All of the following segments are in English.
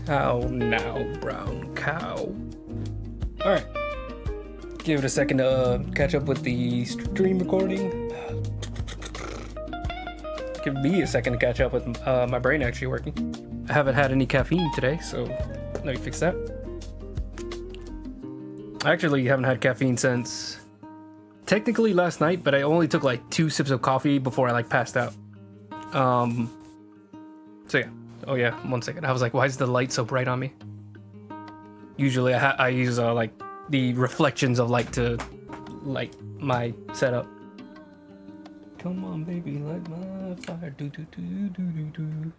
How now, brown cow? Alright. Give it a second to catch up with the stream recording. Give me a second to catch up with my brain actually working. I haven't had any caffeine today, so let me fix that. I actually haven't had caffeine since technically last night, but I only took like 2 sips of coffee before I passed out. So yeah. Oh yeah, 1 second. I was like, why is the light so bright on me? Usually I use like the reflections of light to light my setup. Come on, baby, light my fire. Do do do do do do.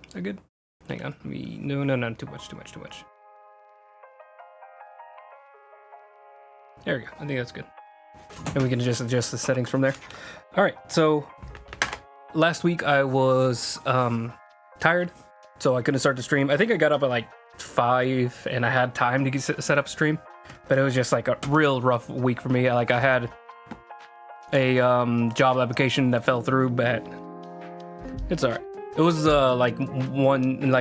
Is that good? Hang on. No, too much. There we go. I think that's good. And we can just adjust the settings from there. All right. So last week I was tired, so I couldn't start the stream. I think I got up at like 5 and I had time to set up stream, but it was just like a real rough week for me. I had a job application that fell through, but it's all right. It was like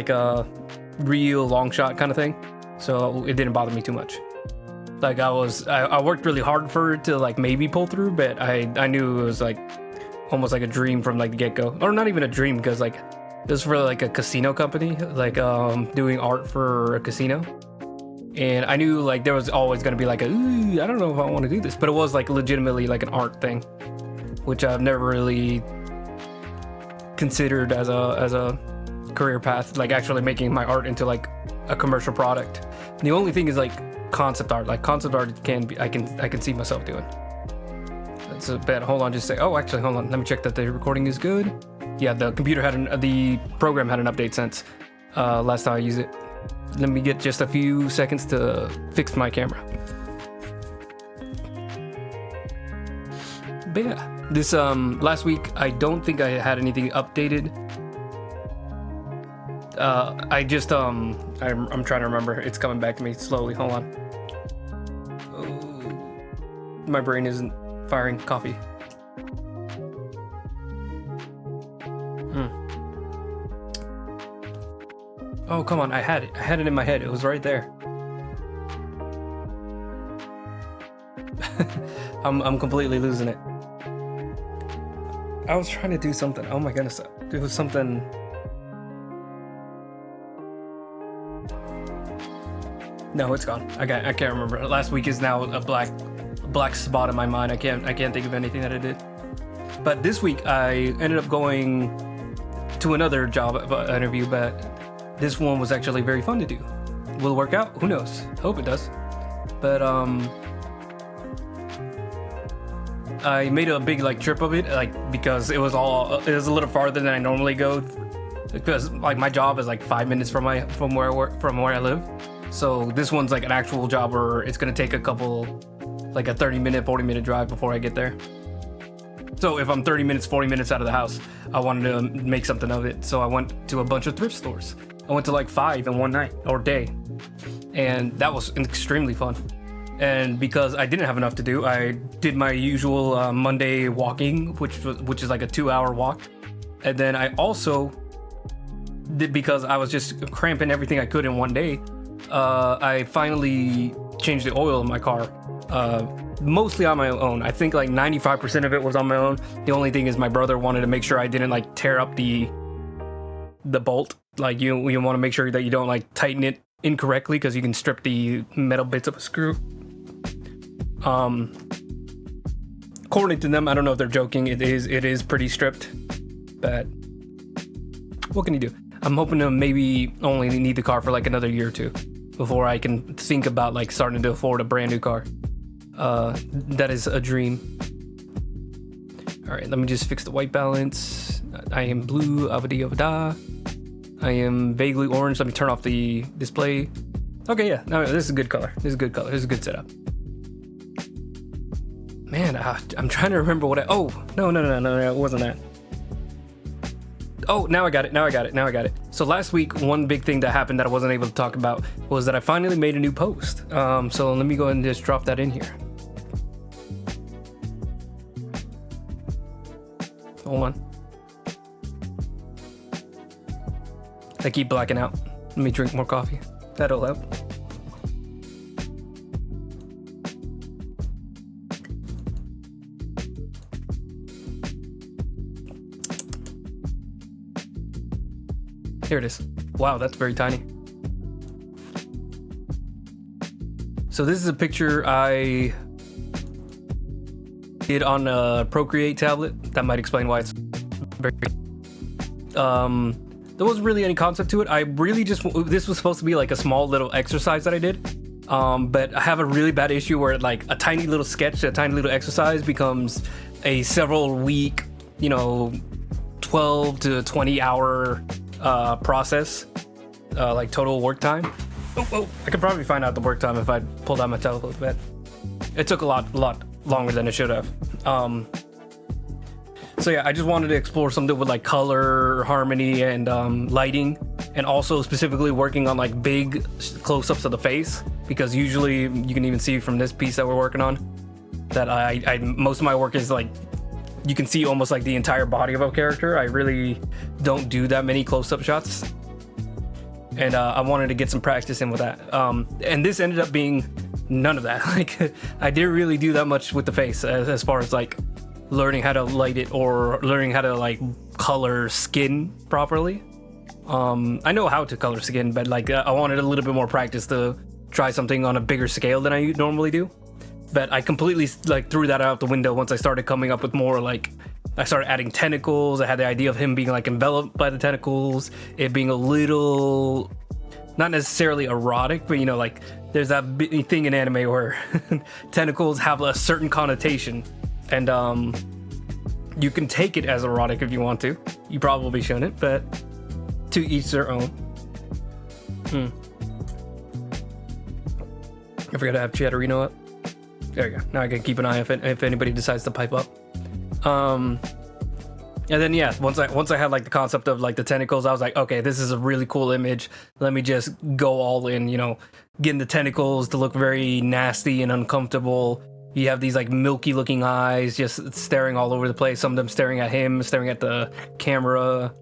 a real long shot kind of thing, so it didn't bother me too much. Like I worked really hard for it to like maybe pull through, but I knew it was like almost like a dream from like the get-go, or not even a dream, because like it was for like a casino company, like doing art for a casino, and I knew like there was always going to be like I don't know if I want to do this, but it was like legitimately like an art thing, which I've never really considered as a career path, like actually making my art into like a commercial product. And the only thing is like concept art. Like concept art can be, I can see myself doing. That's a bit. Hold on, just say. Oh, actually, hold on. Let me check that the recording is good. Yeah, the computer the program had an update since last time I used it. Let me get just a few seconds to fix my camera. But yeah, this last week I don't think I had anything updated. I just I'm trying to remember. It's coming back to me slowly. Hold on. Oh, my brain isn't firing coffee. Oh, come on. I had it in my head. It was right there. I'm completely losing it. I was trying to do something. Oh my goodness. It was something. No, it's gone. I can't remember. Last week is now a black spot in my mind. I can't think of anything that I did. But this week I ended up going to another job interview, but this one was actually very fun to do. Will it work out? Who knows? Hope it does. But I made a big like trip of it, like because it was a little farther than I normally go, because like my job is like 5 minutes from where I live. So this one's like an actual job where it's gonna take a 30-minute, 40-minute drive before I get there. So if I'm 30 minutes, 40 minutes out of the house, I wanted to make something of it. So I went to a bunch of thrift stores. I went to like 5 in one night or day, and that was extremely fun. And because I didn't have enough to do, I did my usual Monday walking, which is like a 2-hour walk. And then I also did, because I was just cramping everything I could in one day, I finally changed the oil in my car, mostly on my own. I think like 95% of it was on my own. The only thing is my brother wanted to make sure I didn't like tear up the bolt. Like you want to make sure that you don't like tighten it incorrectly, because you can strip the metal bits of a screw. According to them, I don't know if they're joking. It is pretty stripped, but what can you do? I'm hoping to maybe only need the car for like another year or two before I can think about like starting to afford a brand new car. That is a dream. All right, let me just fix the white balance. I am blue, avada. I am vaguely orange. Let me turn off the display. Okay, yeah, no, this is a good color. This is a good setup. Man, I'm trying to remember what no, it wasn't that. Oh, now I got it. So last week, one big thing that happened that I wasn't able to talk about was that I finally made a new post. So let me go ahead and just drop that in here. Hold on. I keep blacking out. Let me drink more coffee. That'll help. Here it is. Wow, that's very tiny. So this is a picture I did on a Procreate tablet. That might explain why it's very... There wasn't really any concept to it. I really just... This was supposed to be like a small little exercise that I did. But I have a really bad issue where like a tiny little sketch, a tiny little exercise becomes a several week, 12 to 20 hour process, like total work time. Oh, I could probably find out the work time if I pulled out my telephone, but it took a lot longer than it should have. So yeah, I just wanted to explore something with like color, harmony, and lighting, and also specifically working on like big close-ups of the face, because usually you can even see from this piece that we're working on that I most of my work is like you can see almost like the entire body of a character. I really don't do that many close-up shots, and I wanted to get some practice in with that. And this ended up being none of that. Like I didn't really do that much with the face as far as like learning how to light it or learning how to like color skin properly. I know how to color skin, but like I wanted a little bit more practice to try something on a bigger scale than I normally do. But I completely like threw that out the window once I started coming up with more like I started adding tentacles. I had the idea of him being like enveloped by the tentacles, it being a little not necessarily erotic, but like there's that thing in anime where tentacles have a certain connotation, and you can take it as erotic if you want to. You probably shouldn't, but to each their own. I forgot to have Chatterino up. There you go. Now I can keep an eye if anybody decides to pipe up. And then yeah, once I had like the concept of like the tentacles, I was like, okay, this is a really cool image. Let me just go all in, getting the tentacles to look very nasty and uncomfortable. You have these like milky looking eyes just staring all over the place. Some of them staring at him, staring at the camera.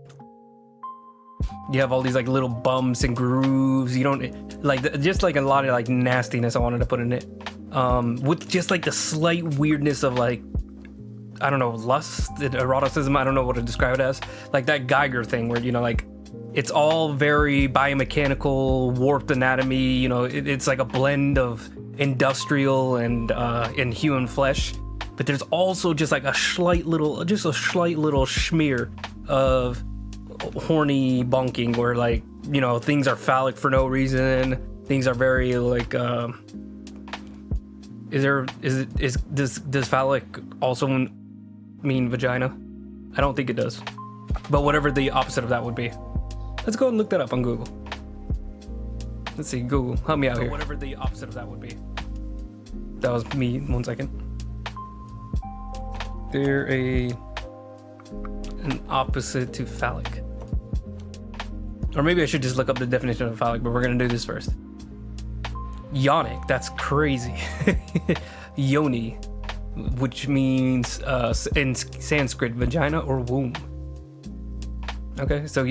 You have all these like little bumps and grooves. You don't like just like a lot of like nastiness I wanted to put in it. With just like the slight weirdness of like, I don't know, lust, eroticism. I don't know what to describe it as. Like that Geiger thing where, like it's all very biomechanical, warped anatomy. It's like a blend of industrial and human flesh. But there's also just like a slight little schmear of horny bonking where like, things are phallic for no reason. Things are very like, does phallic also mean vagina? I don't think it does, but whatever the opposite of that would be. Let's go and look that up on Google. Let's see, Google, help me out here. Whatever the opposite of that would be. That was me, 1 second. They're an opposite to phallic. Or maybe I should just look up the definition of phallic, but we're gonna do this first. Yonic, that's crazy. Yoni, which means in Sanskrit vagina or womb. Okay, so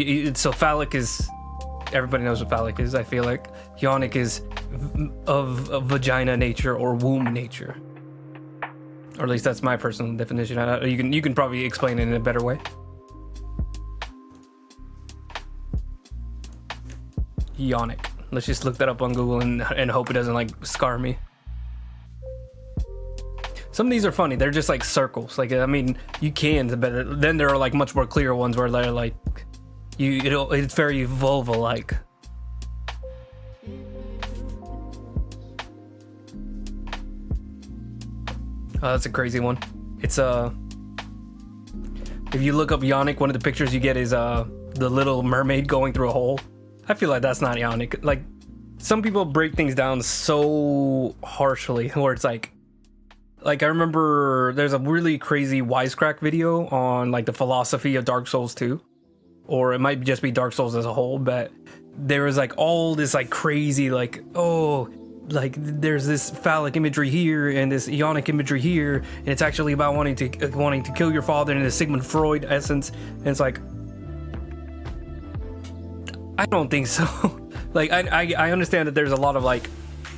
phallic is, everybody knows what phallic is, I feel like. Yonic is of vagina nature or womb nature, or at least that's my personal definition. You can probably explain it in a better way. Yonic. Let's just look that up on Google and hope it doesn't like scar me. Some of these are funny. They're just like circles. Like, I mean, you can, but then there are like much more clear ones where they're like, it's very vulva-like. Oh, that's a crazy one. It's if you look up Yonic, one of the pictures you get is the little mermaid going through a hole. I feel like that's not Yonic. Like, some people break things down so harshly where it's like I remember there's a really crazy wisecrack video on like the philosophy of Dark Souls 2, or it might just be Dark Souls as a whole, but there was like all this like crazy like, oh, like there's this phallic imagery here and this Ionic imagery here, and it's actually about wanting to kill your father in a Sigmund Freud essence. And it's like, I don't think so. Like I understand that there's a lot of like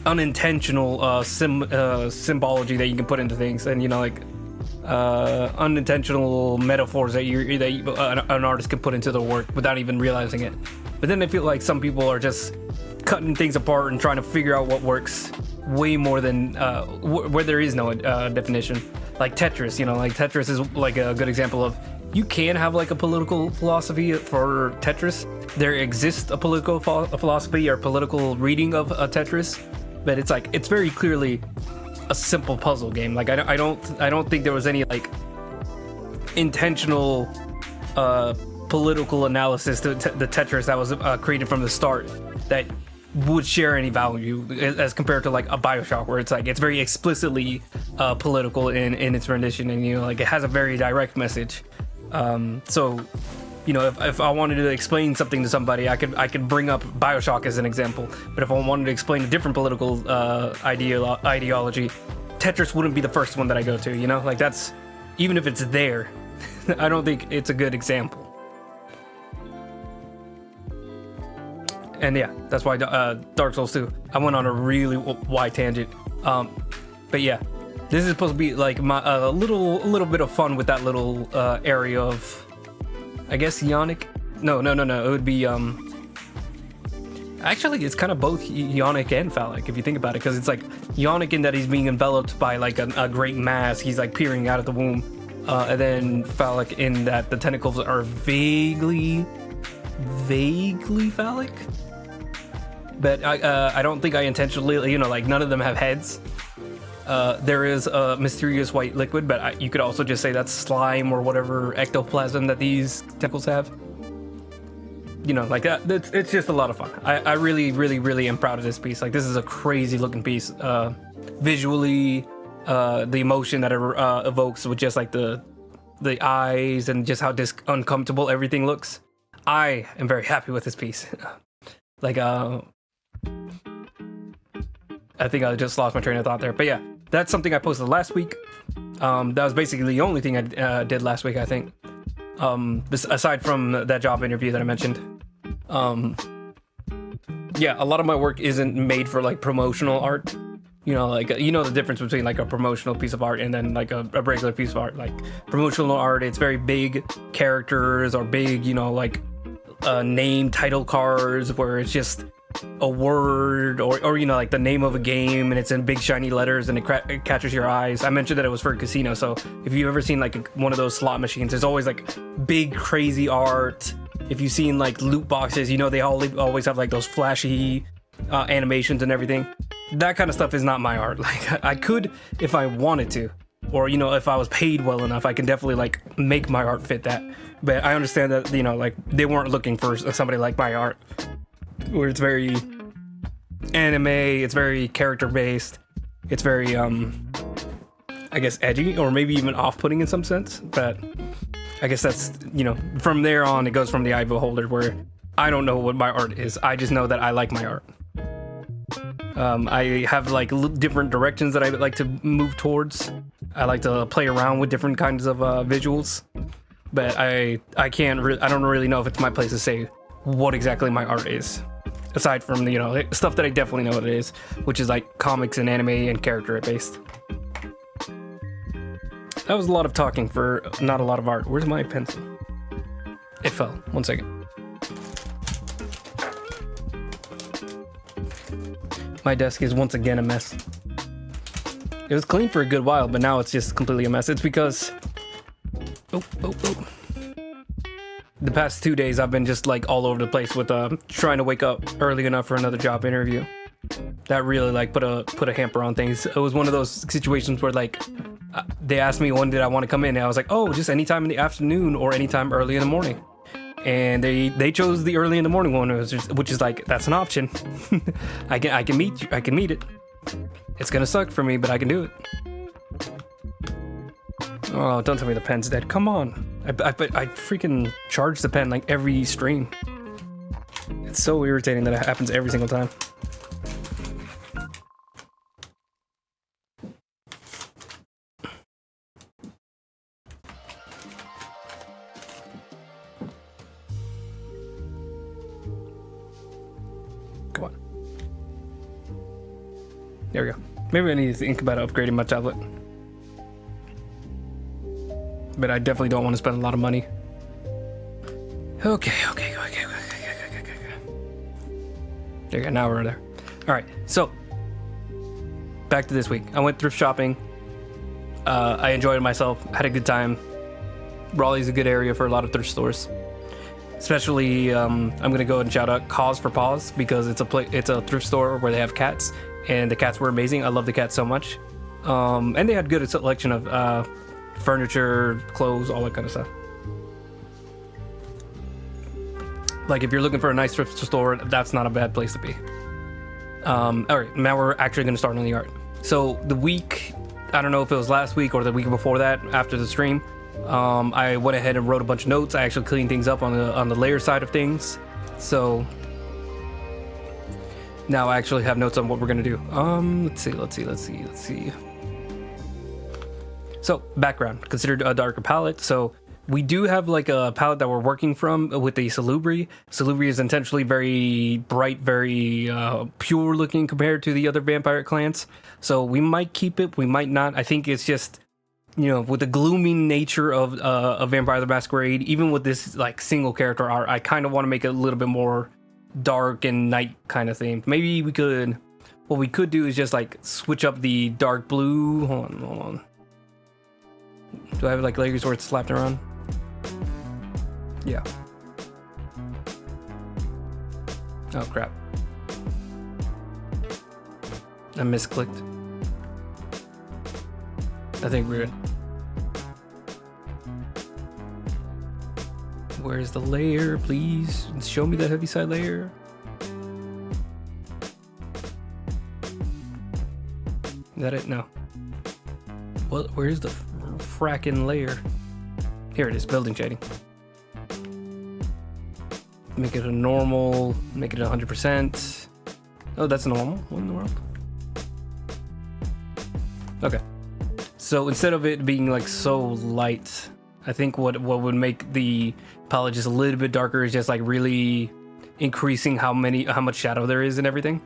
unintentional symbology that you can put into things, and like unintentional metaphors that an artist can put into their work without even realizing it. But then I feel like some people are just cutting things apart and trying to figure out what works way more than where there is no definition. Like Tetris, like Tetris is like a good example of, you can have like a political philosophy for Tetris. There exists a political philosophy or political reading of Tetris, but it's very clearly a simple puzzle game. Like I don't think there was any like intentional political analysis to the Tetris that was created from the start that would share any value as compared to like a BioShock, where it's very explicitly political in its rendition, and like it has a very direct message. So if I wanted to explain something to somebody, I could bring up BioShock as an example. But if I wanted to explain a different political ideology, Tetris wouldn't be the first one that I go to. Like that's, even if it's there, I don't think it's a good example. And yeah, that's why Dark Souls 2. I went on a really wide tangent. But yeah, this is supposed to be like a little bit of fun with that little area of, I guess, Ionic. No. It would be actually, it's kind of both Ionic and phallic if you think about it, because it's like Ionic in that he's being enveloped by like a great mass. He's like peering out of the womb, and then phallic in that the tentacles are vaguely phallic. But I don't think I intentionally, like none of them have heads. There is a mysterious white liquid, but you could also just say that's slime or whatever ectoplasm that these tentacles have. Like that. It's just a lot of fun. I really, really, really am proud of this piece. Like, this is a crazy looking piece. Visually, the emotion that it evokes with just like the eyes and just how uncomfortable everything looks. I am very happy with this piece. Like, I think I just lost my train of thought there. But yeah, that's something I posted last week. That was basically the only thing I did last week, I think. Aside from that job interview that I mentioned. Yeah, a lot of my work isn't made for like promotional art. Like, the difference between like a promotional piece of art and then like a regular piece of art. Like promotional art, it's very big characters or big, like name title cards where it's just a word or like the name of a game and it's in big shiny letters and it catches your eyes. I mentioned that it was for a casino, so if you've ever seen like one of those slot machines, there's always like big crazy art. If you've seen like loot boxes, they always have like those flashy animations and everything. That kind of stuff is not my art. Like I could, if I wanted to, or if I was paid well enough, I can definitely like make my art fit that. But I understand that like they weren't looking for somebody like my art, where it's very anime, it's very character based, it's very I guess edgy or maybe even off-putting in some sense. But I guess that's from there on it goes from the eye beholder, where I don't know what my art is. I just know that I like my art. I have like different directions that I like to move towards. I like to play around with different kinds of visuals, but I don't really know if it's my place to say what exactly my art is, aside from the stuff that I definitely know what it is, which is like comics and anime and character based. That was a lot of talking for not a lot of art. Where's my pencil? It fell. 1 second. My desk is once again a mess. It was clean for a good while, but now it's just completely a mess. It's because the past 2 days I've been just like all over the place with trying to wake up early enough for another job interview. That really like put a hamper on things. It was one of those situations where like they asked me when did I want to come in, and I was like, oh, just anytime in the afternoon or anytime early in the morning. And they chose the early in the morning one, which is like, that's an option. I can meet it. It's gonna suck for me, but I can do it. Oh, don't tell me the pen's dead. Come on. I freaking charge the pen like every stream. It's so irritating that it happens every single time. Come on. There we go. Maybe I need to think about upgrading my tablet. But I definitely don't want to spend a lot of money. Okay. There you go, now we're there. Alright, so back to this week. I went thrift shopping. I enjoyed myself, had a good time. Raleigh's a good area for a lot of thrift stores. Especially, I'm gonna go and shout out Cause for Paws because it's a thrift store where they have cats, and the cats were amazing. I love the cats so much. And they had good selection of furniture, clothes, all that kind of stuff. Like if you're looking for a nice thrift store, that's not a bad place to be. All right, now we're actually going to start on the art. So the week, I don't know if it was last week or the week before that, after the stream, I went ahead and wrote a bunch of notes. I actually cleaned things up on the layer side of things. So now I actually have notes on what we're going to do. Let's see. So background, considered a darker palette. So we do have like a palette that we're working from with the Salubri. Salubri is intentionally very bright, very pure looking compared to the other vampire clans. So we might keep it, we might not. I think it's just, you know, with the gloomy nature of Vampire the Masquerade, even with this like single character art, I kind of want to make it a little bit more dark and night kind of theme. Maybe we could, what we could do is just like switch up the dark blue. Hold on. Do I have like layers where it's slapped around? Yeah. Oh crap. I misclicked. I think we're good. Where's the layer, please? Show me the heavy side layer. Is that it? No. Well, where's the fracking layer? Here it is, building shading. Make it a normal, make it 100%. Oh, that's normal. What in the world? Okay. So instead of it being like so light, I think what would make the palette just a little bit darker is just like really increasing how much shadow there is and everything.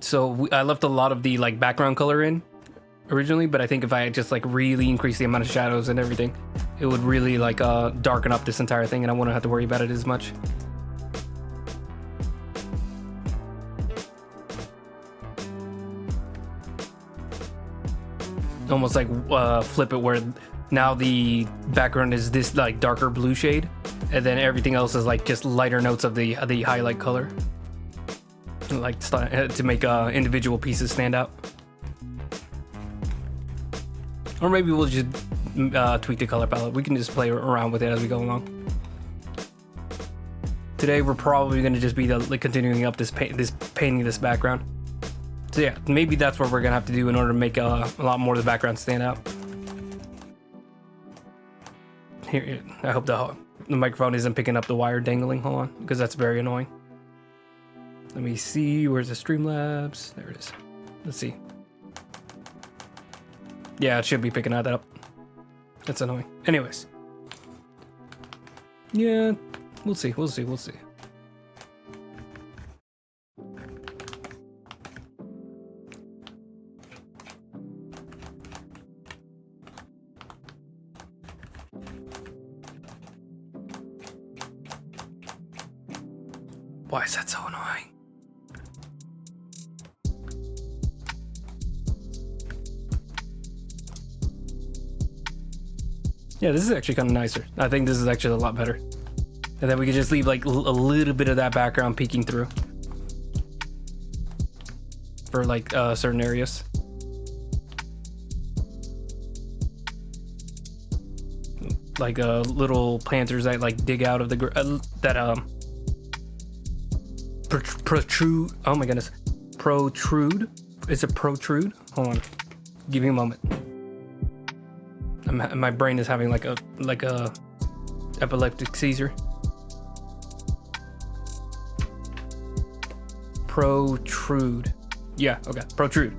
So I left a lot of the like background color in originally, but I think if I just like really increase the amount of shadows and everything, it would really like darken up this entire thing, and I wouldn't have to worry about it as much. Almost like flip it where now the background is this like darker blue shade, and then everything else is like just lighter notes of the highlight color. Like to make individual pieces stand out. Or maybe we'll just tweak the color palette. We can just play around with it as we go along. Today we're probably going to just be continuing up painting this background. So yeah, maybe that's what we're going to have to do in order to make a lot more of the background stand out. Here, I hope the microphone isn't picking up the wire dangling. Hold on, because that's very annoying. Let me see, where's the Streamlabs? There it is. Let's see. Yeah, it should be picking that up. That's annoying. Anyways. Yeah, we'll see. Why is that so annoying? Yeah, this is actually kind of nicer. I think this is actually a lot better. And then we could just leave like a little bit of that background peeking through for like certain areas. Like little planters that like dig out of the protrude. Oh my goodness, protrude. Is it protrude? Hold on, give me a moment. My brain is having like a epileptic seizure. Protrude. Yeah, okay, protrude.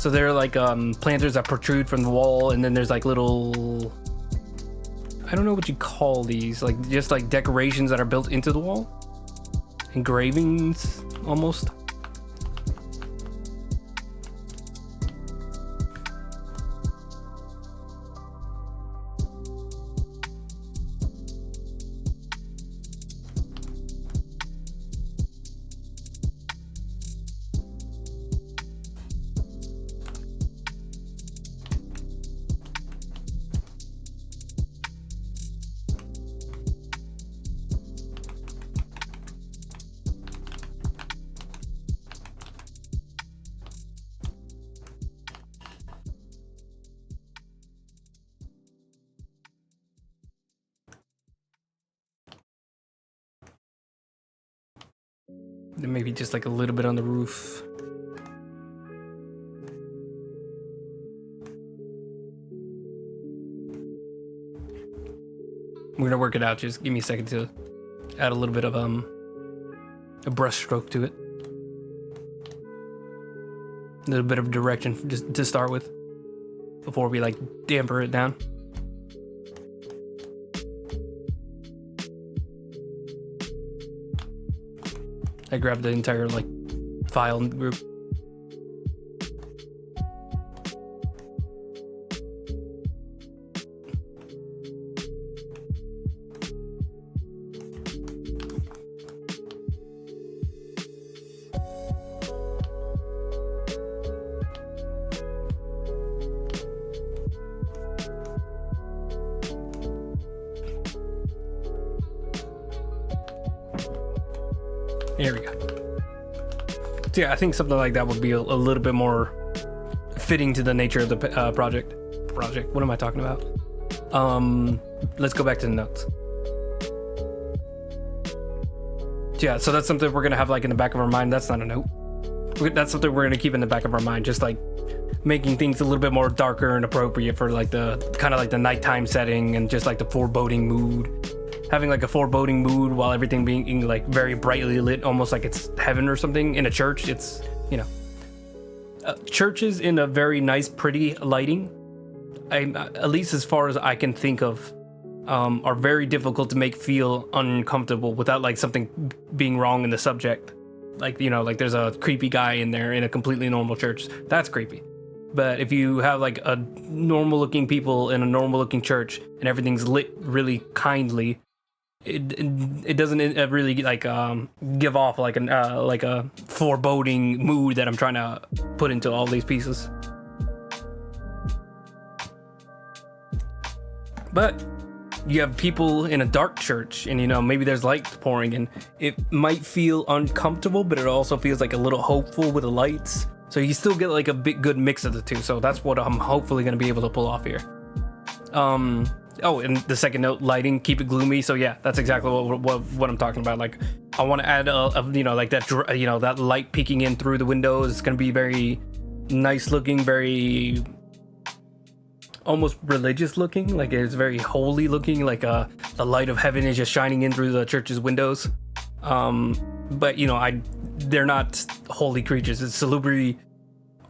So they're like planters that protrude from the wall, and then there's like little, I don't know what you call these, like just like decorations that are built into the wall, engravings almost. Then maybe just like a little bit on the roof. We're gonna work it out. Just give me a second to add a little bit of a brush stroke to it. A little bit of direction just to start with before we like damper it down. I grabbed the entire like file group. Here we go. So yeah, I think something like that would be a little bit more fitting to the nature of the project. What am I talking about? Let's go back to the notes. Yeah, so that's something we're gonna have like in the back of our mind. That's not a note. That's something we're gonna keep in the back of our mind, just like making things a little bit more darker and appropriate for like the kind of like the nighttime setting and just like the foreboding mood. Having like a foreboding mood while everything being like very brightly lit, almost like it's heaven or something. In a church, it's, you know, churches in a very nice, pretty lighting, at least as far as I can think of, are very difficult to make feel uncomfortable without like something being wrong in the subject. Like, you know, like there's a creepy guy in there in a completely normal church. That's creepy. But if you have like a normal looking people in a normal looking church and everything's lit really kindly, it doesn't really like give off like a foreboding mood that I'm trying to put into all these pieces. But you have people in a dark church, and you know, maybe there's light pouring, and it might feel uncomfortable, but it also feels like a little hopeful with the lights. So you still get like a big good mix of the two. So that's what I'm hopefully going to be able to pull off here. Oh, and the second note, lighting, keep it gloomy. So yeah, that's exactly what I'm talking about. Like, I want to add you know, like that, you know, that light peeking in through the windows. It's going to be very nice looking, very almost religious looking. Like it's very holy looking, like the light of heaven is just shining in through the church's windows. But you know, they're not holy creatures. It's Salubri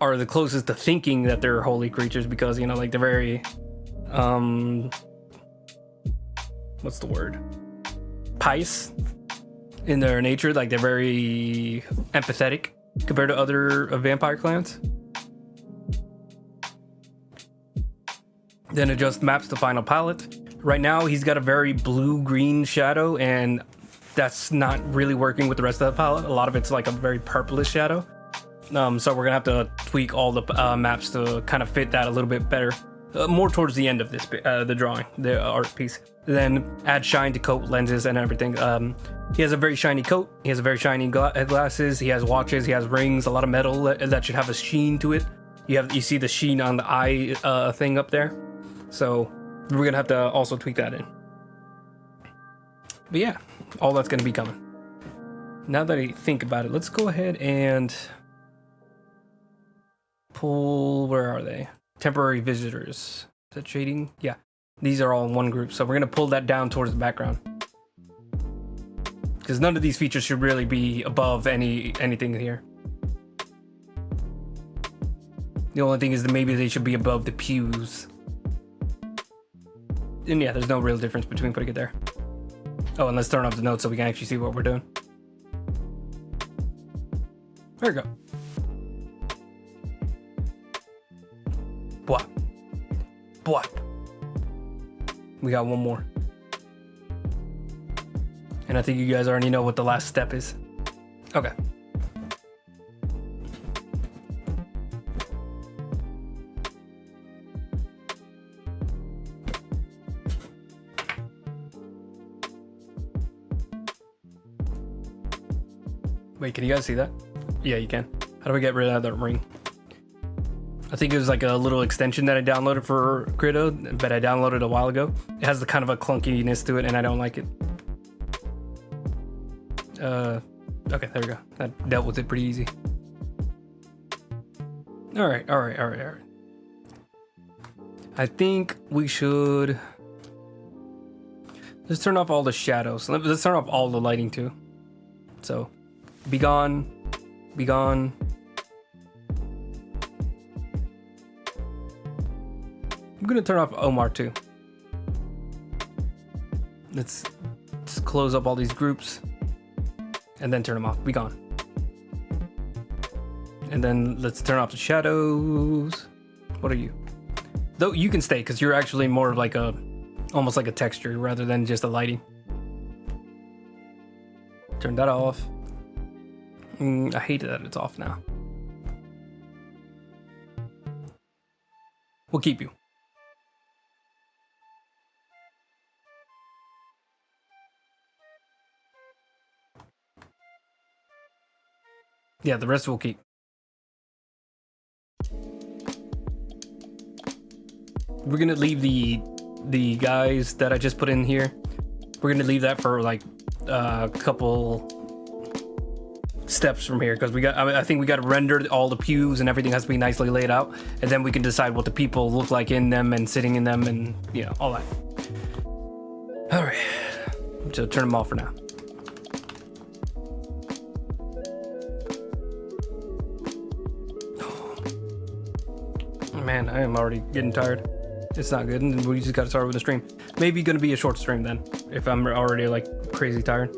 are the closest to thinking that they're holy creatures, because, you know, like they're very what's the word? Pious in their nature. Like they're very empathetic compared to other vampire clans. Then it just maps the final palette. Right now he's got a very blue-green shadow, and that's not really working with the rest of the palette. A lot of it's like a very purplish shadow. So we're gonna have to tweak all the maps to kind of fit that a little bit better. More towards the end of this, the drawing, the art piece. Then add shine to coat, lenses, and everything. He has a very shiny coat. He has a very shiny glasses. He has watches. He has rings. A lot of metal that should have a sheen to it. You see the sheen on the eye thing up there. So we're gonna have to also tweak that in. But yeah, all that's gonna be coming. Now that I think about it, let's go ahead and pull. Where are they? Temporary visitors. Is that shading? Yeah. These are all in one group, so we're gonna pull that down towards the background, because none of these features should really be above anything here. The only thing is that maybe they should be above the pews. And yeah, there's no real difference between putting it there. Oh, and let's turn off the notes so we can actually see what we're doing. There we go. What? What? We got one more. And I think you guys already know what the last step is. Okay. Wait, can you guys see that? Yeah, you can. How do we get rid of that ring? I think it was like a little extension that I downloaded for Griddo, but I downloaded a while ago. It has the kind of a clunkiness to it, and I don't like it. Okay, there we go. That dealt with it pretty easy. All right. I think we should... Let's turn off all the shadows. Let's turn off all the lighting too. So, be gone. Be gone. I'm gonna turn off Omar too. Let's close up all these groups and then turn them off. Be gone. And then let's turn off the shadows. What are you? Though you can stay because you're actually more of like a, almost like a texture rather than just a lighting. Turn that off. I hate that it's off now. We'll keep you. Yeah, the rest we'll keep. We're gonna leave the guys that I just put in here. We're gonna leave that for like a couple steps from here because I think we got to render all the pews and everything has to be nicely laid out, and then we can decide what the people look like in them and sitting in them and you know all that. All right, so turn them off for now. Man, I am already getting tired. It's not good, and we just got to start with the stream. Maybe gonna be a short stream then, if I'm already like crazy tired.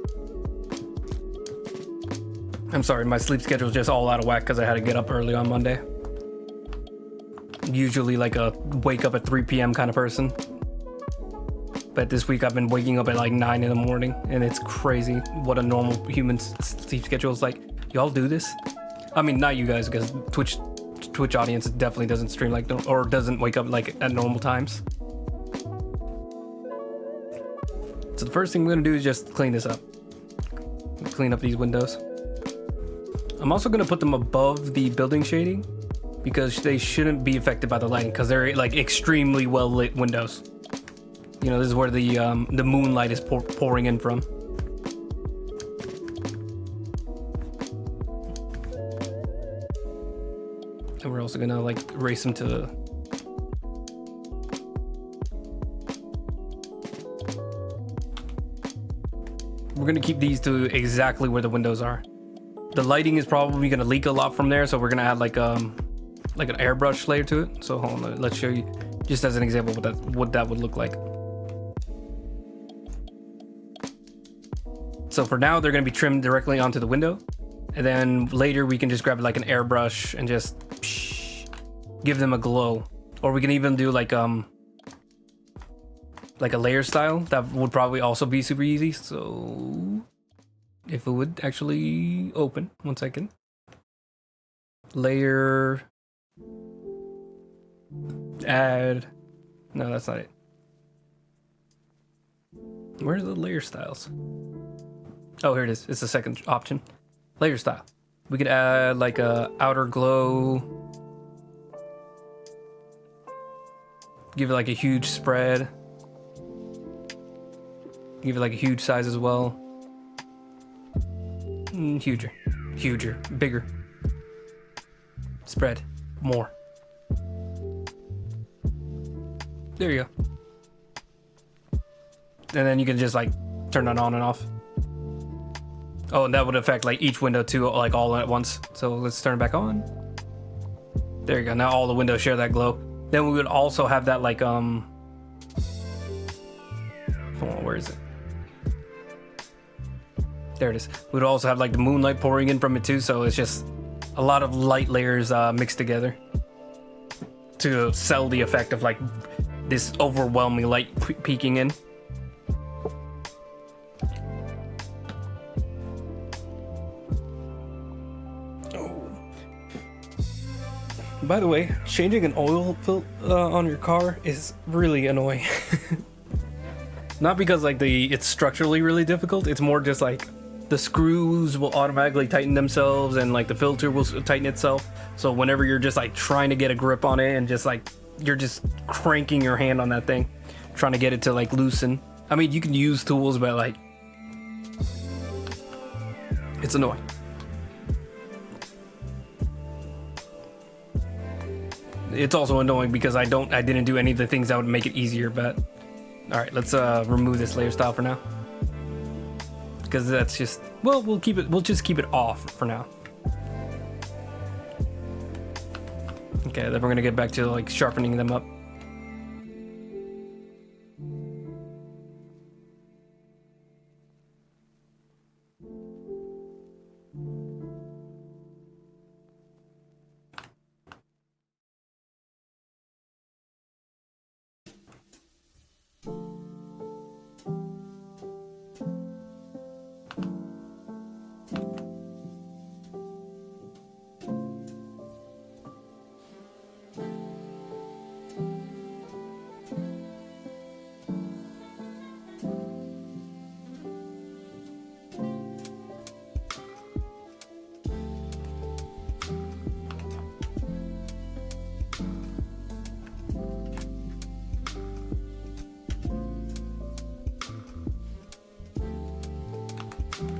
I'm sorry, my sleep schedule is just all out of whack because I had to get up early on Monday. Usually like a wake up at 3 p.m. kind of person. But this week I've been waking up at like 9 in the morning, and it's crazy what a normal human sleep schedule is like. Y'all do this? I mean, not you guys, because Twitch audience definitely doesn't stream like, or doesn't wake up like at normal times. So the first thing we're gonna do is just clean this up. Clean up these windows. I'm also gonna put them above the building shading because they shouldn't be affected by the lighting because they're like extremely well lit windows. You know, this is where the moonlight is pouring in from. And we're also gonna like erase them to the... We're gonna keep these to exactly where the windows are. The lighting is probably gonna leak a lot from there, so we're gonna add like an airbrush layer to it. So hold on, let's show you just as an example what that would look like. So for now, they're gonna be trimmed directly onto the window, and then later we can just grab like an airbrush and just give them a glow. Or we can even do like a layer style. That would probably also be super easy. So if it would actually open, 1 second. Layer, add, no, that's not it. Where's the layer styles? Oh, here it is. It's the second option. Layer style. We could add like a outer glow. Give it like a huge spread. Give it like a huge size as well. Huger, bigger. Spread, more. There you go. And then you can just like turn it on and off. Oh, and that would affect like each window too, like all at once. So let's turn it back on. There you go. Now all the windows share that glow. Then we would also have that like hold on, where is it? There it is. We'd also have like the moonlight pouring in from it too, so it's just a lot of light layers mixed together to sell the effect of like this overwhelming light peeking in. By the way, changing an oil on your car is really annoying. Not because like it's structurally really difficult, it's more just like the screws will automatically tighten themselves and like the filter will tighten itself. So whenever you're just like trying to get a grip on it and just like you're just cranking your hand on that thing, trying to get it to like loosen. I mean, you can use tools, but like it's annoying. It's also annoying because I didn't do any of the things that would make it easier, but all right, let's remove this layer style for now. Because that's just, well, we'll just keep it off for now. Okay, then we're gonna get back to like sharpening them up.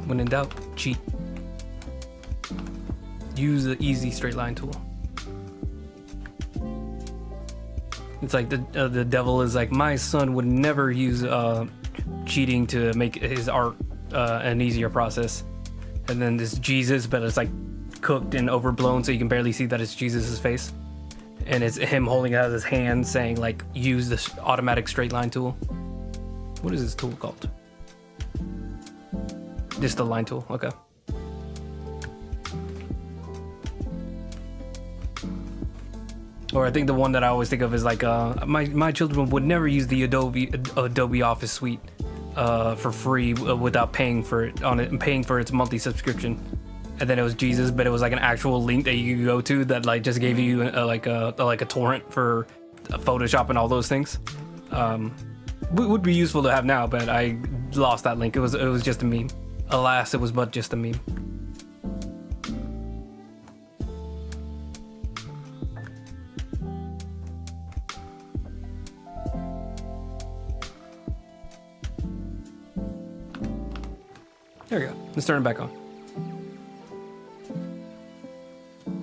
When in doubt, cheat. Use the easy straight line tool. It's like the devil is like, my son would never use cheating to make his art an easier process. And then this Jesus, but it's like cooked and overblown so you can barely see that it's Jesus's face. And it's him holding out his hand saying like, use this automatic straight line tool. What is this tool called? Just the line tool, okay. Or I think the one that I always think of is like, my children would never use the Adobe Office suite for free without paying for it and paying for its monthly subscription. And then it was Jesus, but it was like an actual link that you could go to that like just gave you like a torrent for Photoshop and all those things. Would be useful to have now, but I lost that link. It was just a meme. Alas, it was but just a meme. There we go. Let's turn it back on.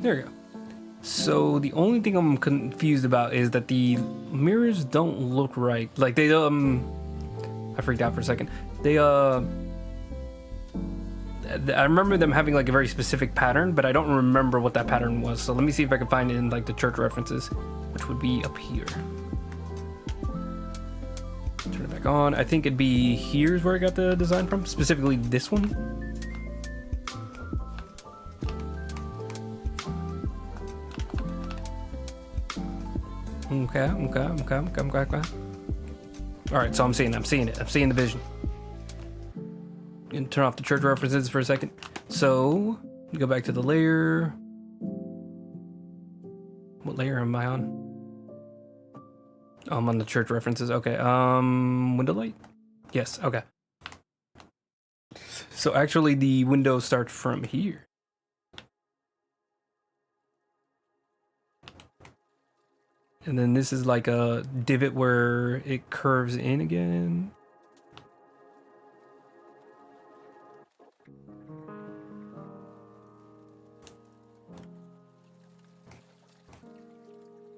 There we go. So the only thing I'm confused about is that the mirrors don't look right. Like they I freaked out for a second. I remember them having like a very specific pattern, but I don't remember what that pattern was. So let me see if I can find it in like the church references, which would be up here. Turn it back on. I think it'd be here's where I got the design from, specifically this one. Okay. All right, so I'm seeing it. I'm seeing the vision. And turn off the church references for a second. So go back to the layer. What layer am I on? Oh, I'm on the church references. Okay. Window light. Yes. Okay. So actually, the window starts from here. And then this is like a divot where it curves in again.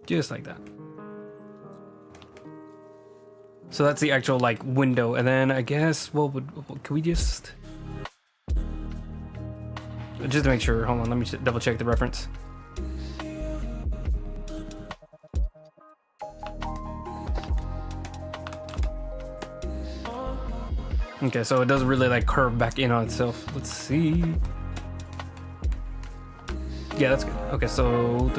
Just like that. So that's the actual like window, and then I guess what can we just to make sure? Hold on, let me double check the reference. Okay, so it doesn't really like curve back in on itself. Let's see. Yeah, that's good. Okay, so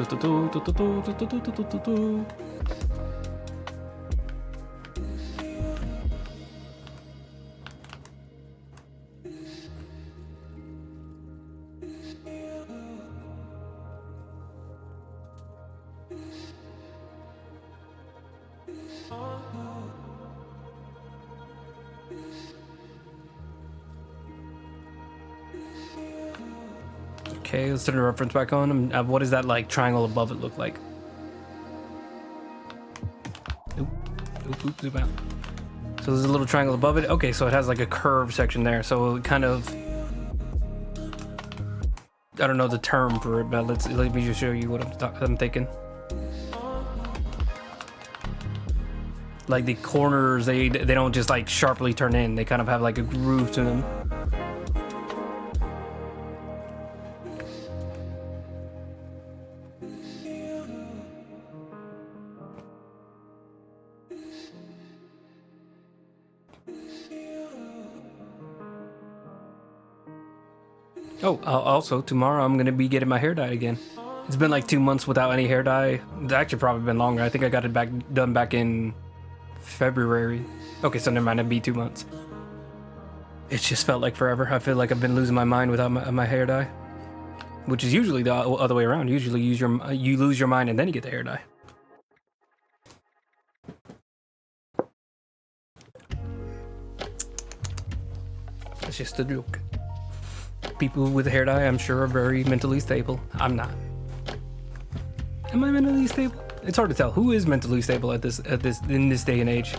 okay, let's turn the reference back on. What does that like triangle above it look like? Oop, zoom out. So there's a little triangle above it. Okay, so it has like a curved section there. So it kind of, I don't know the term for it, but let me just show you what I'm thinking. Like the corners, they don't just like sharply turn in. They kind of have like a groove to them. Oh, also tomorrow I'm gonna be getting my hair dyed again. It's been like 2 months without any hair dye. It's actually probably been longer. I think I got it done back in February. Okay, so never mind, it'd be 2 months. It just felt like forever. I feel like I've been losing my mind without my hair dye, which is usually the other way around. Usually you lose your mind and then you get the hair dye. That's just a joke. People with hair dye, I'm sure, are very mentally stable. I'm not. Am I mentally stable? It's hard to tell. Who is mentally stable in this day and age?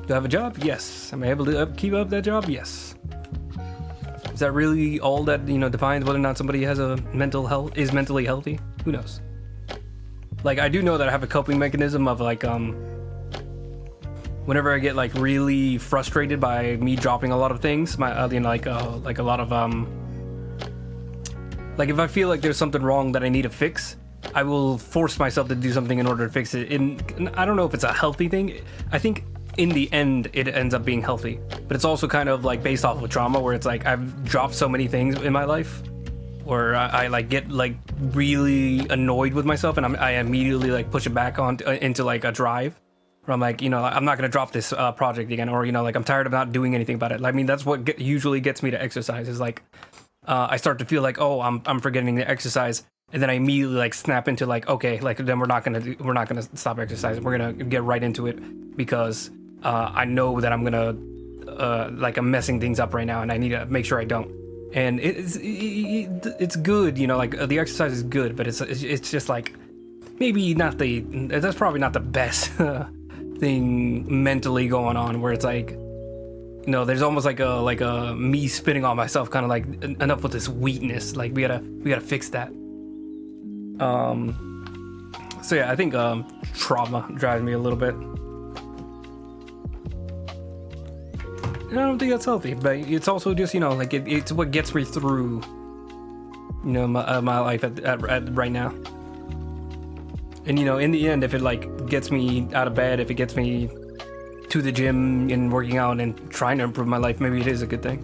Do I have a job? Yes. Am I able to keep up that job? Yes. Is that really all that defines whether or not somebody has a is mentally healthy? Who knows? Like, I do know that I have a coping mechanism of like whenever I get like really frustrated by me dropping a lot of things, like a lot of like if I feel like there's something wrong that I need to fix, I will force myself to do something in order to fix it. And I don't know if it's a healthy thing. I think in the end it ends up being healthy, but it's also kind of like based off of trauma, where it's like I've dropped so many things in my life where I like get like really annoyed with myself, and I immediately like push it back on into like a drive. I'm like, I'm not gonna drop this project again, or like I'm tired of not doing anything about it. I mean, that's what usually gets me to exercise. Is like, I start to feel like, oh, I'm forgetting to exercise, and then I immediately like snap into like, okay, like then we're not gonna stop exercising. We're gonna get right into it because I know that I'm gonna like I'm messing things up right now, and I need to make sure I don't. And it's good, like the exercise is good, but it's just like maybe not that's probably not the best. Thing mentally going on, where it's like there's almost like a me spitting on myself, kind of like enough with this weakness, like we gotta fix that. So yeah, I think trauma drives me a little bit, and I don't think that's healthy, but it's also just like it's what gets me through my life at right now. And in the end, if it like gets me out of bed, if it gets me to the gym and working out and trying to improve my life, maybe it is a good thing.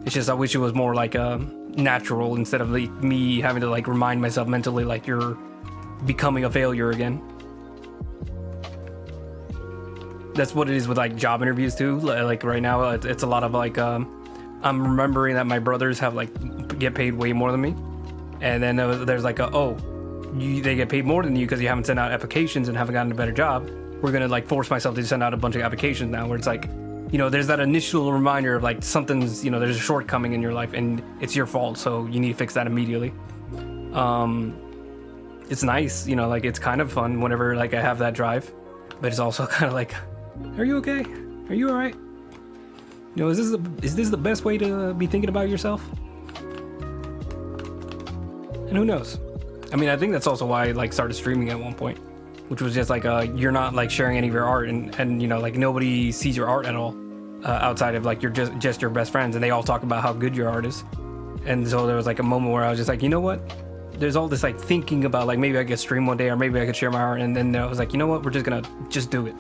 It's just I wish it was more like natural, instead of like me having to like remind myself mentally like you're becoming a failure again. That's what it is with like job interviews too. Like right now, it's a lot of like I'm remembering that my brothers have like get paid way more than me, and then there's like they get paid more than you because you haven't sent out applications and haven't gotten a better job. We're gonna like force myself to send out a bunch of applications now, where it's like there's that initial reminder of like something's there's a shortcoming in your life and it's your fault, so you need to fix that immediately. It's nice, like it's kind of fun whenever like I have that drive, but it's also kind of like, are you okay? Are you all right? Is this the best way to be thinking about yourself? And who knows? I mean, I think that's also why I like started streaming at one point, which was just like you're not like sharing any of your art, and like nobody sees your art at all outside of like you're just your best friends, and they all talk about how good your art is. And so there was like a moment where I was just like, you know what? There's all this like thinking about like maybe I could stream one day, or maybe I could share my art, and then I was like, you know what? We're just gonna do it.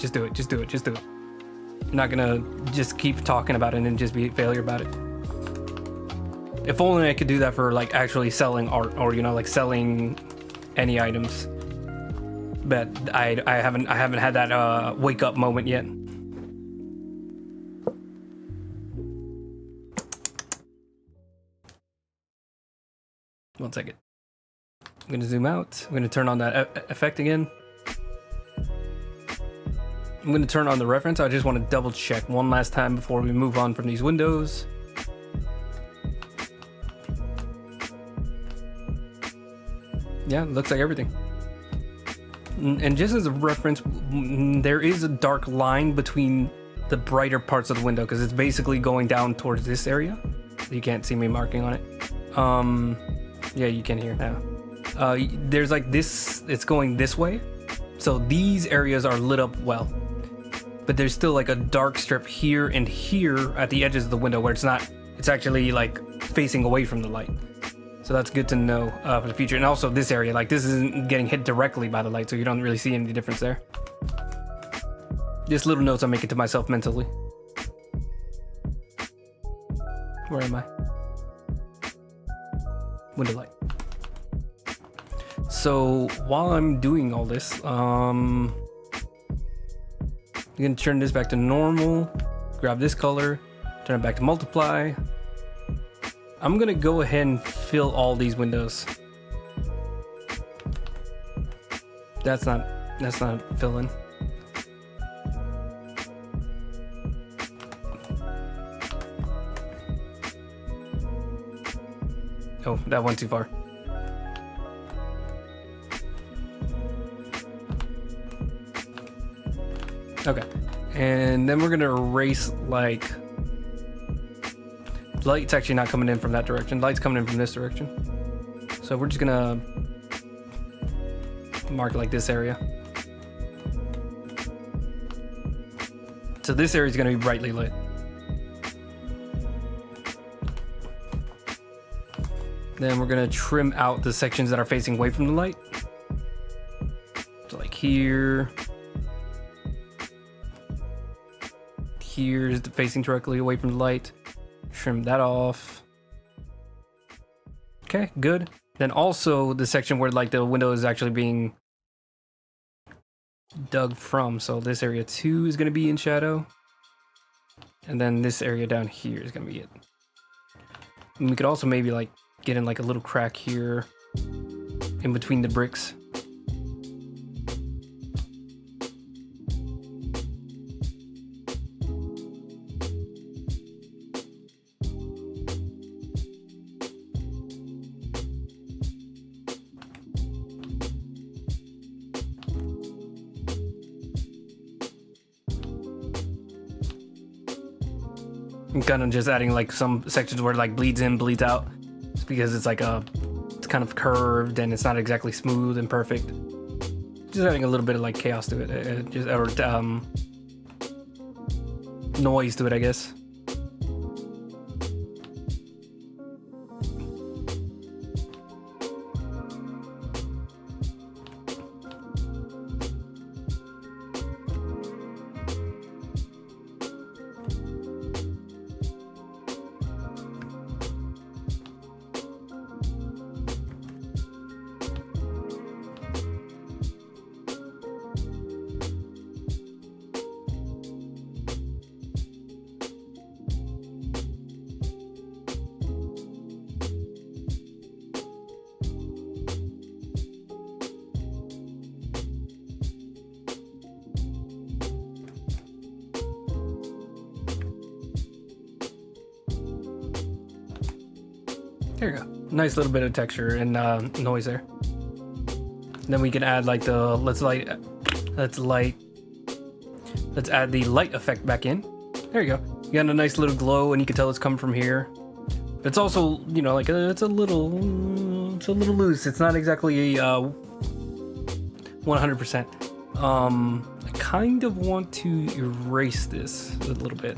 You're not gonna just keep talking about it and just be a failure about it. If only I could do that for like actually selling art, or you know, like selling any items. But I haven't had that wake up moment yet. One second. I'm gonna zoom out. I'm gonna turn on that effect again. I'm gonna turn on the reference. I just want to double check one last time before we move on from these windows. Yeah, looks like everything. And just as a reference, there is a dark line between the brighter parts of the window because it's basically going down towards this area. You can't see me marking on it. Yeah, you can hear now. There's like this, it's going this way. So these areas are lit up well. But there's still like a dark strip here and here at the edges of the window where it's not, it's actually like facing away from the light. So that's good to know for the future. And also this area, like this isn't getting hit directly by the light, so you don't really see any difference there. Just little notes I'm making to myself mentally. Where am I? Window light. So while I'm doing all this, I'm gonna turn this back to normal, grab this color, turn it back to multiply. I'm gonna go ahead and fill all these windows. That's not filling. Oh, that went too far. Okay, and then we're gonna erase like light's actually not coming in from that direction. Light's coming in from this direction. So we're just gonna mark like this area. So this area is gonna be brightly lit. Then we're gonna trim out the sections that are facing away from the light. So like here. Here's the facing directly away from the light. Trim that off. Okay, good. Then also the section where like the window is actually being dug from. So this area too is gonna be in shadow. And then this area down here is gonna be it. And we could also maybe like get in like a little crack here in between the bricks. I'm kind of just adding like some sections where it like bleeds in, bleeds out. It's because it's like it's kind of curved and it's not exactly smooth and perfect. Just adding a little bit of like chaos to it, noise to it, I guess. There you go. Nice little bit of texture and noise there. Then we can add like the let's add the light effect back in. There you go. You got a nice little glow, and you can tell it's coming from here. But it's also, you know, like it's a little loose. It's not exactly 100%. I kind of want to erase this a little bit.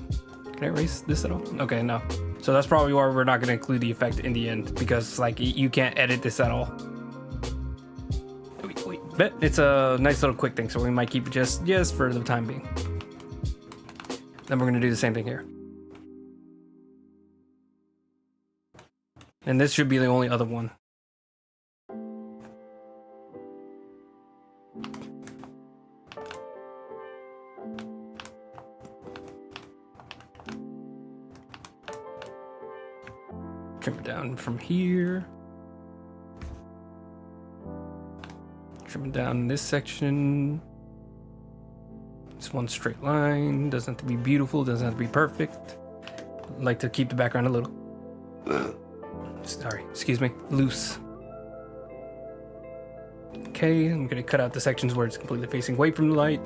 Can I erase this at all? Okay, no. So that's probably why we're not going to include the effect in the end, because like you can't edit this at all. Wait. But it's a nice little quick thing, so we might keep it just for the time being. Then we're gonna do the same thing here. And this should be the only other one. Trim it down from here. Trim it down this section. Just one straight line. Doesn't have to be beautiful. Doesn't have to be perfect. I like to keep the background a little. Sorry, excuse me. Loose. Okay, I'm gonna cut out the sections where it's completely facing away from the light.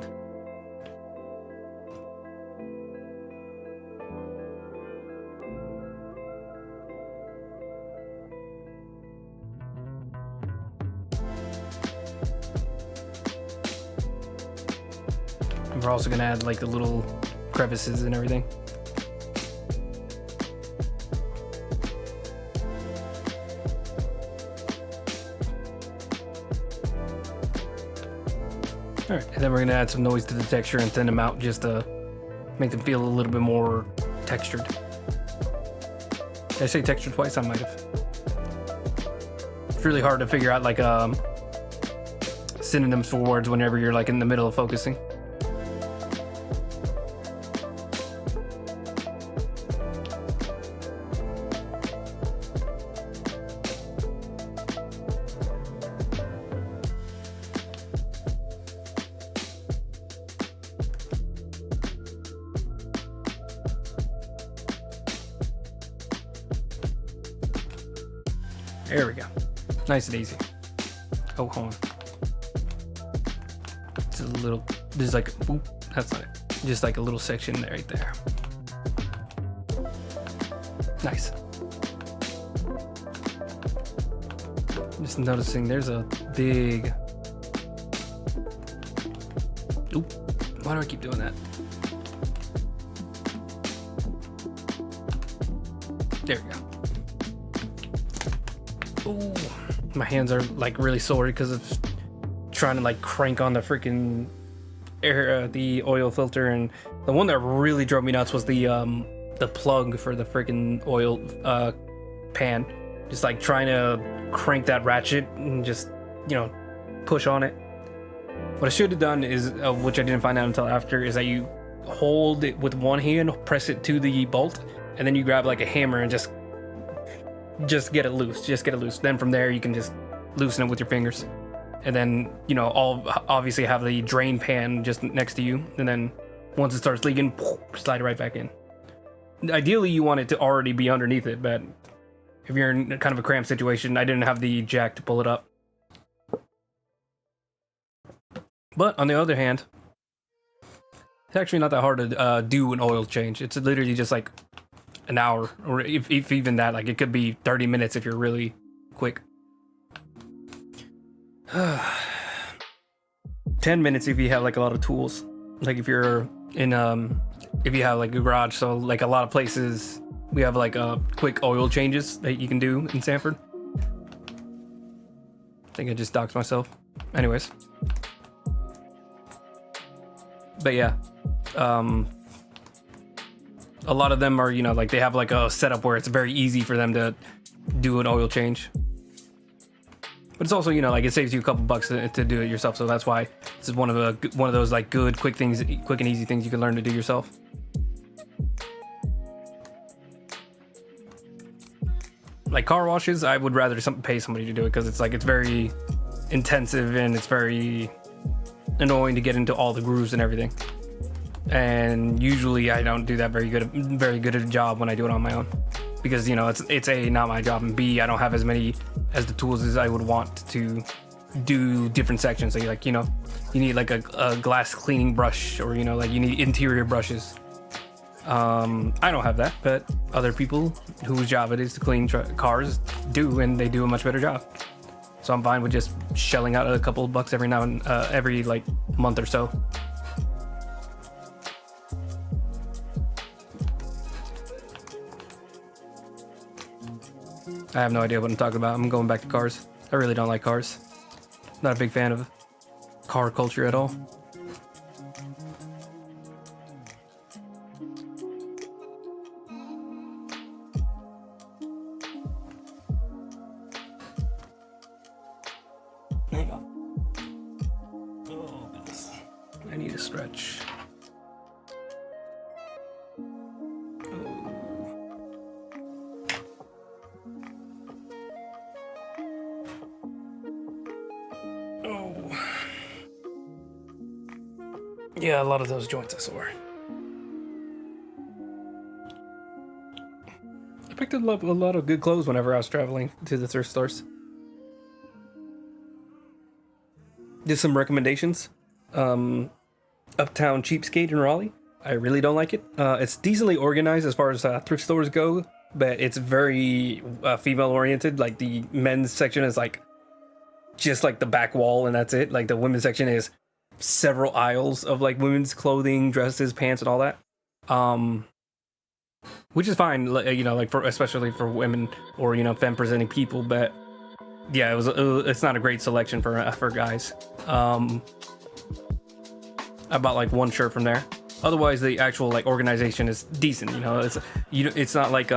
We're also gonna add like the little crevices and everything. All right, and then we're gonna add some noise to the texture and thin them out just to make them feel a little bit more textured. Did I say textured twice? I might have. It's really hard to figure out like synonyms for words whenever you're like in the middle of focusing. There we go. Nice and easy. Oh, hold on. It's a little, there's like, oop, that's not it. Just like a little section right there. Nice. Just noticing there's a big, oop, why do I keep doing that? There we go. Ooh, my hands are like really sore because of trying to like crank on the freaking air, the oil filter, and the one that really drove me nuts was the plug for the freaking oil pan. Just like trying to crank that ratchet and just, you know, push on it. What I should have done is, which I didn't find out until after, is that you hold it with one hand, press it to the bolt, and then you grab like a hammer and just get it loose. Just get it loose. Then from there you can just loosen it with your fingers, and then, you know, obviously have the drain pan just next to you, and then once it starts leaking, slide it right back in. Ideally you want it to already be underneath it, but if you're in kind of a cramped situation, I didn't have the jack to pull it up. But on the other hand, it's actually not that hard to do an oil change. It's literally just like an hour, or if even that, like it could be 30 minutes if you're really quick. 10 minutes if you have like a lot of tools, like if you're in if you have like a garage. So like a lot of places we have like quick oil changes that you can do in Sanford. I think I just doxed myself. Anyways, but yeah, a lot of them are, you know, like they have like a setup where it's very easy for them to do an oil change. But it's also, you know, like it saves you a couple bucks to do it yourself. So that's why this is one of those like good, quick and easy things you can learn to do yourself. Like car washes, I would rather pay somebody to do it, because it's like it's very intensive and it's very annoying to get into all the grooves and everything. And usually I don't do that very good a job when I do it on my own, because, you know, it's A, not my job, and B, I don't have as many as the tools as I would want to do different sections. So like, you know, you need like a glass cleaning brush, or, you know, like you need interior brushes. I don't have that, but other people whose job it is to clean cars do, and they do a much better job. So I'm fine with just shelling out a couple of bucks every now and every like month or so. I have no idea what I'm talking about. I'm going back to cars. I really don't like cars. Not a big fan of car culture at all. Oh, goodness. I need a stretch. Yeah, a lot of those joints are sore. I picked up a lot of good clothes whenever I was traveling to the thrift stores. Did some recommendations. Uptown Cheapskate in Raleigh. I really don't like it. It's decently organized as far as thrift stores go, but it's very female oriented. Like the men's section is like just like the back wall and that's it. Like the women's section is several aisles of like women's clothing, dresses, pants, and all that. Which is fine, you know, like for especially for women or, you know, femme presenting people. But yeah, it's not a great selection for guys. I bought like one shirt from there. Otherwise, the actual like organization is decent. You know, it's not like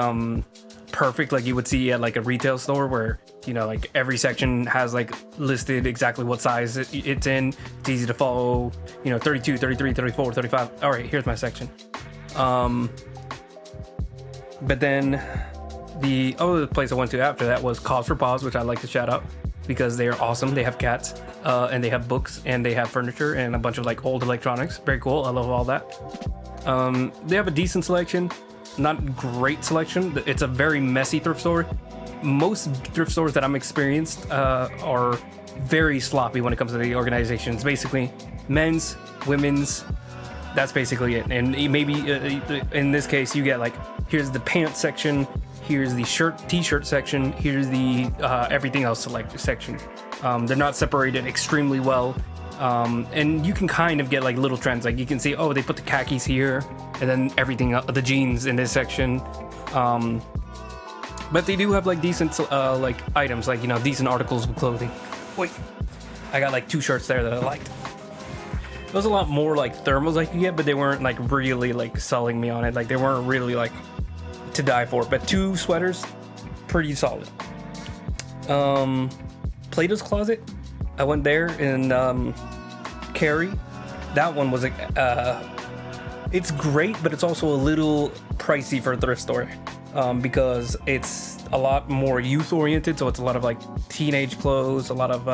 perfect like you would see at like a retail store where, you know, like every section has like listed exactly what size it's in. It's easy to follow, you know, 32, 33, 34, 35. All right, here's my section. But then the other place I went to after that was Cause for Paws, which I'd like to shout out because they are awesome. They have cats, and they have books, and they have furniture, and a bunch of like old electronics. Very cool. I love all that. They have a decent selection, not great selection. It's a very messy thrift store. Most thrift stores that I'm experienced are very sloppy when it comes to the organization. It's basically men's, women's. That's basically it. And maybe in this case, you get like, here's the pants section, here's the t-shirt section, here's the everything else section. They're not separated extremely well. And you can kind of get like little trends. Like you can see, oh, they put the khakis here, and then everything, the jeans in this section. But they do have like decent like items, like, you know, decent articles of clothing. Wait, I got like 2 shirts there that I liked. There was a lot more like thermals I could get, but they weren't like really like selling me on it. Like they weren't really like to die for. But 2 sweaters, pretty solid. Plato's Closet, I went there in Cary. That one was it's great, but it's also a little pricey for a thrift store because it's a lot more youth oriented. So it's a lot of like teenage clothes, a lot of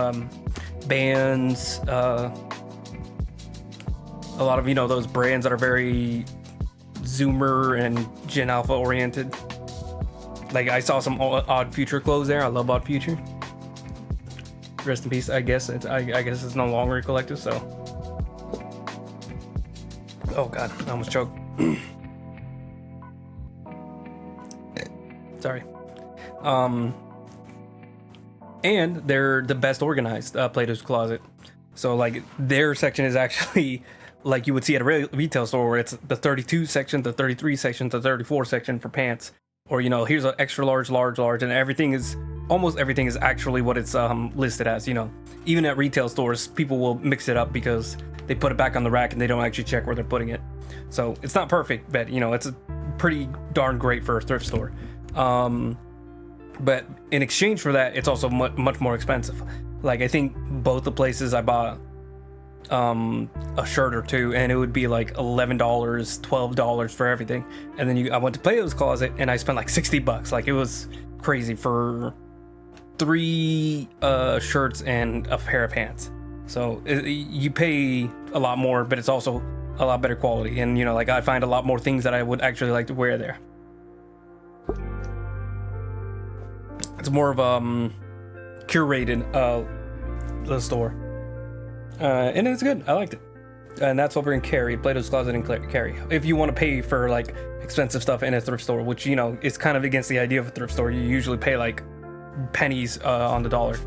bands. A lot of, you know, those brands that are very Zoomer and Gen Alpha oriented. Like I saw some Odd Future clothes there. I love Odd Future. Rest in peace. I guess I guess it's no longer a collective. So, oh god, I almost choked. Sorry. And they're the best organized, Plato's Closet. So like their section is actually like you would see at a retail store where it's the 32 section, the 33 section, the 34 section for pants. Or, you know, here's an extra large, and almost everything is actually what it's listed as, you know. Even at retail stores, people will mix it up because they put it back on the rack and they don't actually check where they're putting it. So it's not perfect, but, you know, it's pretty darn great for a thrift store. But in exchange for that, it's also much more expensive. Like, I think both the places I bought a shirt or 2, and it would be like $11, $12 for everything. And then I went to Plato's Closet and I spent like $60. Like, it was crazy for 3 shirts and a pair of pants. So you pay a lot more, but it's also a lot better quality. And, you know, like I find a lot more things that I would actually like to wear there. It's more of curated the store. And it's good. I liked it. And that's over in Cary, Plato's Closet in Cary. If you want to pay for like expensive stuff in a thrift store, which, you know, is kind of against the idea of a thrift store. You usually pay like pennies on the dollar.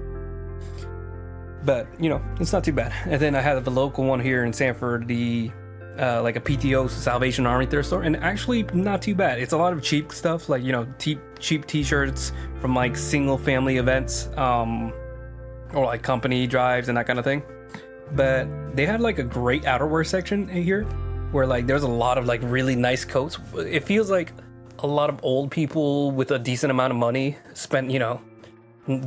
But, you know, it's not too bad. And then I had the local one here in Sanford, the like a PTO Salvation Army thrift store, and actually not too bad. It's a lot of cheap stuff, like, you know, cheap t-shirts from like single family events, or like company drives and that kind of thing. But they had like a great outerwear section here where like there's a lot of like really nice coats. It feels like a lot of old people with a decent amount of money spent, you know,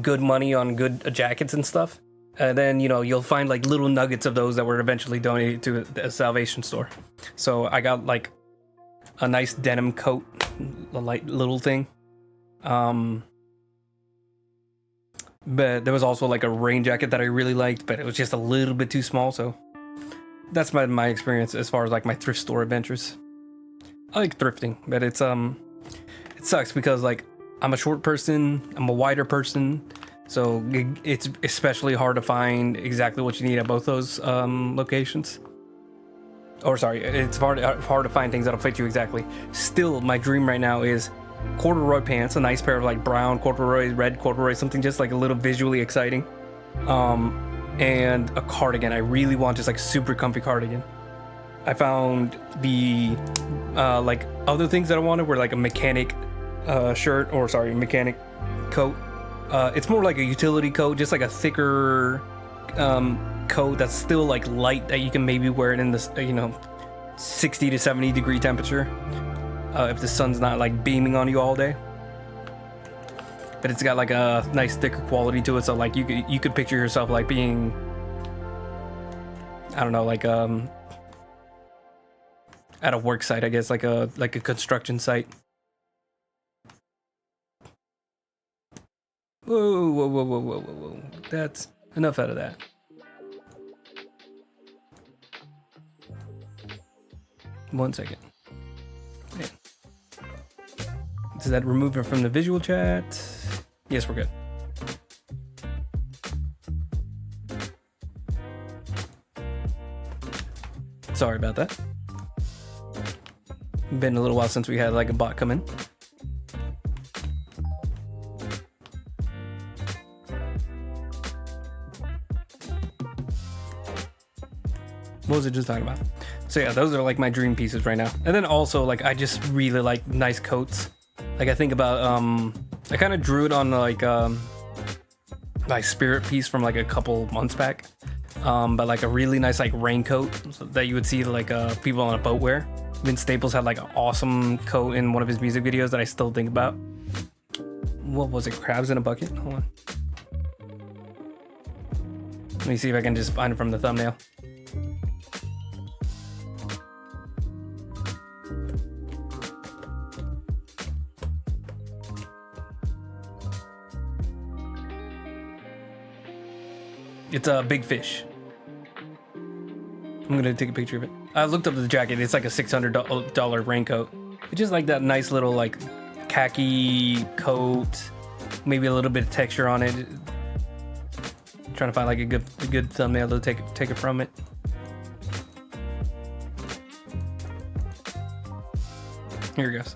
good money on good jackets and stuff. And then, you know, you'll find like little nuggets of those that were eventually donated to a Salvation store. So I got like a nice denim coat, a light little thing. But there was also like a rain jacket that I really liked, but it was just a little bit too small. So that's my experience as far as like my thrift store adventures. I like thrifting, but it sucks because like I'm a short person, I'm a wider person. So it's especially hard to find exactly what you need at both those locations. Or sorry, it's hard to find things that'll fit you exactly. Still, my dream right now is corduroy pants, a nice pair of like brown corduroy, red corduroy, something just like a little visually exciting. And a cardigan. I really want just like super comfy cardigan. I found the like other things that I wanted were like a mechanic mechanic coat. It's more like a utility coat, just like a thicker coat that's still like light that you can maybe wear it in this 60 to 70 degree temperature if the sun's not like beaming on you all day. But it's got like a nice thicker quality to it, so like you could picture yourself like being, I don't know, like at a work site, I guess, like a construction site. Whoa. That's enough out of that. One second. Okay. Does that remove it from the visual chat? Yes, we're good. Sorry about that. Been a little while since we had like a bot come in. What was it just talking about? So yeah, those are like my dream pieces right now. And then also like I just really like nice coats. Like I think about I kind of drew it on like my spirit piece from like a couple months back. But like a really nice like raincoat that you would see like people on a boat wear. Vince Staples had like an awesome coat in one of his music videos that I still think about. What was it? Crabs in a bucket? Hold on. Let me see if I can just find it from the thumbnail. It's a big fish. I'm gonna take a picture of it. I looked up the jacket. It's like a $600 raincoat. It's just like that nice little like khaki coat, maybe a little bit of texture on it. I'm trying to find like a good thumbnail to take it from it. Here it goes.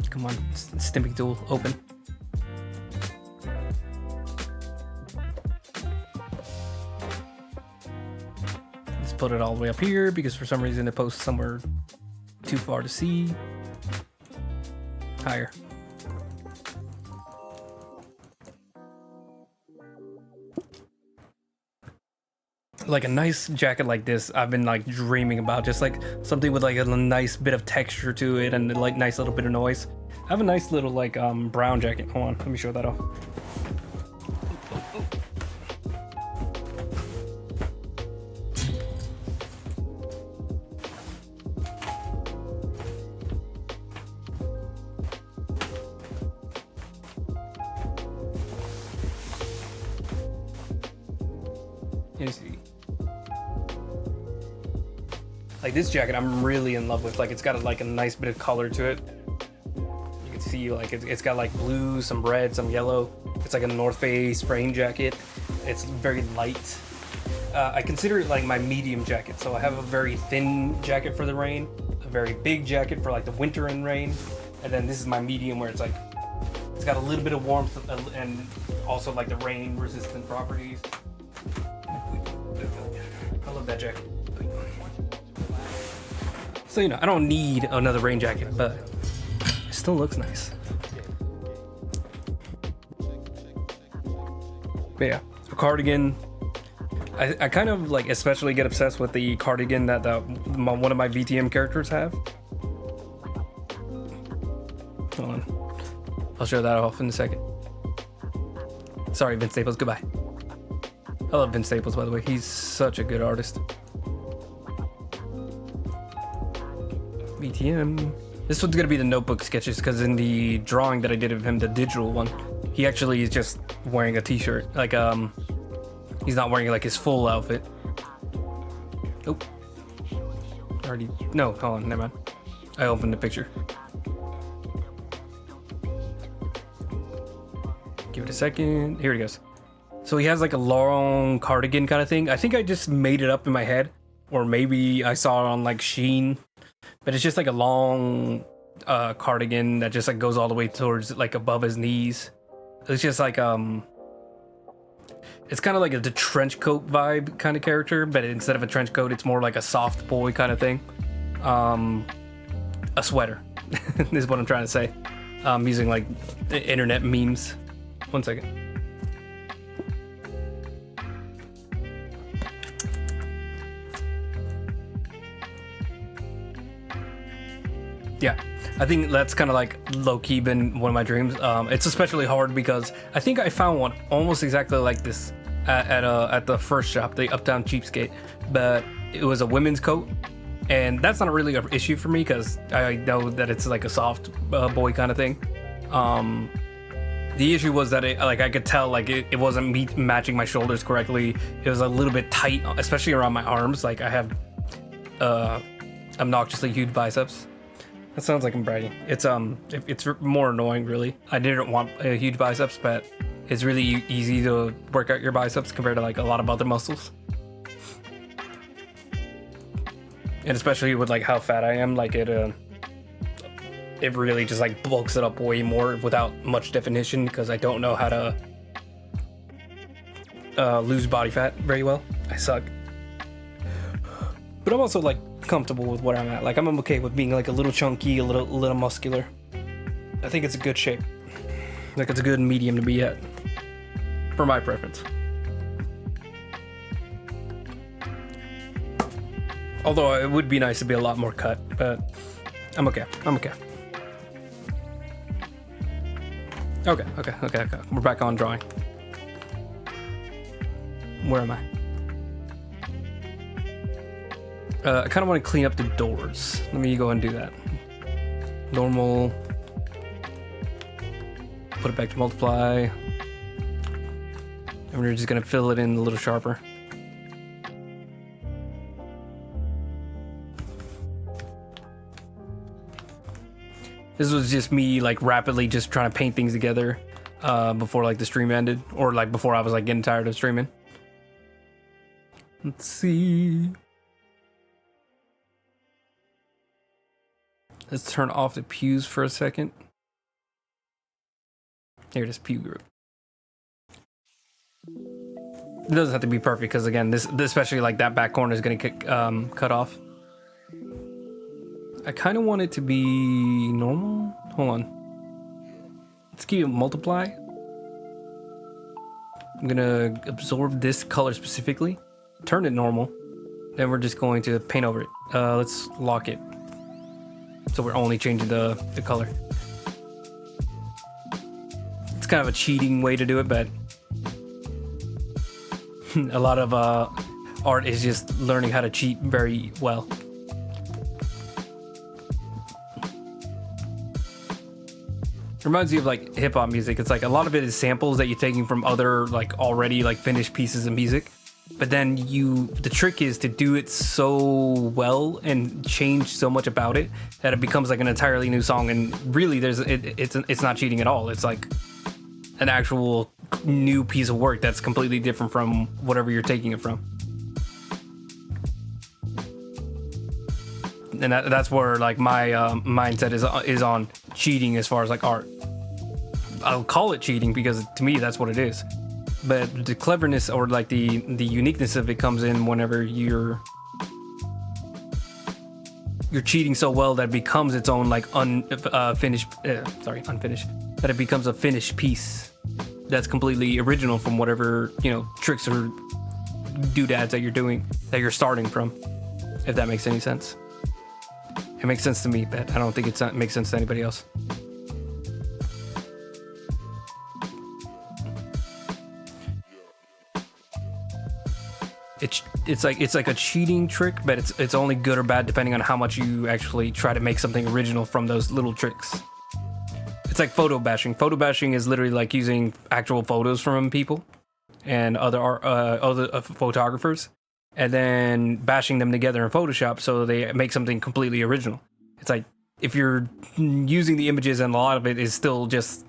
Come on, stimping tool, open. Put it all the way up here because for some reason it posts somewhere too far to see. Higher. Like a nice jacket like this, I've been like dreaming about, just like something with like a nice bit of texture to it and like nice little bit of noise. I have a nice little like brown jacket. Hold on, let me show that off. Like this jacket I'm really in love with. Like it's got like a nice bit of color to it. You can see like it's got like blue, some red, some yellow. It's like a North Face rain jacket. It's very light. I consider it like my medium jacket. So I have a very thin jacket for the rain, a very big jacket for like the winter and rain, and then this is my medium where it's like it's got a little bit of warmth and also like the rain resistant properties. I love that jacket. So, I don't need another rain jacket, but it still looks nice. But yeah, a cardigan. I kind of like especially get obsessed with the cardigan that one of my VTM characters have. Hold on. I'll show that off in a second. Sorry, Vince Staples. Goodbye. I love Vince Staples, by the way. He's such a good artist. VTM. This one's gonna be the notebook sketches because in the drawing that I did of him, the digital one, he actually is just wearing a t-shirt. Like he's not wearing like his full outfit. Oh. Already. No, hold on. Never mind. I opened the picture. Give it a second. Here it goes. So he has like a long cardigan kind of thing. I think I just made it up in my head, or maybe I saw it on like Shein, but it's just like a long cardigan that just like goes all the way towards like above his knees. It's just like it's kind of like the trench coat vibe kind of character, but instead of a trench coat, it's more like a soft boy kind of thing. A sweater is what I'm trying to say. Using like internet memes. One second. Yeah, I think that's kind of like low-key been one of my dreams. It's especially hard because I think I found one almost exactly like this at the first shop, the Uptown Cheapskate, but it was a women's coat, and that's not really an issue for me because I know that it's like a soft boy kind of thing. The issue was that I could tell like it wasn't matching my shoulders correctly. It was a little bit tight, especially around my arms. Like I have obnoxiously huge biceps. That sounds like I'm bragging. It's more annoying, really. I didn't want huge biceps, but it's really easy to work out your biceps compared to like a lot of other muscles. And especially with like how fat I am, like it really just like bulks it up way more without much definition because I don't know how to lose body fat very well. I suck. But I'm also like comfortable with what I'm at. Like I'm okay with being like a little chunky, a little muscular. I think it's a good shape. Like it's a good medium to be at, for my preference. Although it would be nice to be a lot more cut, but I'm okay. Okay. We're back on drawing. Where am I? I kind of want to clean up the doors. Let me go and do that. Normal. Put it back to multiply. And we're just going to fill it in a little sharper. This was just me like rapidly just trying to paint things together before like the stream ended, or like before I was like getting tired of streaming. Let's see. Let's turn off the pews for a second. Here it is, pew group. It doesn't have to be perfect because again, this especially like that back corner is gonna get cut off. I kind of want it to be normal. Hold on. Let's keep it multiply. I'm gonna absorb this color specifically, turn it normal, then we're just going to paint over it. Let's lock it. So we're only changing the color. It's kind of a cheating way to do it, but a lot of art is just learning how to cheat very well. Reminds you of like hip hop music. It's like a lot of it is samples that you're taking from other like already like finished pieces of music. But then the trick is to do it so well and change so much about it that it becomes like an entirely new song. And really, it's not cheating at all. It's like an actual new piece of work that's completely different from whatever you're taking it from. And that's where like my mindset is on cheating as far as like art. I'll call it cheating because to me that's what it is. But the cleverness or like the uniqueness of it comes in whenever you're cheating so well that it becomes its own like unfinished. That it becomes a finished piece that's completely original from whatever tricks or doodads that you're doing, that you're starting from. If that makes any sense. It makes sense to me, but I don't think it makes sense to anybody else. it's like a cheating trick, but it's only good or bad depending on how much you actually try to make something original from those little tricks. It's like photo bashing. Photo bashing is literally like using actual photos from people and other photographers, and then bashing them together in Photoshop so they make something completely original. It's like if you're using the images and a lot of it is still just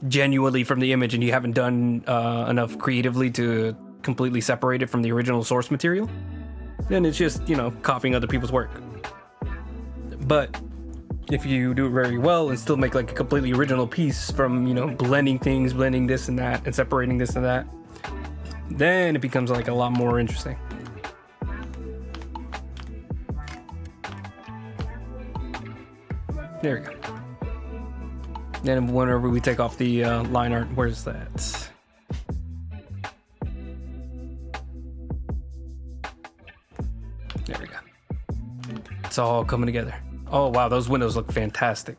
genuinely from the image and you haven't done enough creatively to completely separate it from the original source material, then it's just, copying other people's work. But if you do it very well and still make like a completely original piece from, blending things, blending this and that and separating this and that, then it becomes like a lot more interesting. There we go. Then whenever we take off the line art, where's that? There we go. It's all coming together. Oh wow, those windows look fantastic.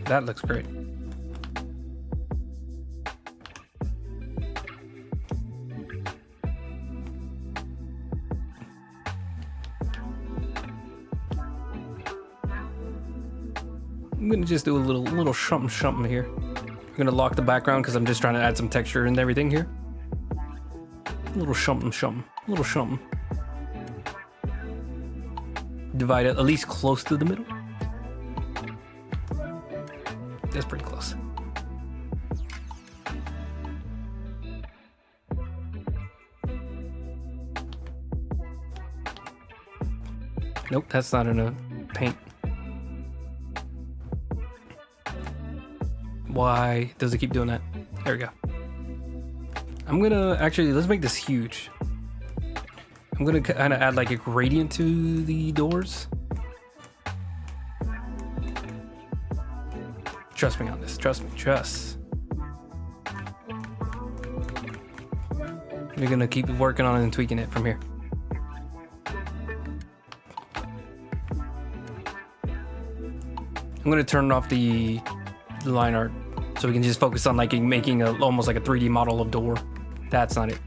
That looks great. I'm gonna just do a little something here. I'm gonna lock the background because I'm just trying to add some texture and everything here. A little something. Divide it at least close to the middle. That's pretty close. Nope, that's not enough paint. Why does it keep doing that? There we go. I'm gonna let's make this huge. I'm gonna kind of add like a gradient to the doors. Trust me on this. Trust. We're gonna keep working on it and tweaking it from here. I'm gonna turn off the line art so we can just focus on like making almost like a 3D model of door. That's not it.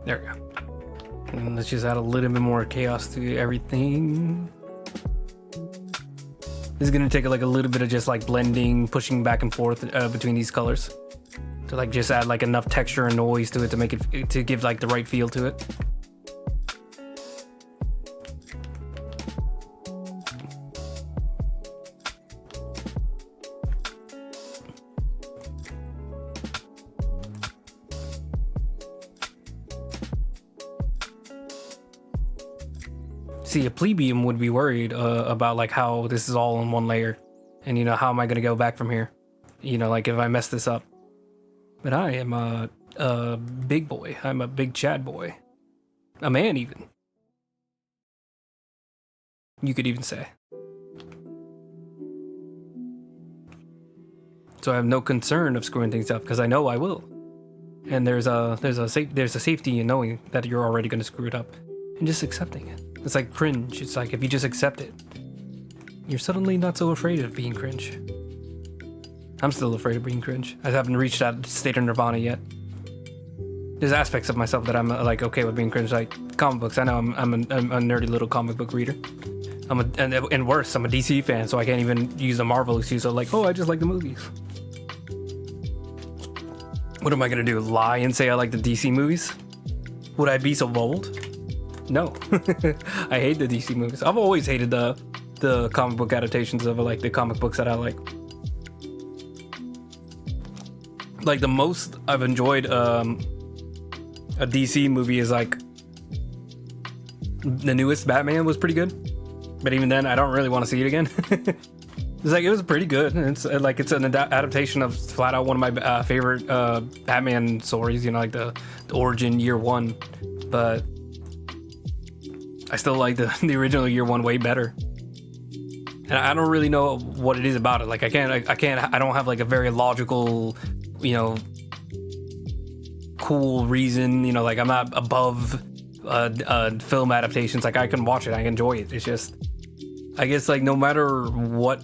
There we go. And let's just add a little bit more chaos to everything. This is gonna take like a little bit of just like blending, pushing back and forth between these colors to like just add like enough texture and noise to it to make it to give like the right feel to it. See, a plebeian would be worried about like how this is all in one layer, and you know, how am I gonna go back from here? You know, like if I mess this up. But I am a big boy. I'm a big Chad boy, a man even. You could even say. So I have no concern of screwing things up because I know I will. And there's a safety in knowing that you're already gonna screw it up, and just accepting it. It's like cringe. It's like if you just accept it, you're suddenly not so afraid of being cringe. I'm still afraid of being cringe. I haven't reached that state of nirvana yet. There's aspects of myself that I'm like okay with being cringe, like comic books. I know I'm a nerdy little comic book reader. And worse, I'm a DC fan, so I can't even use the Marvel excuse of like, oh, I just like the movies. What am I gonna do? Lie and say I like the DC movies? Would I be so bold? No. I hate the DC movies. I've always hated the comic book adaptations of like the comic books that I like. Like the most I've enjoyed a DC movie is like the newest Batman was pretty good, but even then I don't really want to see it again. It's like it was pretty good. It's like it's an adaptation of flat out one of my favorite Batman stories. You know, like the origin year one, but I still like the original year one way better. And I don't really know what it is about it. Like I don't have like a very logical, you know, cool reason. You know, like I'm not above film adaptations. Like I can watch it, I enjoy it. It's just, I guess like no matter what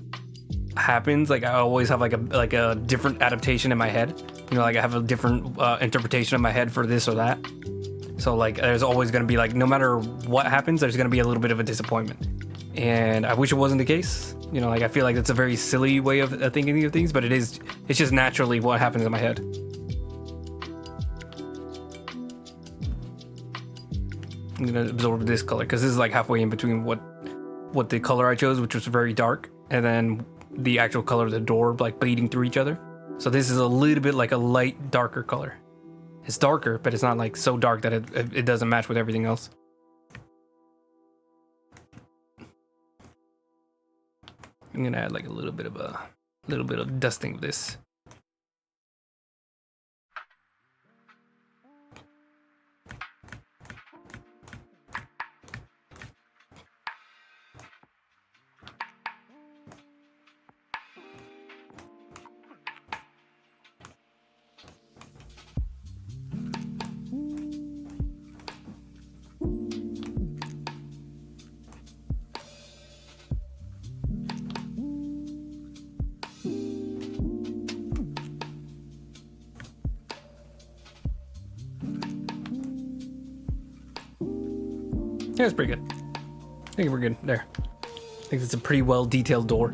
happens, like I always have like a different adaptation in my head. You know, like I have a different interpretation in my head for this or that. So like there's always going to be like, no matter what happens, there's going to be a little bit of a disappointment. And I wish it wasn't the case. You know, like I feel like it's a very silly way of thinking of things, but it's just naturally what happens in my head. I'm going to absorb this color because this is like halfway in between what the color I chose, which was very dark, and then the actual color of the door, like bleeding through each other. So this is a little bit like a light darker color. It's darker, but it's not like so dark that it doesn't match with everything else. I'm gonna add like a little bit of dusting of this. Yeah, it's pretty good. I think we're good there. I think it's a pretty well detailed door.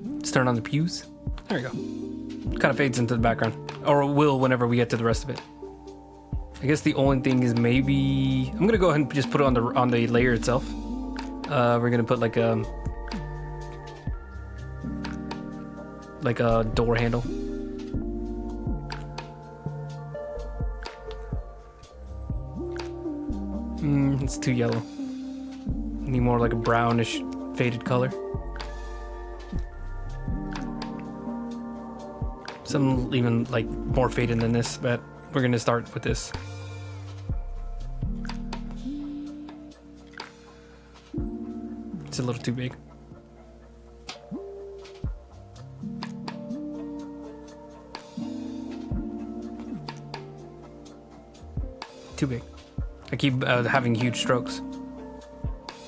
Let's turn on the pews. There we go. Kind of fades into the background, or it will whenever we get to the rest of it. I guess the only thing is maybe I'm gonna go ahead and just put it on the layer itself. We're gonna put like a door handle. It's too yellow. Need more like a brownish faded color. Some even like more faded than this, but we're gonna start with this. It's a little too big. Too big. I keep having huge strokes.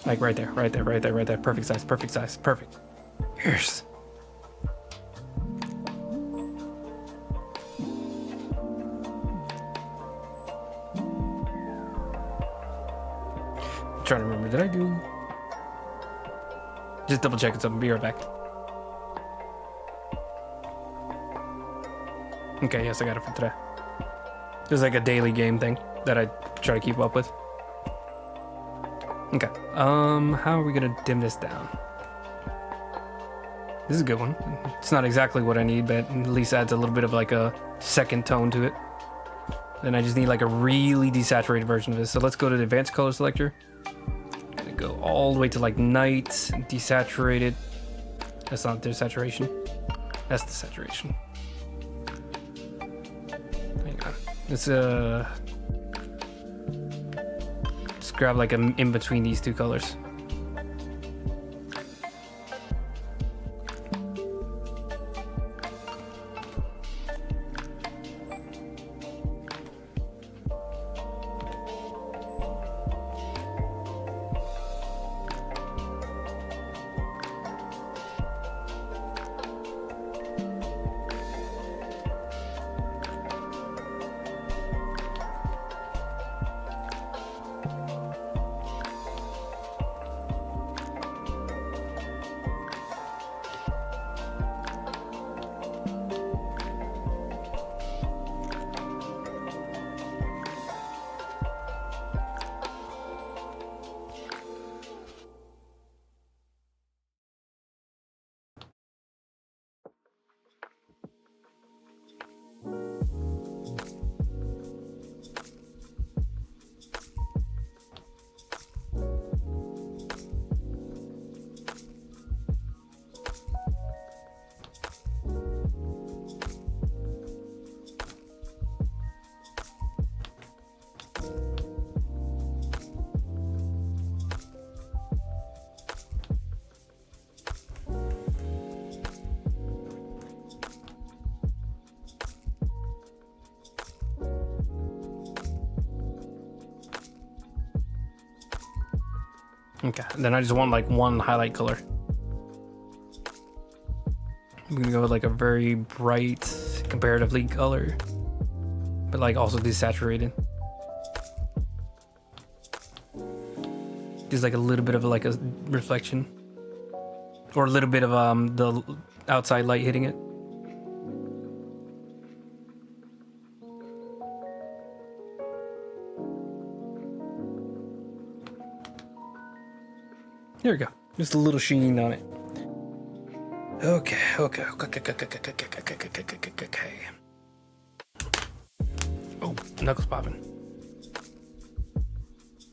Like right there, right there, right there, right there. Perfect size, perfect size, perfect. Yes. I'm trying to remember, did I do? Just double checking something, be right back. Okay, yes, I got it for today. This is like a daily game thing that I try to keep up with. Okay, how are we gonna dim this down? This is a good one. It's not exactly what I need, but at least adds a little bit of like a second tone to it. Then I just need like a really desaturated version of this. So let's go to the advanced color selector. Gonna go all the way to like night, desaturated. That's not desaturation. That's desaturation. Hang on. Let's just grab like a in between these two colors. Okay, then I just want like one highlight color. I'm gonna go with like a very bright, comparatively color, but like also desaturated. There's like a little bit of like a reflection, or a little bit of the outside light hitting it. There we go. Just a little sheen on it. Okay. Oh, knuckles popping.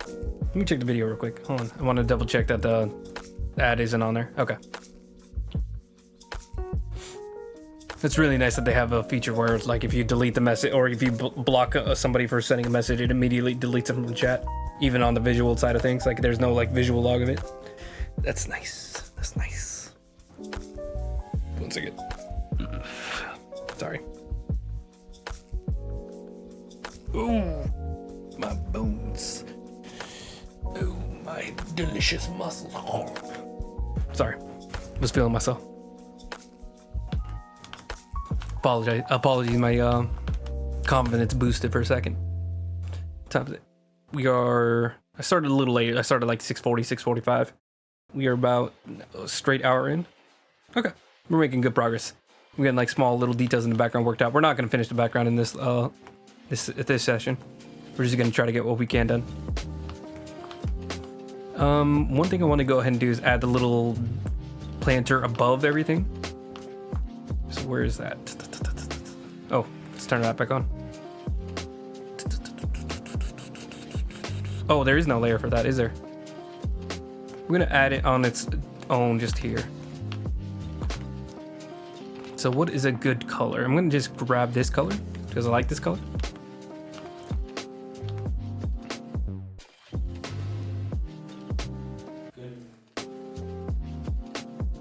Let me check the video real quick. Hold on. I want to double check that the ad isn't on there. Okay. It's really nice that they have a feature where it's like if you delete the message or if you block somebody for sending a message, it immediately deletes them from the chat, even on the visual side of things. Like there's no like visual log of it. That's nice. That's nice. 1 second. Sorry. Ooh, my bones. Ooh, my delicious muscles. Sorry, was feeling myself. Apologies. My confidence boosted for a second. I started a little late. I started like 6:40, 6:45. We are about a straight hour in. Okay, we're making good progress. We're getting like small little details in the background worked out. We're not going to finish the background in this this session. We're just going to try to get what we can done. One thing I want to go ahead and do is add the little planter above everything. So where is that? Oh, let's turn that back on. Oh, there is no layer for that, is there? We're gonna add it on its own just here. So what is a good color? I'm gonna just grab this color because I like this color.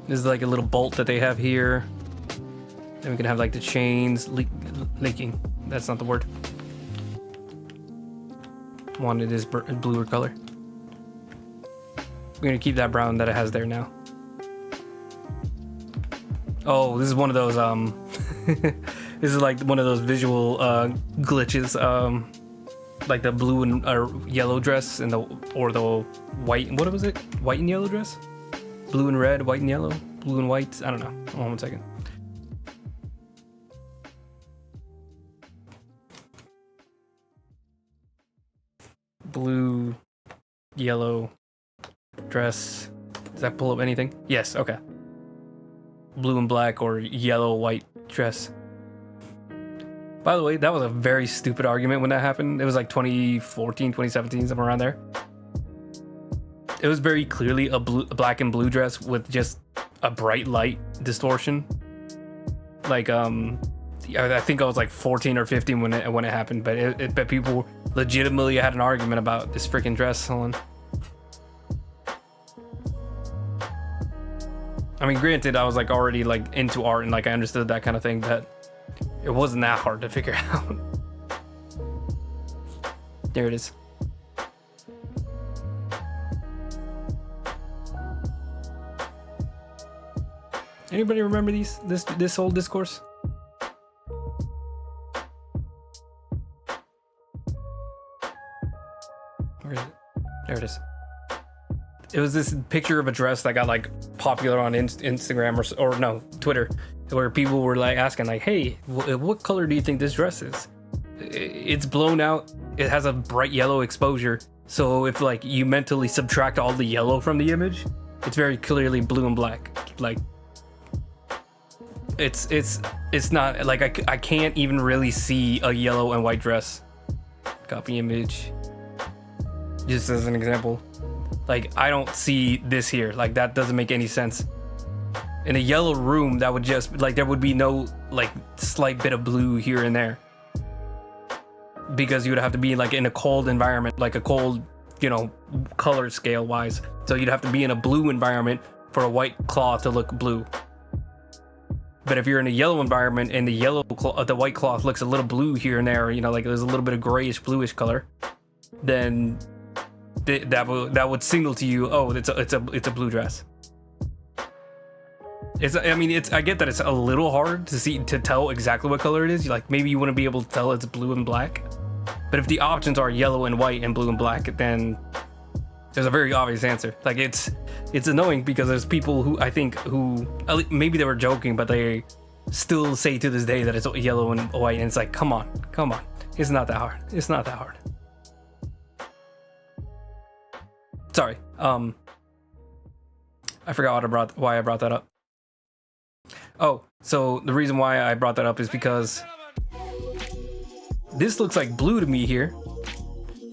This is like a little bolt that they have here. Then we can have like the chains leaking. That's not the word. Wanted this bluer color. We're gonna keep that brown that it has there now. Oh, this is one of those this is like one of those visual glitches, like the blue and yellow dress and the white. What was it? White and yellow dress? Blue and red, white and yellow, blue and white. I don't know. Hold on 1 second. Blue, yellow dress. Does that pull up anything? Yes, okay. Blue and black or yellow white dress. By the way, that was a very stupid argument when that happened. It was like 2014, 2017, somewhere around there. It was very clearly a black and blue dress with just a bright light distortion. Like I think I was like 14 or 15 when it happened, but people legitimately had an argument about this freaking dress on. I mean, granted, I was like already like into art and like I understood that kind of thing, but it wasn't that hard to figure out. There it is. Anybody remember this whole discourse? Where is it? There it is. It was this picture of a dress that got like popular on Instagram or no, Twitter, where people were like asking like, hey, what color do you think this dress is? It's blown out. It has a bright yellow exposure. So if like you mentally subtract all the yellow from the image, it's very clearly blue and black. Like it's not like I can't even really see a yellow and white dress. Copy image. Just as an example. Like, I don't see this here. Like, that doesn't make any sense. In a yellow room, that would just, like, there would be no, like, slight bit of blue here and there. Because you would have to be, like, in a cold environment, like a cold, you know, color scale-wise. So you'd have to be in a blue environment for a white cloth to look blue. But if you're in a yellow environment and the white cloth looks a little blue here and there, you know, like there's a little bit of grayish, bluish color, then that would signal to you, oh, it's a blue dress. I get that it's a little hard to tell exactly what color it is. Like maybe you wouldn't be able to tell it's blue and black. But if the options are yellow and white and blue and black, then there's a very obvious answer. Like it's annoying because there's people who maybe they were joking, but they still say to this day that it's yellow and white, and it's like, come on, it's not that hard. It's not that hard. Sorry, I forgot why I brought that up. Oh, so the reason why I brought that up is because this looks like blue to me here,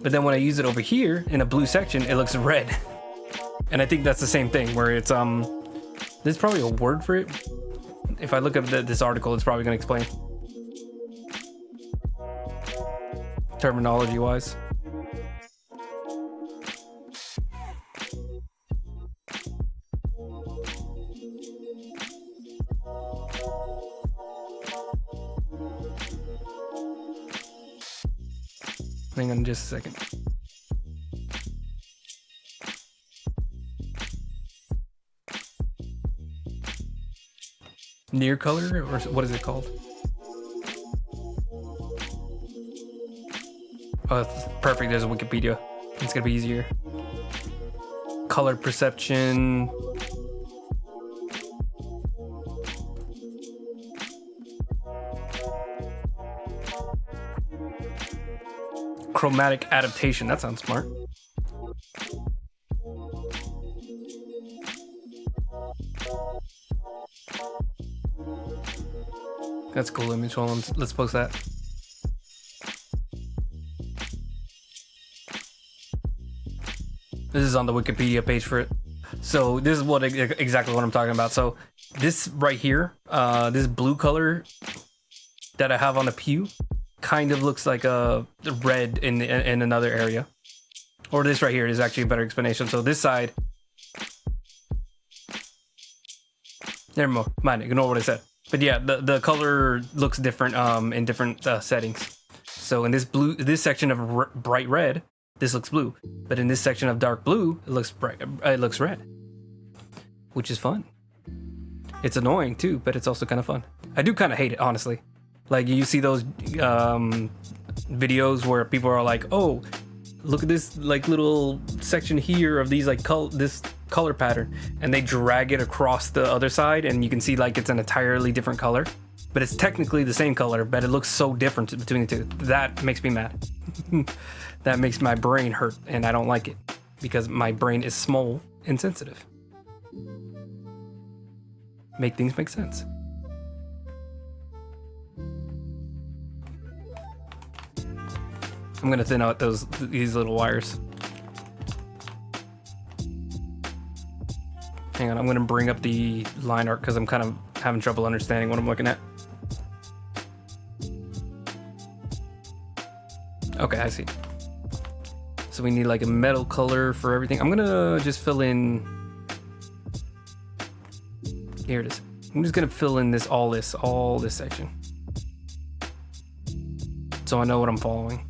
but then when I use it over here in a blue section, it looks red. And I think that's the same thing where it's there's probably a word for it. If I look at this article, it's probably going to explain terminology wise. Hang on just a second. Near color, or what is it called? Oh, that's perfect. There's a Wikipedia. It's gonna be easier. Color perception. Chromatic adaptation. That sounds smart. That's a cool image. Hold on, let's post that. This is on the Wikipedia page for it. So this is exactly what I'm talking about. So this right here, this blue color that I have on the pew, kind of looks like a red in another area. Or this right here is actually a better explanation. So this side, never mind, ignore what I said. But yeah, the color looks different in different settings. So in this section of bright red, this looks blue. But in this section of dark blue, it looks red, which is fun. It's annoying too, but it's also kind of fun. I do kind of hate it, honestly. Like you see those videos where people are like, "Oh, look at this like little section here of these like this color pattern," and they drag it across the other side, and you can see like it's an entirely different color, but it's technically the same color, but it looks so different between the two. That makes me mad. That makes my brain hurt, and I don't like it because my brain is small and sensitive. Make things make sense. I'm gonna thin out these little wires. Hang on, I'm gonna bring up the line art because I'm kind of having trouble understanding what I'm looking at. Okay, I see. So we need like a metal color for everything. I'm gonna just fill in. Here it is. I'm just gonna fill in all this section, so I know what I'm following.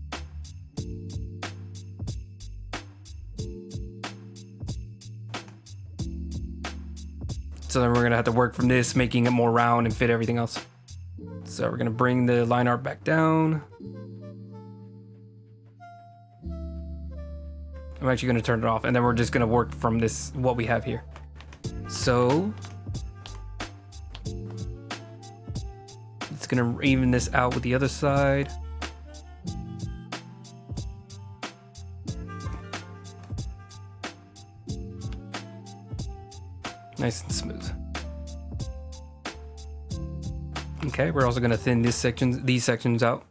So then we're gonna have to work from this, making it more round and fit everything else. So we're gonna bring the line art back down. I'm actually gonna turn it off, and then we're just gonna work from this, what we have here. So it's gonna even this out with the other side. Nice and smooth. Okay, we're also gonna thin these sections out.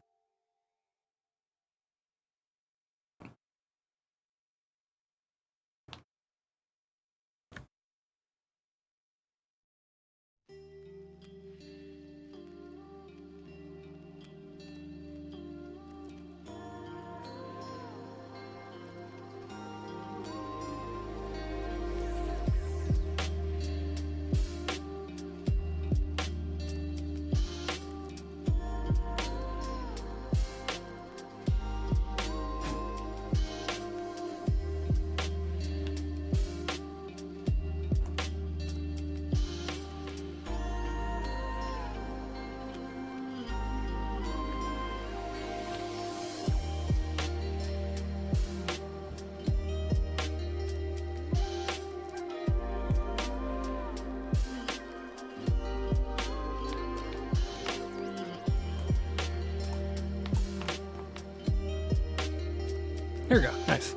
There we go, nice.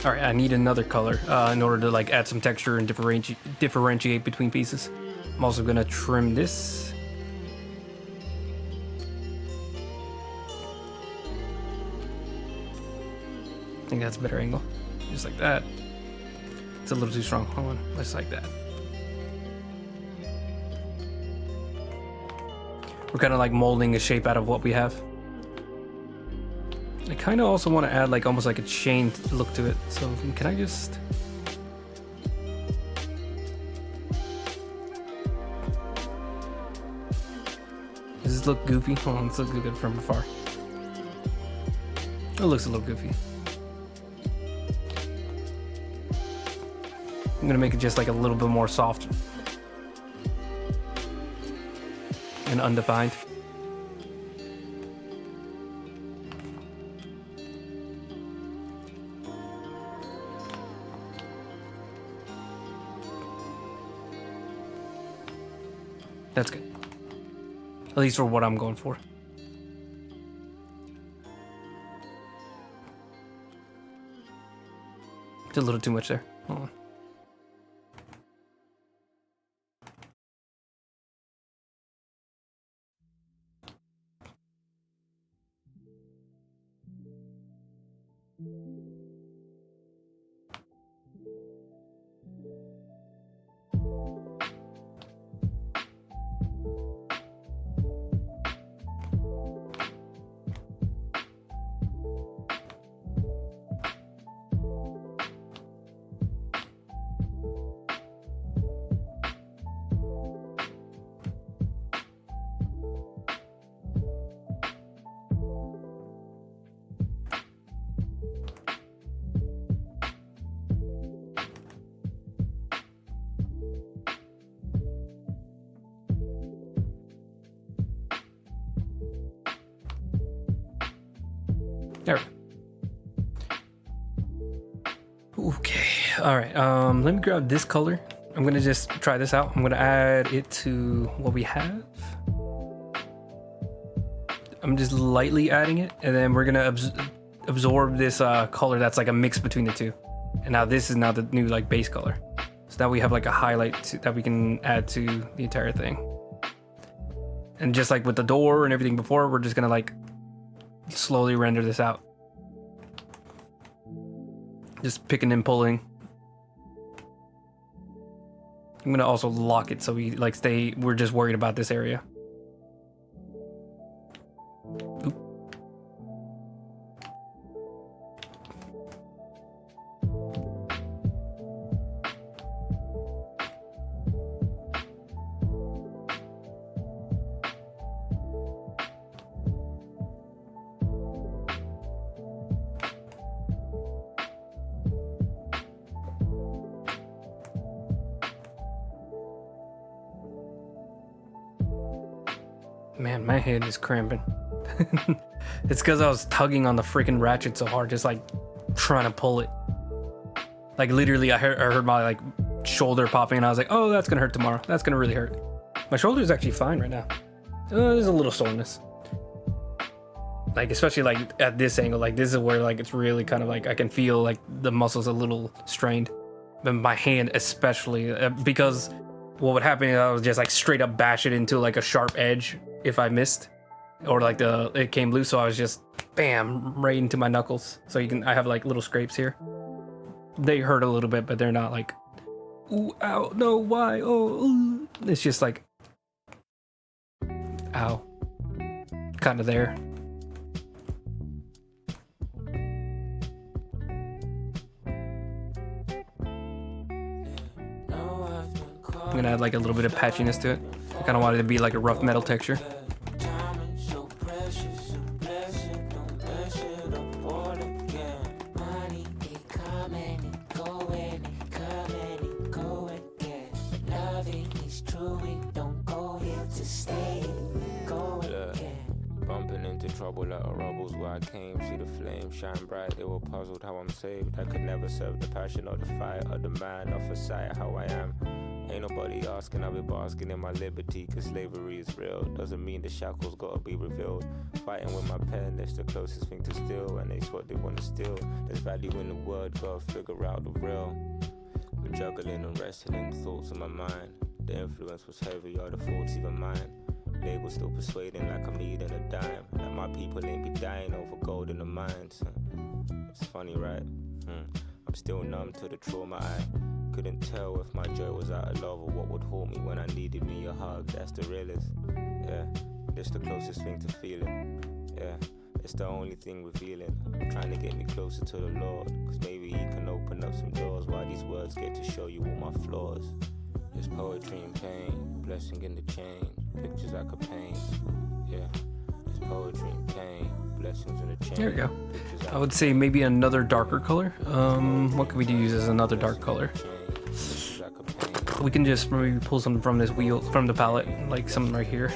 All right, I need another color in order to like add some texture and differentiate between pieces. I'm also gonna trim this. I think that's a better angle, just like that. It's a little too strong, hold on, let's like that. We're kind of like molding a shape out of what we have. I kind of also want to add like almost like a chain look to it. So can I just... Does this look goofy? Hold on, let's look good from afar. It looks a little goofy. I'm gonna make it just like a little bit more soft and undefined. That's good. At least for what I'm going for. It's a little too much there. Hold on. There. Okay. All right. Let me grab this color. I'm gonna just try this out. I'm gonna add it to what we have. I'm just lightly adding it, and then we're gonna absorb this color that's like a mix between the two. And now this is now the new like base color. So now we have like a highlight that we can add to the entire thing. And just like with the door and everything before, we're just gonna like slowly render this out. Just picking and pulling. I'm gonna also lock it so we like stay. We're just worried about this area. Oop. Man, my hand is cramping. It's because I was tugging on the freaking ratchet so hard, just like trying to pull it. Like literally, I heard my like shoulder popping, and I was like, "Oh, that's gonna hurt tomorrow. That's gonna really hurt." My shoulder is actually fine right now. There's a little soreness. Like especially like at this angle, like this is where like it's really kind of like I can feel like the muscles a little strained. But my hand especially, because what would happen is I would just like straight up bash it into like a sharp edge if I missed, or like it came loose, so I was just bam right into my knuckles. So I have like little scrapes here. They hurt a little bit, but they're not like ooh, ow, no, why, oh, ooh. It's just like ow, kind of there. I'm gonna add like a little bit of patchiness to it. I kind of wanted it to be like a rough metal texture. Bumping into trouble like a rebels where I came. See the flame shine bright, they were puzzled how I'm saved. I could never serve the passion or the fight or the man or for sight how I am. Ain't nobody asking, I'll be basking in my liberty, cause slavery is real. Doesn't mean the shackles gotta be revealed. Fighting with my pen, that's the closest thing to steal, and it's what they wanna steal. There's value in the word, gotta figure out the real. I'm juggling and wrestling thoughts in my mind. The influence was heavy, or the thoughts even mine. Label still persuading like I'm needing a dime. Like my people ain't be dying over gold in the mines. It's funny, right? I'm still numb to the trauma. I couldn't tell if my joy was out of love or what would haunt me when I needed me a hug. That's the realest. Yeah, that's the closest thing to feeling. Yeah, it's the only thing revealing. Trying to get me closer to the Lord, cause maybe he can open up some doors while these words get to show you all my flaws. There's poetry in pain, blessing in the change, pictures I could paint. Yeah, there's poetry in pain, blessings in the change. There we go. I would say maybe another darker color. What could we use as another dark color? We can just maybe pull some from this wheel, from the palette, like something right here.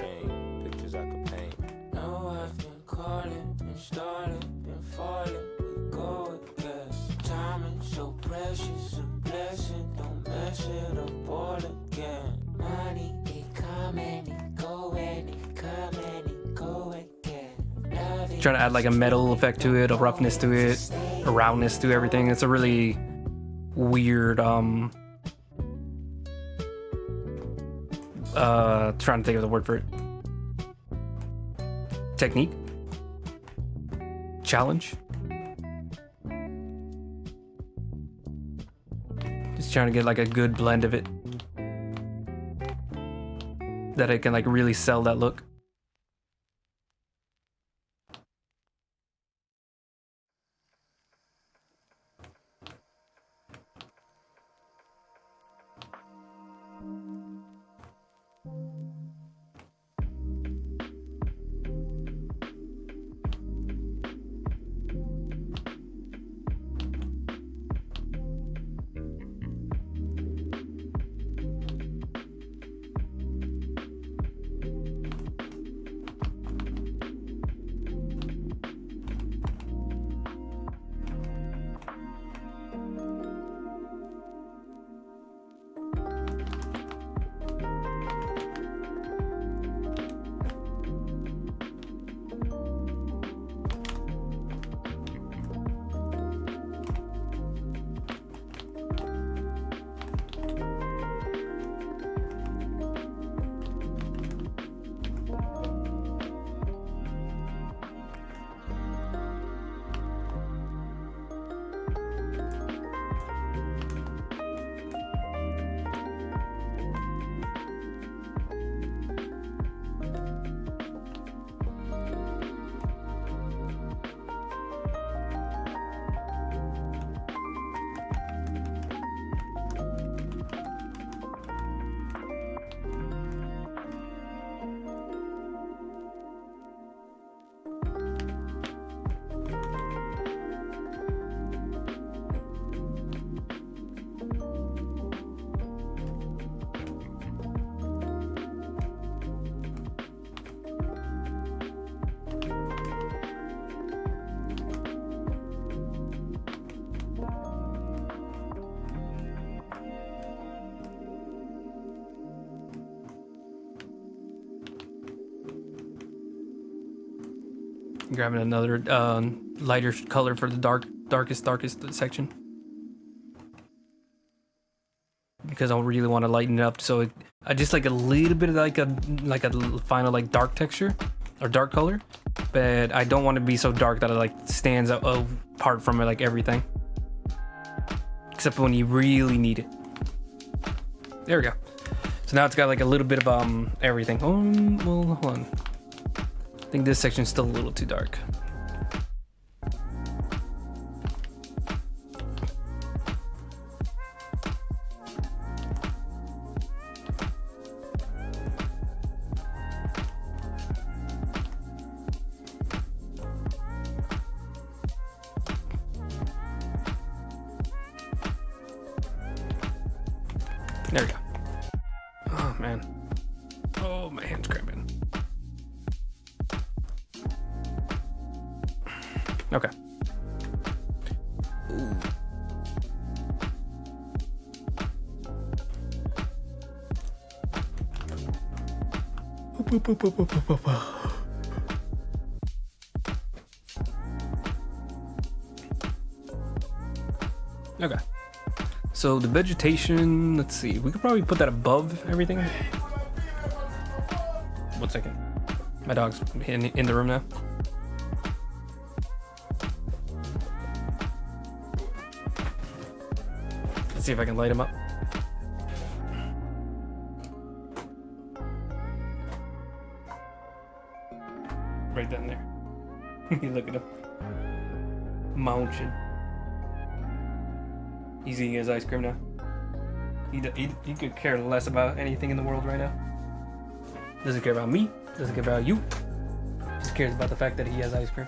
Pictures I could paint. Now I've been calling, been starting, been falling. We go again. Timing so precious, a blessing. Don't mess it up all again. Money, it come and it go and it come and it go again. Trying to add like a metal effect to it, a roughness to it, a roundness to everything. It's a really weird trying to think of the word for it. Technique? Challenge? Just trying to get like a good blend of it. That I can like really sell that look. Grabbing another lighter color for the darkest section. Because I really want to lighten it up, so I just like a little bit of like a final like dark texture or dark color, but I don't want to be so dark that it like stands out apart from like everything, except when you really need it. There we go. So now it's got like a little bit of everything. Oh well, hold on. I think this section is still a little too dark. There we go. Oh man. Oh, my hand's cramping. Okay. Ooh. Okay. So the vegetation, let's see, we could probably put that above everything. 1 second. My dog's in the room now. Let's see if I can light him up. Right down there. Look at him. Mountain. He's eating his ice cream now. He could care less about anything in the world right now. Doesn't care about me. Doesn't care about you. Just cares about the fact that he has ice cream.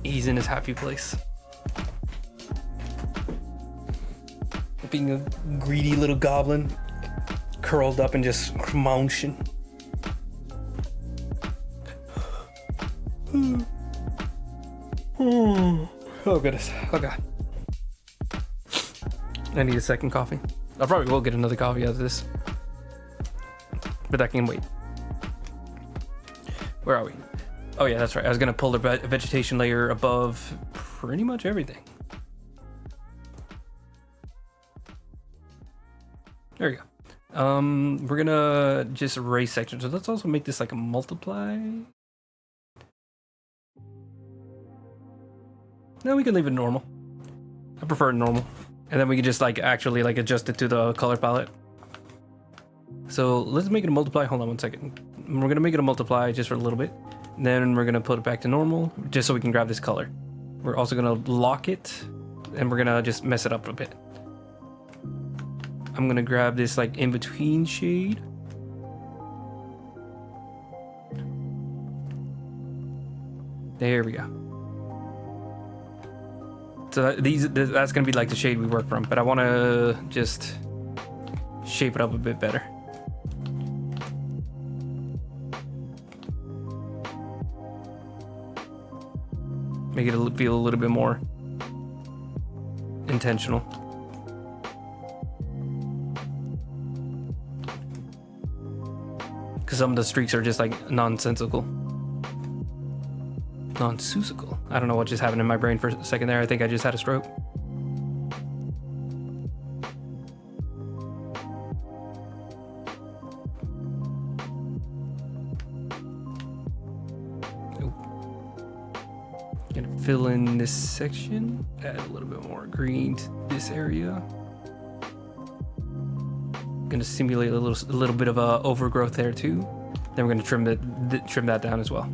He's in his happy place. Being a greedy little goblin, curled up and just munching. Oh goodness. Oh god. I need a second coffee. I probably will get another coffee out of this. But that can wait. Where are we? Oh yeah, that's right. I was gonna pull the vegetation layer above pretty much everything. There we go. We're gonna just erase sections. So let's also make this like a multiply. No, we can leave it normal. I prefer normal. And then we can just like actually like adjust it to the color palette. So let's make it a multiply. Hold on 1 second. We're gonna make it a multiply just for a little bit. And then we're gonna put it back to normal just so we can grab this color. We're also gonna lock it and we're gonna just mess it up a bit. I'm gonna grab this like in between shade. There we go. So that's gonna be like the shade we work from, but I wanna just shape it up a bit better. Make it feel a little bit more intentional. Because some of the streaks are just like nonsensical. Nonsensical. I don't know what just happened in my brain for a second there. I think I just had a stroke. Gonna fill in this section. Add a little bit more green to this area. Gonna simulate a little bit of a overgrowth there too. Then we're gonna trim that down as well.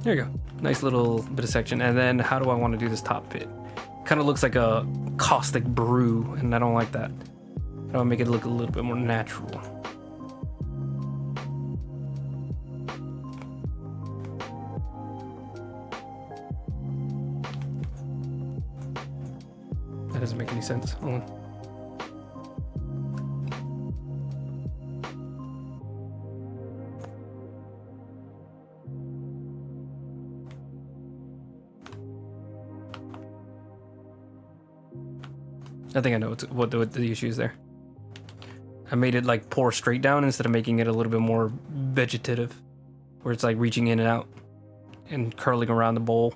There you go. Nice little bit of section. And then how do I want to do this top bit? Kind of looks like a caustic brew, and I don't like that. I want to make it look a little bit more natural. That doesn't make any sense. Hold on. I think I know what the issue is there. I made it like pour straight down instead of making it a little bit more vegetative, where it's like reaching in and out and curling around the bowl.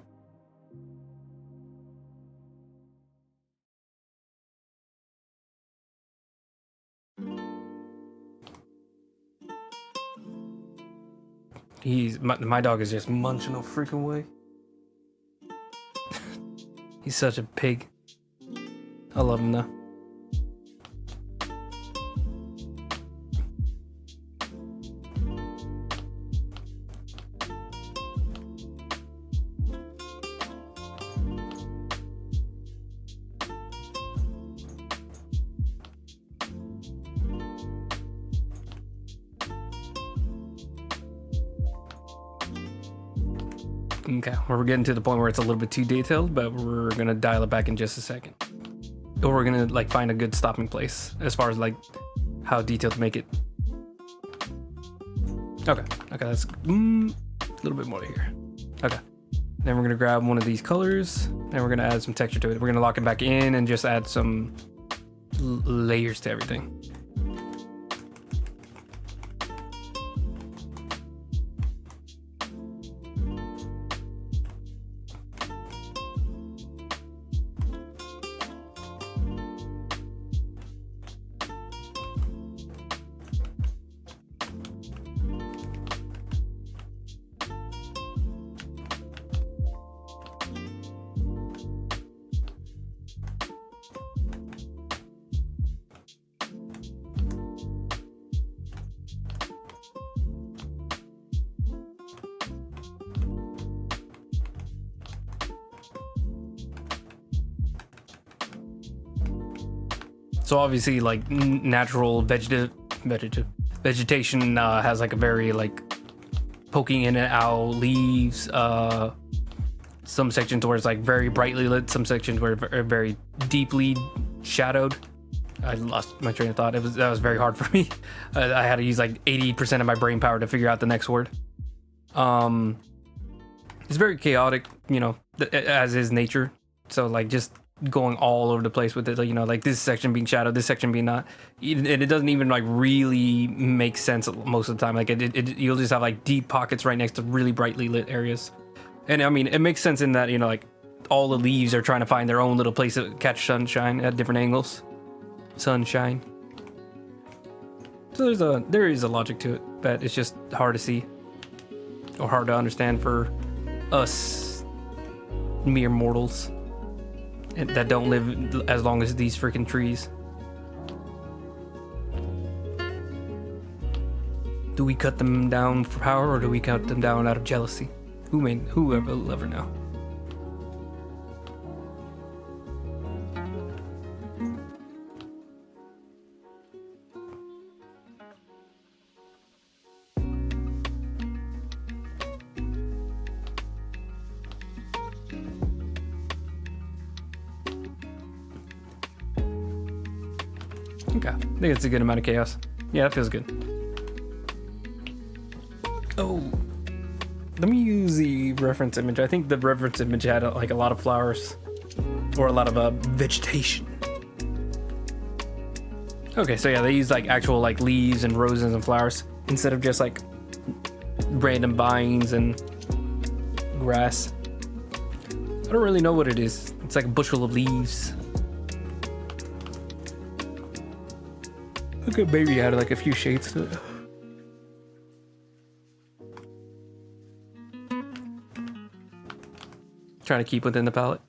My dog is just munching a freaking way. He's such a pig. I love him though. Okay, we're getting to the point where it's a little bit too detailed, but we're gonna dial it back in just a second. Or we're gonna like find a good stopping place as far as like how detailed to make it. Okay, that's a little bit more here. Okay, then we're gonna grab one of these colors and we're gonna add some texture to it. We're gonna lock it back in and just add some layers to everything. So obviously, like natural vegetation has like a very like poking in and out leaves. Some sections where it's like very brightly lit. Some sections where it's very deeply shadowed. I lost my train of thought. That was very hard for me. I had to use like 80% of my brain power to figure out the next word. It's very chaotic, you know, as is nature. So like just going all over the place with it, you know, like this section being shadowed, this section being not, and it doesn't even like really make sense most of the time. Like you'll just have like deep pockets right next to really brightly lit areas. And I mean, it makes sense in that, you know, like all the leaves are trying to find their own little place to catch sunshine at different angles. Sunshine. So there is a logic to it, but it's just hard to see or hard to understand for us mere mortals that don't live as long as these freaking trees. Do we cut them down for power, or do we cut them down out of jealousy? Whoever will ever know. Okay, I think it's a good amount of chaos. Yeah, that feels good. Oh, let me use the reference image. I think the reference image had like a lot of flowers or a lot of vegetation. Okay, so yeah, they use like actual like leaves and roses and flowers instead of just like random vines and grass. I don't really know what it is. It's like a bushel of leaves. Look at baby added like a few shades to it. Trying to keep within the palette.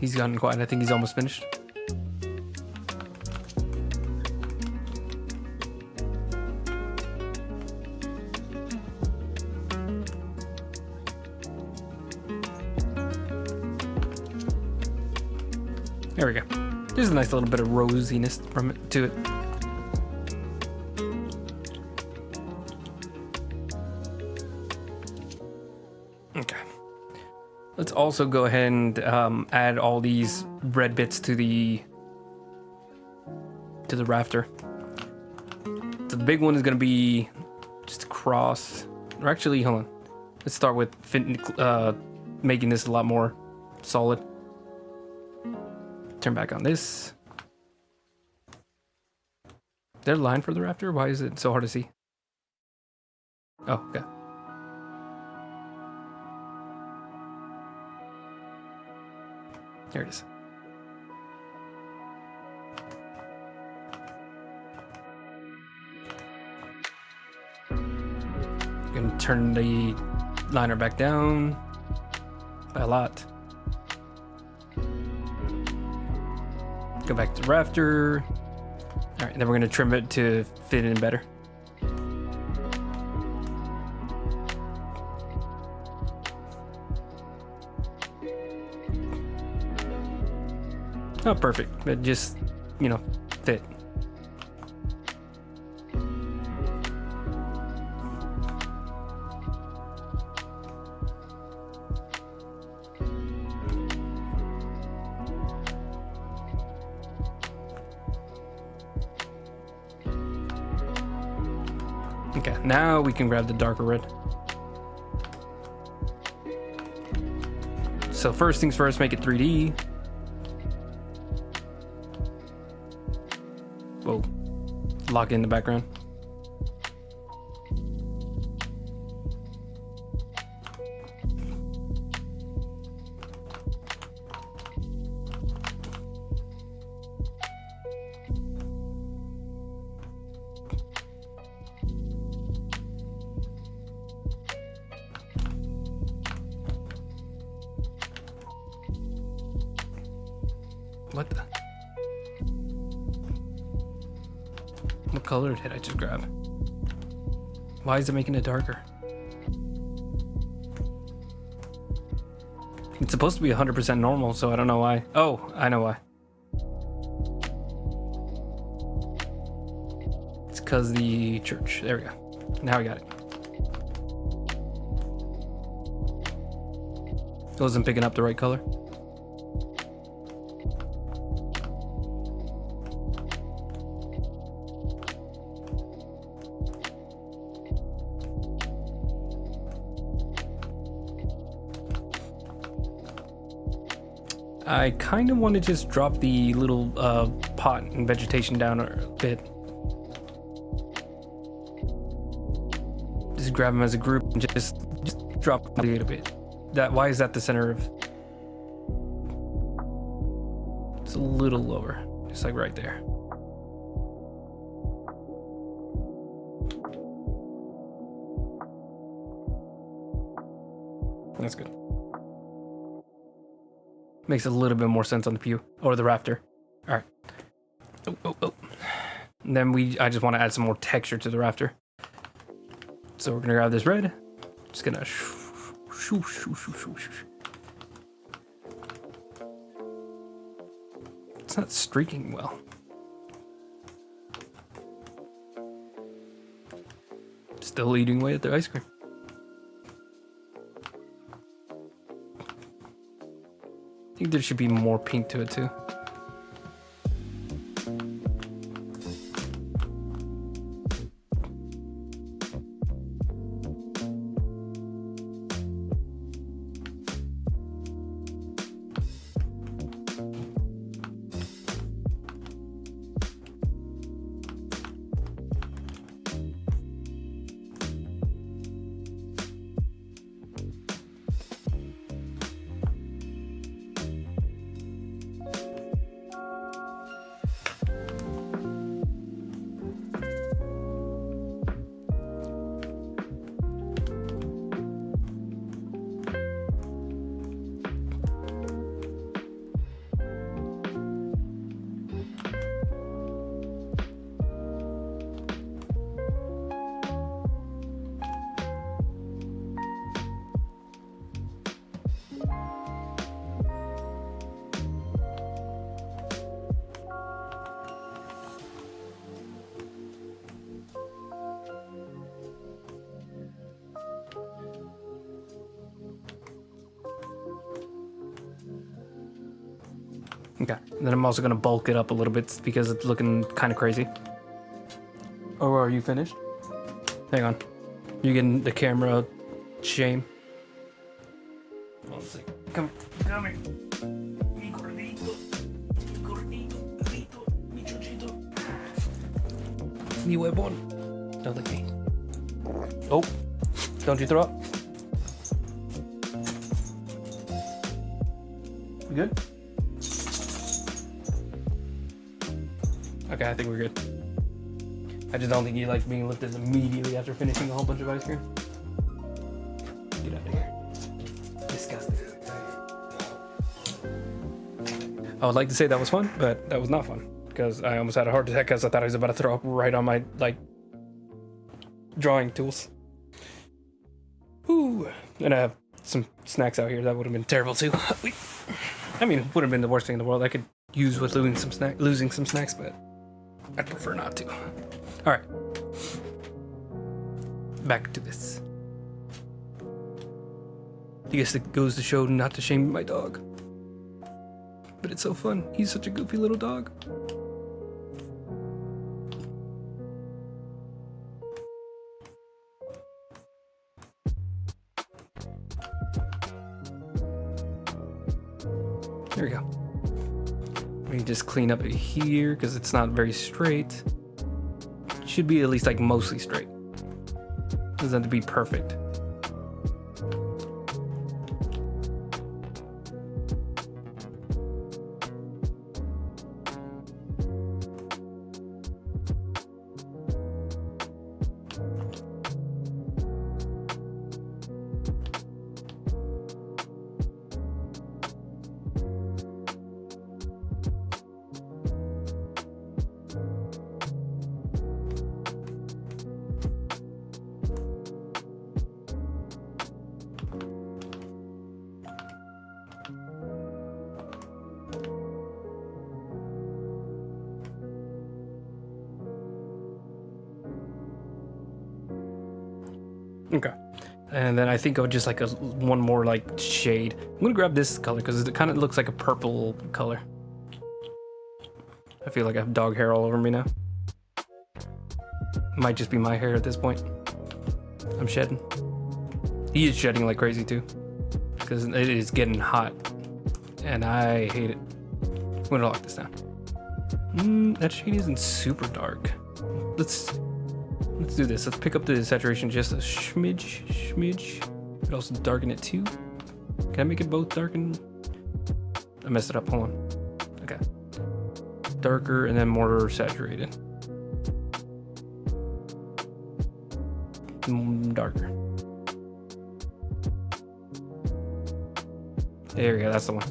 He's gotten quiet. I think he's almost finished. There we go. There's a nice little bit of rosiness from it to it. Okay. Let's also go ahead and add all these red bits to the rafter. So the big one is gonna be just across. Or actually, hold on. Let's start with making this a lot more solid. Turn back on this. Is there a line for the rafter? Why is it so hard to see? Oh, okay. There it is. Gonna turn the liner back down by a lot. Go back to the rafter. All right, then we're gonna trim it to fit in better. Not perfect, but just, you know, fit. Okay, now we can grab the darker red. So first things first, make it 3D. Whoa. Lock in the background. What the? What color did I just grab? Why is it making it darker? It's supposed to be 100% normal, so I don't know why. Oh, I know why. It's because the church. There we go. Now I got it. It wasn't picking up the right color. I kind of want to just drop the little pot and vegetation down a bit. Just grab them as a group and just drop them a little bit. Why is that the center of? It's a little lower, just like right there. That's good. Makes a little bit more sense on the pew or the rafter. All right. Oh. And then I just want to add some more texture to the rafter. So we're gonna grab this red. Just gonna shoo. It's not streaking well. Still eating away at the ice cream. I think there should be more pink to it too. Okay. And then I'm also gonna bulk it up a little bit because it's looking kind of crazy. Oh, are you finished? Hang on. You getting the camera shame? One second. Come here. Mi gordito. Mi gordito. Mi chuchito. Mi huevón. Don't lick me. Oh. Don't you throw up. You good? Okay, I think we're good. I just don't think you like being lifted immediately after finishing a whole bunch of ice cream. Get out of here. Disgusting. I would like to say that was fun, but that was not fun. Because I almost had a heart attack because I thought I was about to throw up right on my, like, drawing tools. Ooh. And I have some snacks out here. That would have been terrible too. I mean, it would have been the worst thing in the world. I could use with losing some snacks, but I'd prefer not to. All right. Back to this. I guess it goes to show not to shame my dog. But it's so fun. He's such a goofy little dog. There we go. Let me just clean up here because it's not very straight. It should be at least like mostly straight. Doesn't have to be perfect. Okay. And then I think I'll just like one more like shade. I'm gonna grab this color because it kind of looks like a purple color. I feel like I have dog hair all over me now. Might just be my hair at this point. I'm shedding. He is shedding like crazy too. Because it is getting hot. And I hate it. I'm gonna lock this down. That shade isn't super dark. Let's do this. Let's pick up the saturation just a smidge. But also darken it too. Can I make it both darken? I messed it up. Hold on. Okay. Darker and then more saturated. Darker. There we go. That's the one.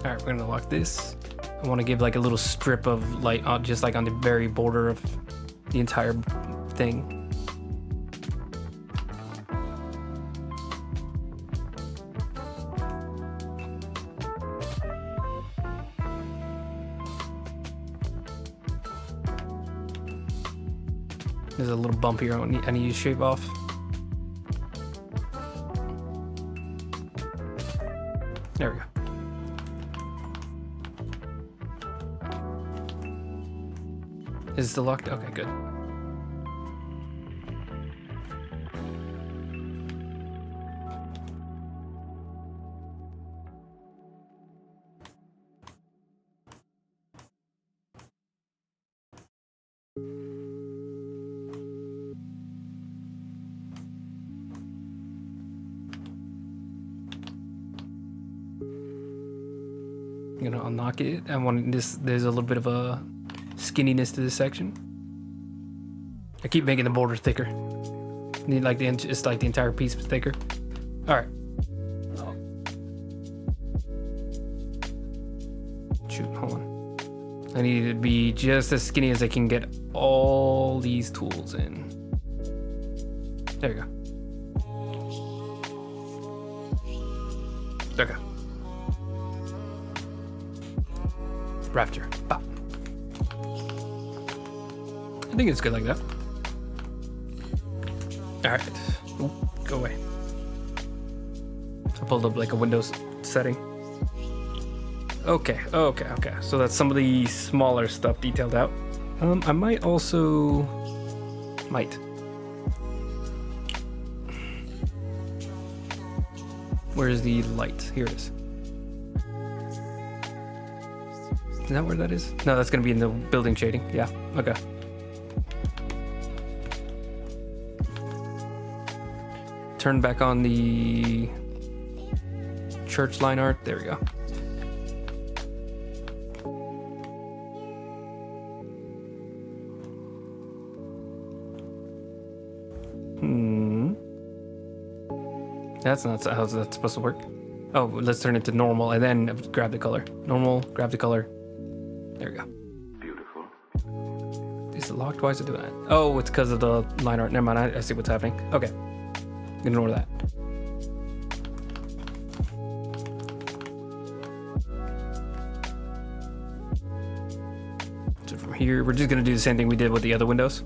All right, we're gonna lock this. I want to give like a little strip of light on, just like on the very border of the entire thing. There's a little bump here I need to shave off. There we go. Is it still locked? Okay, good. I'm gonna unlock it. I want this. There's a little bit of a skinniness to this section. I keep making the border thicker. Need like it's like the entire piece thicker. All right. Oh. Shoot, hold on. I need it to be just as skinny as I can get all these tools in. There you go. Okay. Raptor. Bop. I think it's good like that. Alright. Go away. I pulled up like a Windows setting. Okay. So that's some of the smaller stuff detailed out. I might also... Where's the light? Here it is. Is that where that is? No, that's gonna be in the building shading. Yeah, okay. Turn back on the church line art. There we go. That's not how's that supposed to work. Oh, let's turn it to normal and then grab the color. Normal, grab the color. There we go. Beautiful. Is it locked? Why is it doing that? Oh, it's because of the line art. Never mind, I see what's happening. Okay. Ignore that. So from here, we're just gonna do the same thing we did with the other windows.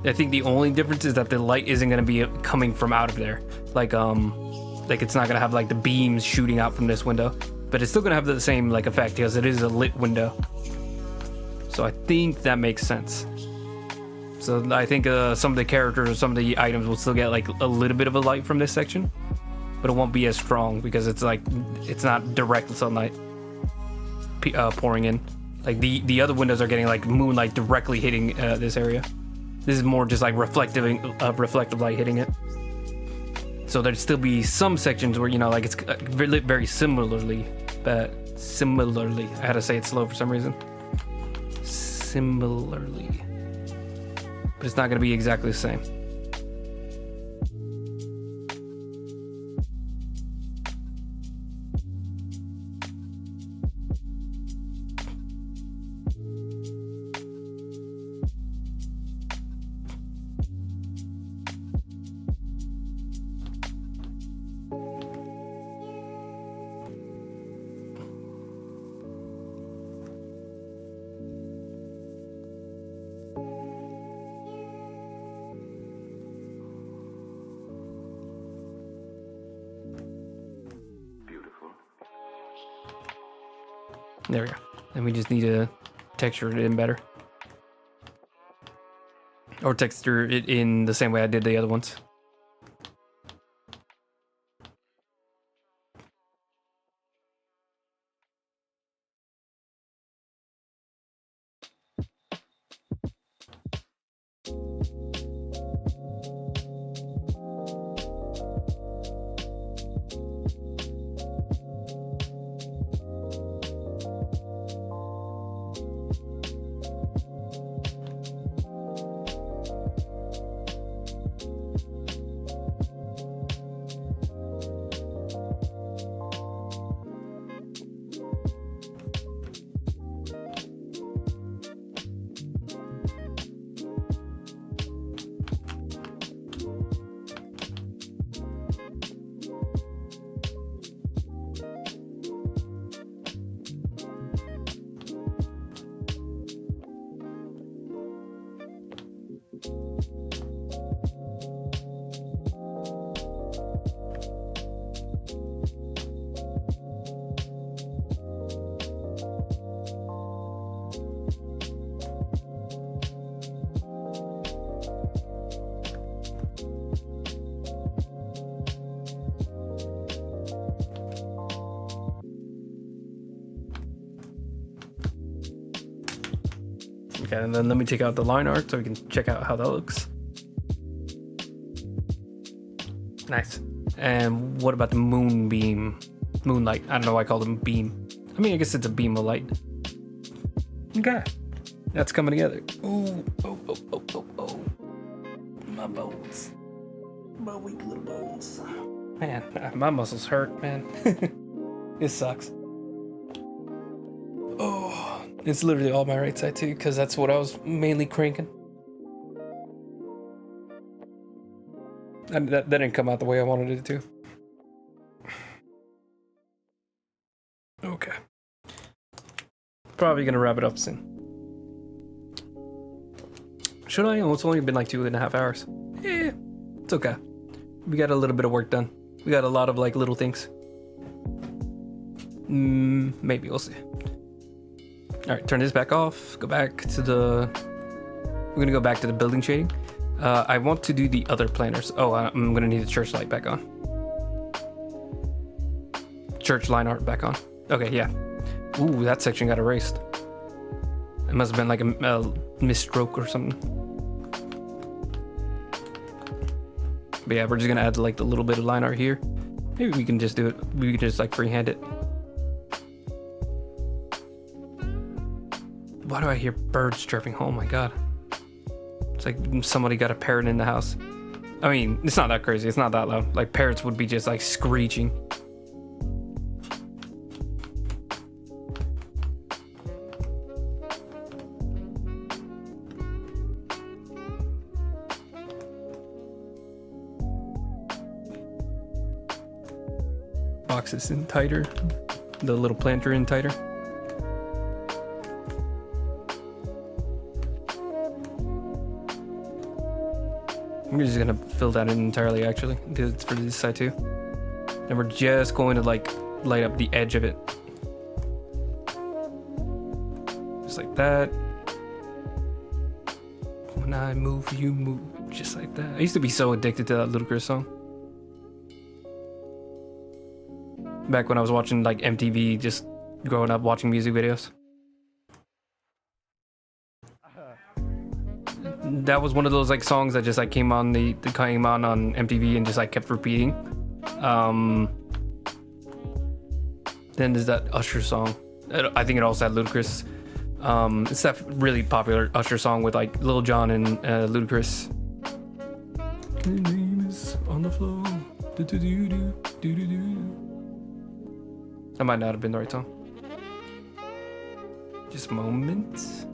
I think the only difference is that the light isn't gonna be coming from out of there. Like it's not gonna have like the beams shooting out from this window, but it's still gonna have the same like effect because it is a lit window. So I think that makes sense. So I think some of the characters or some of the items will still get like a little bit of a light from this section, but it won't be as strong because it's like it's not direct sunlight pouring in. Like the other windows are getting like moonlight directly hitting this area. This is more just like reflective light hitting it. So there'd still be some sections where, you know, like it's lit very similarly, but similarly. I had to say it slow for some reason. Similarly. But it's not going to be exactly the same. There we go. And we just need to texture it in better. Or texture it in the same way I did the other ones. Okay, and then let me take out the line art so we can check out how that looks. Nice. And what about the moonlight? I don't know why I call them beam. I mean, I guess it's a beam of light. Okay, that's coming together. Oh. My bones. My weak little bones. Man, my muscles hurt, man. It sucks. Oh, it's literally all my right side too, because that's what I was mainly cranking. And that didn't come out the way I wanted it to. Okay. Probably gonna wrap it up soon. Should I? Oh, it's only been like 2.5 hours. Eh, it's okay. We got a little bit of work done. We got a lot of like little things. Maybe we'll see. All right, turn this back off. Go back to the. We're gonna go back to the building shading. I want to do the other planners. Oh, I'm gonna need the church light back on. Church line art back on. Okay, yeah. Ooh, that section got erased. It must have been like a misstroke or something. But yeah, we're just gonna add like the little bit of line art here. Maybe we can just do it. We can just like freehand it. Why do I hear birds chirping? Oh my god. It's like somebody got a parrot in the house. I mean, it's not that crazy. It's not that loud. Like parrots would be just like screeching. Boxes in tighter. The little planter in tighter. I'm just gonna fill that in entirely actually. Do it for this side too. And we're just going to like light up the edge of it. Just like that. When I move, you move. Just like that. I used to be so addicted to that Ludacris song. Back when I was watching like MTV, just growing up watching music videos. That was one of those like songs that just like came on on MTV and just like kept repeating. Then there's that Usher song. I think it also had Ludacris. It's that really popular Usher song with like Lil Jon and Ludacris. Your name is on the floor. That might not have been the right song. Just moments.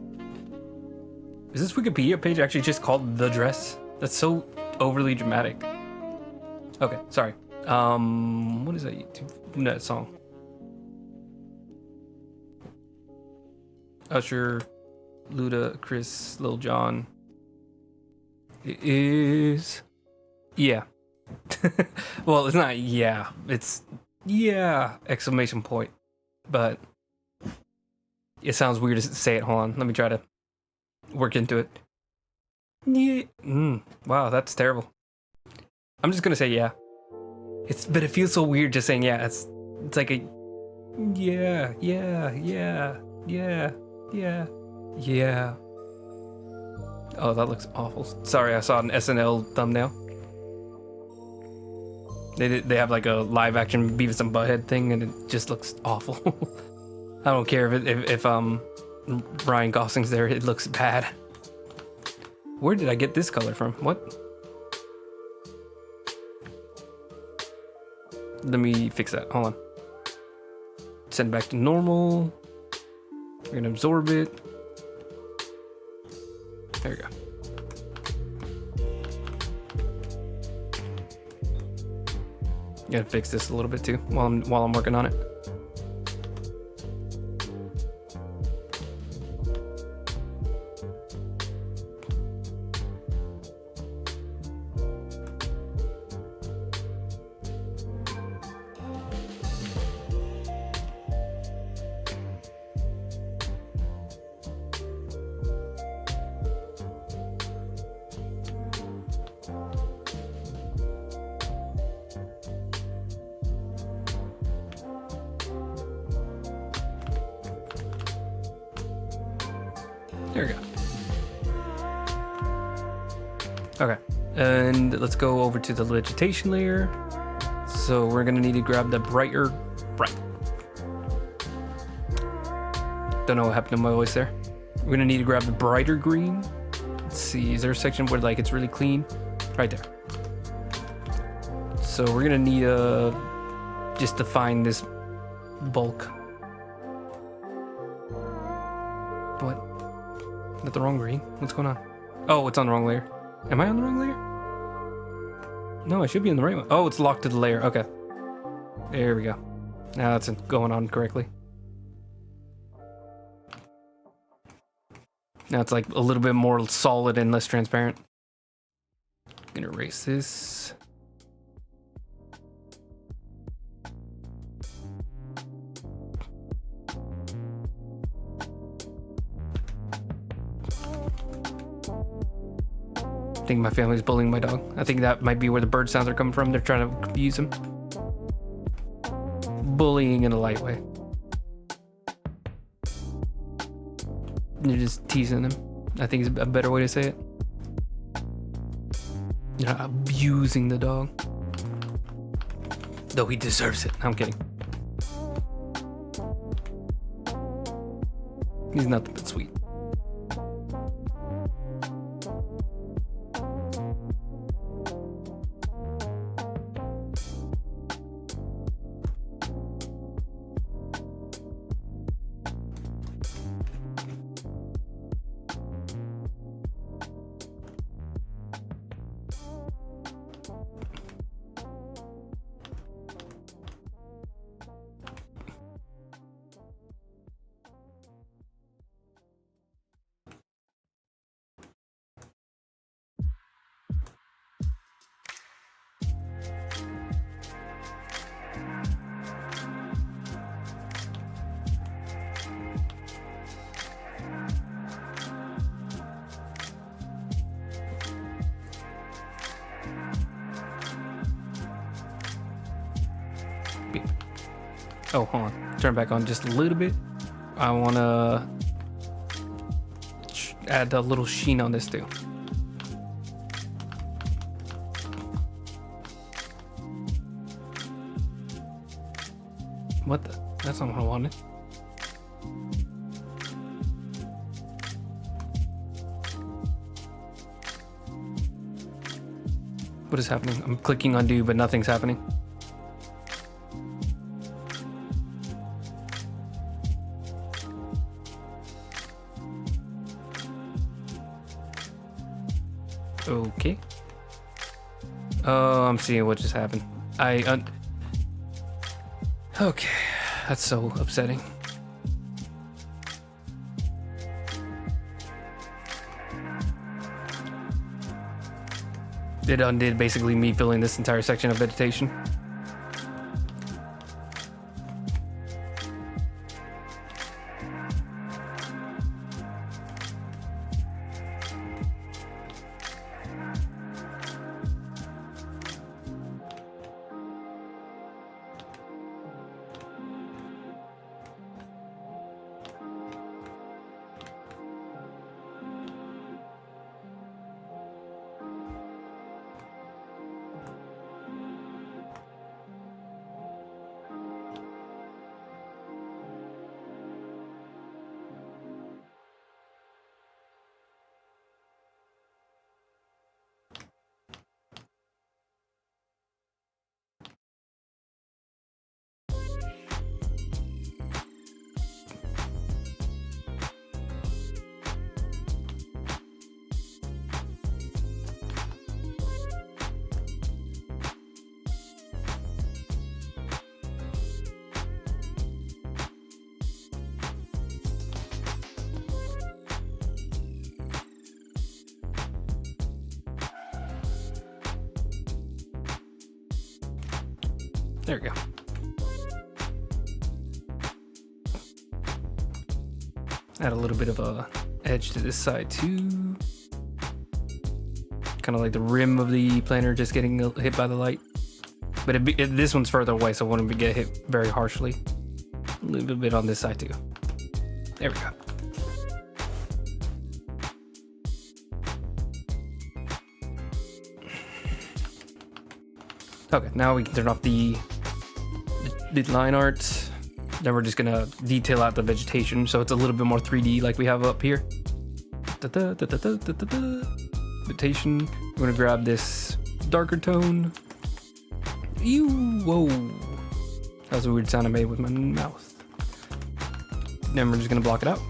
Is this Wikipedia page actually just called The Dress? That's so overly dramatic. Okay, sorry. What is that YouTube? That song? Usher, Luda, Chris, Lil Jon. It is. Yeah. Well, it's not yeah. It's yeah! Exclamation point. But it sounds weird to say it. Hold on. Let me try to work into it. Yeah. Wow, that's terrible. I'm just gonna say yeah. But it feels so weird just saying yeah. It's like a yeah. Oh, that looks awful. Sorry, I saw an SNL thumbnail. They have like a live action Beavis and Butthead thing, and it just looks awful. I don't care if Ryan Gosling's there. It looks bad. Where did I get this color from? What? Let me fix that. Hold on. Send it back to normal. We're gonna absorb it. There we go. Gotta fix this a little bit too while I'm working on it. There we go. Okay, and let's go over to the vegetation layer. So we're gonna need to grab the bright. Don't know what happened to my voice there. We're gonna need to grab the brighter green. Let's see, is there a section where like it's really clean? Right there. So we're gonna need just to find this bulk. What? Is that the wrong green? What's going on? Oh, it's on the wrong layer. Am I on the wrong layer? No, I should be on the right one. Oh, it's locked to the layer. Okay. There we go. Now that's going on correctly. Now it's like a little bit more solid and less transparent. I'm gonna erase this. I think my family's bullying my dog. I think that might be where the bird sounds are coming from. They're trying to confuse him. Bullying in a light way. They're just teasing him. I think is a better way to say it. You're not abusing the dog. Though he deserves it. I'm kidding. He's nothing but sweet. Oh, hold on. Turn back on just a little bit. I want to add a little sheen on this too. What the? That's not what I wanted. What is happening? I'm clicking undo, but nothing's happening. Okay. Oh, I'm seeing what just happened. Okay, that's so upsetting. It undid basically me filling this entire section of vegetation. There we go. Add a little bit of a edge to this side too. Kind of like the rim of the planter just getting hit by the light. But this one's further away, so it wouldn't get hit very harshly. A little bit on this side too. There we go. Okay, now we can turn off the line art. Then we're just gonna detail out the vegetation so it's a little bit more 3D like we have up here. Vegetation. We're gonna grab this darker tone. Ew, whoa. That was a weird sound I made with my mouth. Then we're just gonna block it out.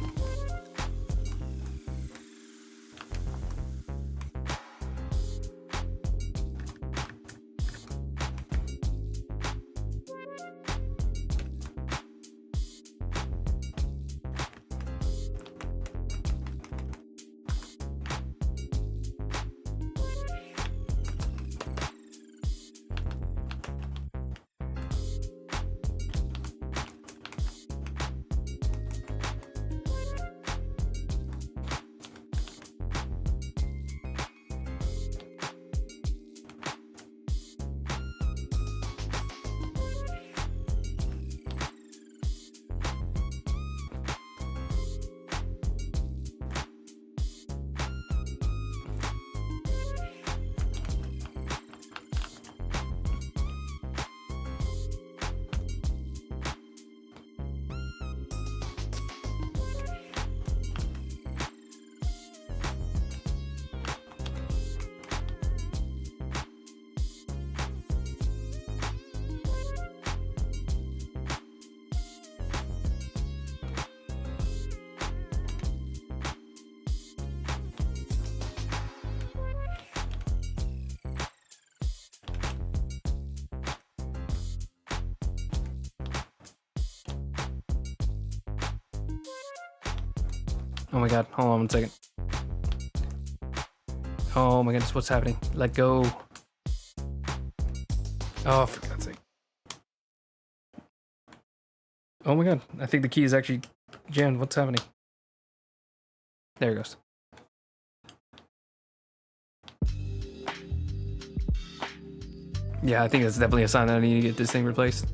Oh my god, hold on 1 second. Oh my goodness, what's happening? Let go. Oh, for God's sake. Oh my god, I think the key is actually jammed. What's happening? There it goes. Yeah, I think that's definitely a sign that I need to get this thing replaced.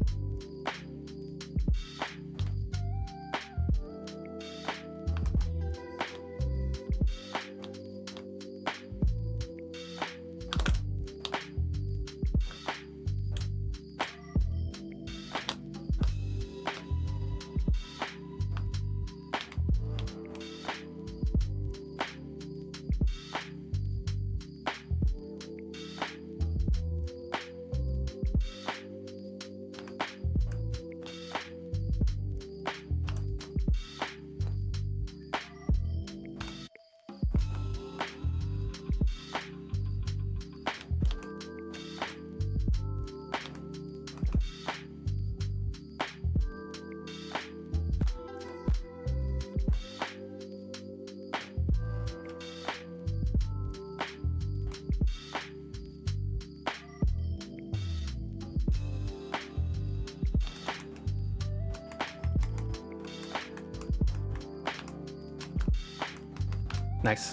Nice.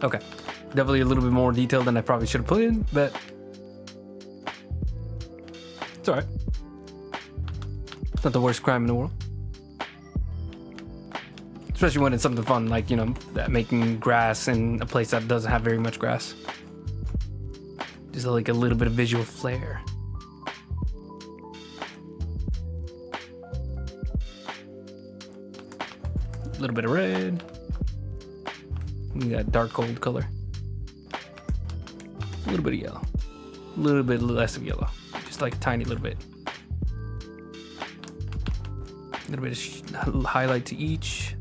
Okay. Definitely a little bit more detail than I probably should have put in, but it's alright. It's not the worst crime in the world. Especially when it's something fun, like, you know, that making grass in a place that doesn't have very much grass. Just like a little bit of visual flair. A little bit of red. We got dark gold color. A little bit of yellow. A little bit less of yellow. Just like a tiny little bit. A little bit of highlight to each.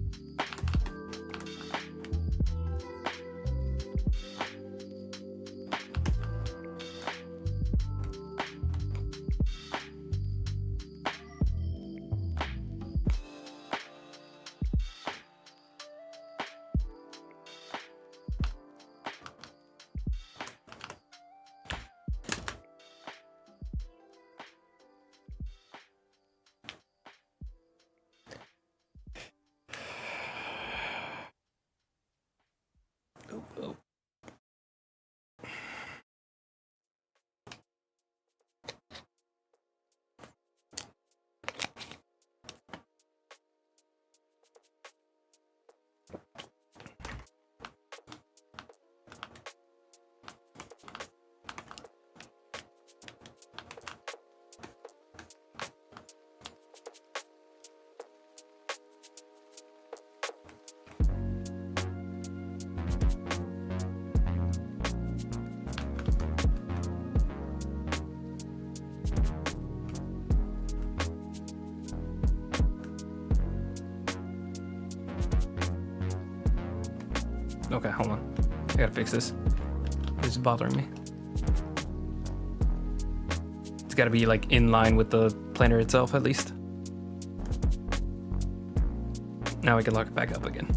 Oh. Okay, hold on. I gotta fix this. It's bothering me. It's gotta be like in line with the planner itself at least. Now we can lock it back up again.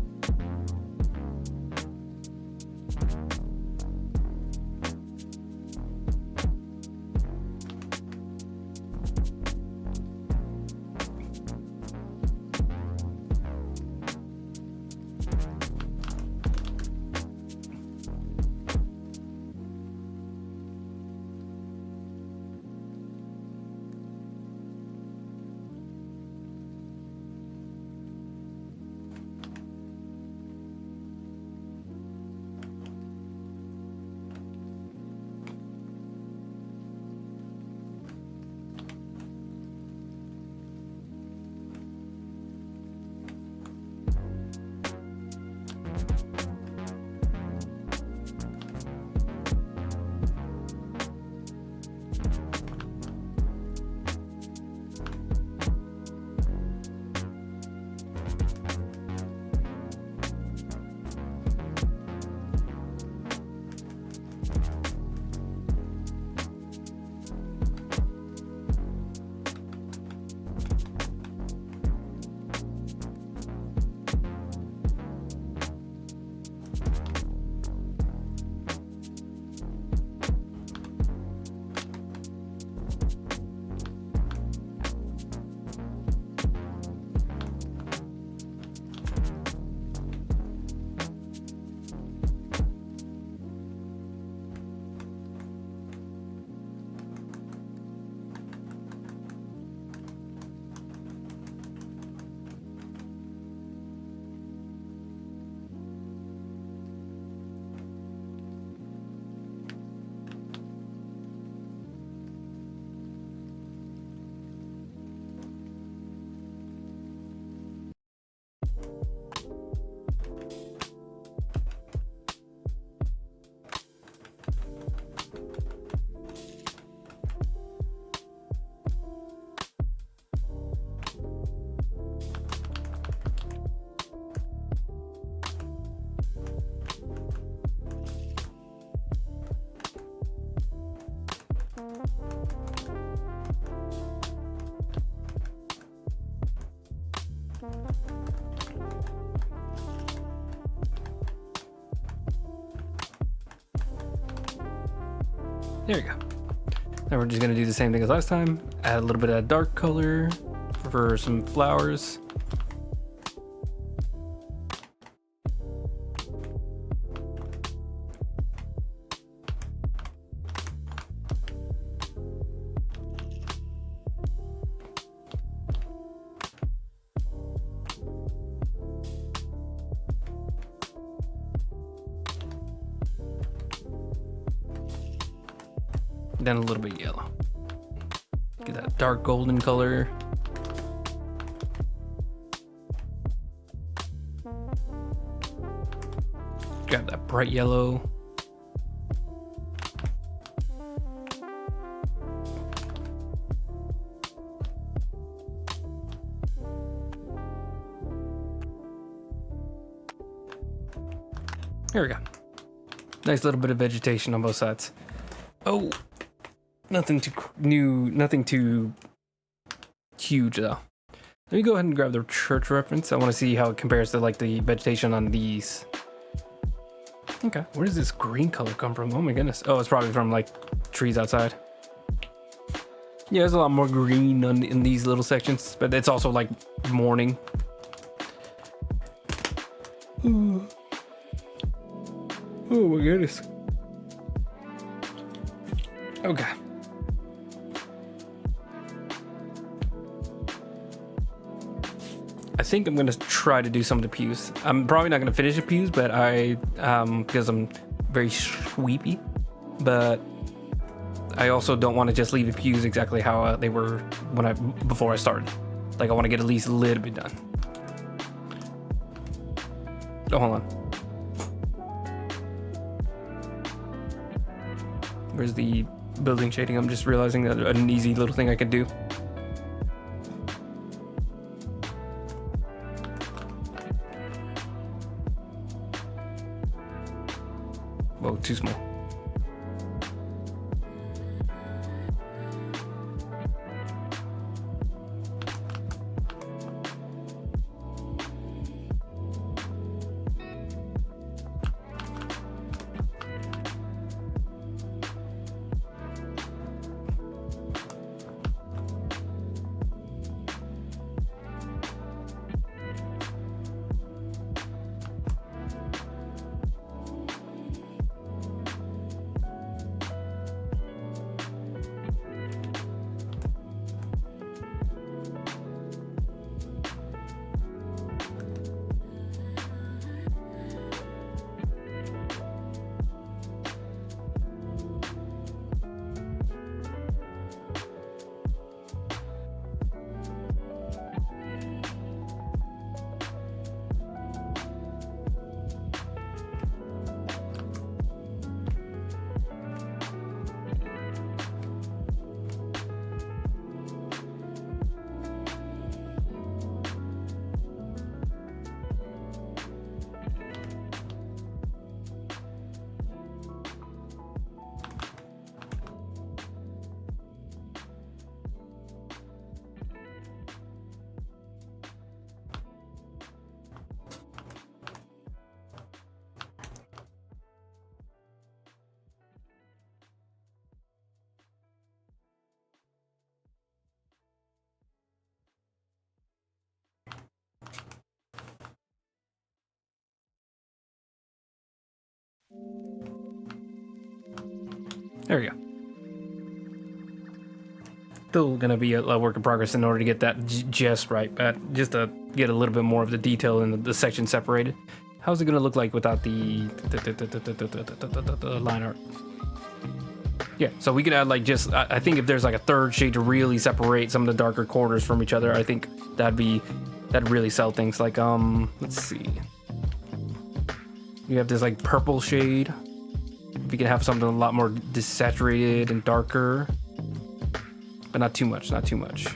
There we go. Now we're just gonna do the same thing as last time. Add a little bit of dark color for some flowers. Then a little bit yellow. Get that dark golden color. Grab that bright yellow. Here we go. Nice little bit of vegetation on both sides. Oh, nothing too new, nothing too huge though. Let me go ahead and grab the church reference. I want to see how it compares to like the vegetation on these. Okay, where does this green color come from? Oh my goodness. Oh, it's probably from like trees outside. Yeah, there's a lot more green in these little sections, but it's also like morning. Oh my goodness. Okay. I think I'm gonna try to do some of the pews. I'm probably not gonna finish the pews, but because I'm very sweepy, but I also don't want to just leave the pews exactly how they were before I started. Like I want to get at least a little bit done. Oh, hold on. Where's the building shading? I'm just realizing that an easy little thing I could do. Whoa, too small. There we go. Still gonna be a work in progress in order to get that just right, just to get a little bit more of the detail in the section separated. How's it gonna look like without the line art? Yeah, so we can add like just, I think if there's like a third shade to really separate some of the darker corners from each other, I think that'd really sell things. Like, let's see. You have this like purple shade. We can have something a lot more desaturated and darker, but not too much, not too much.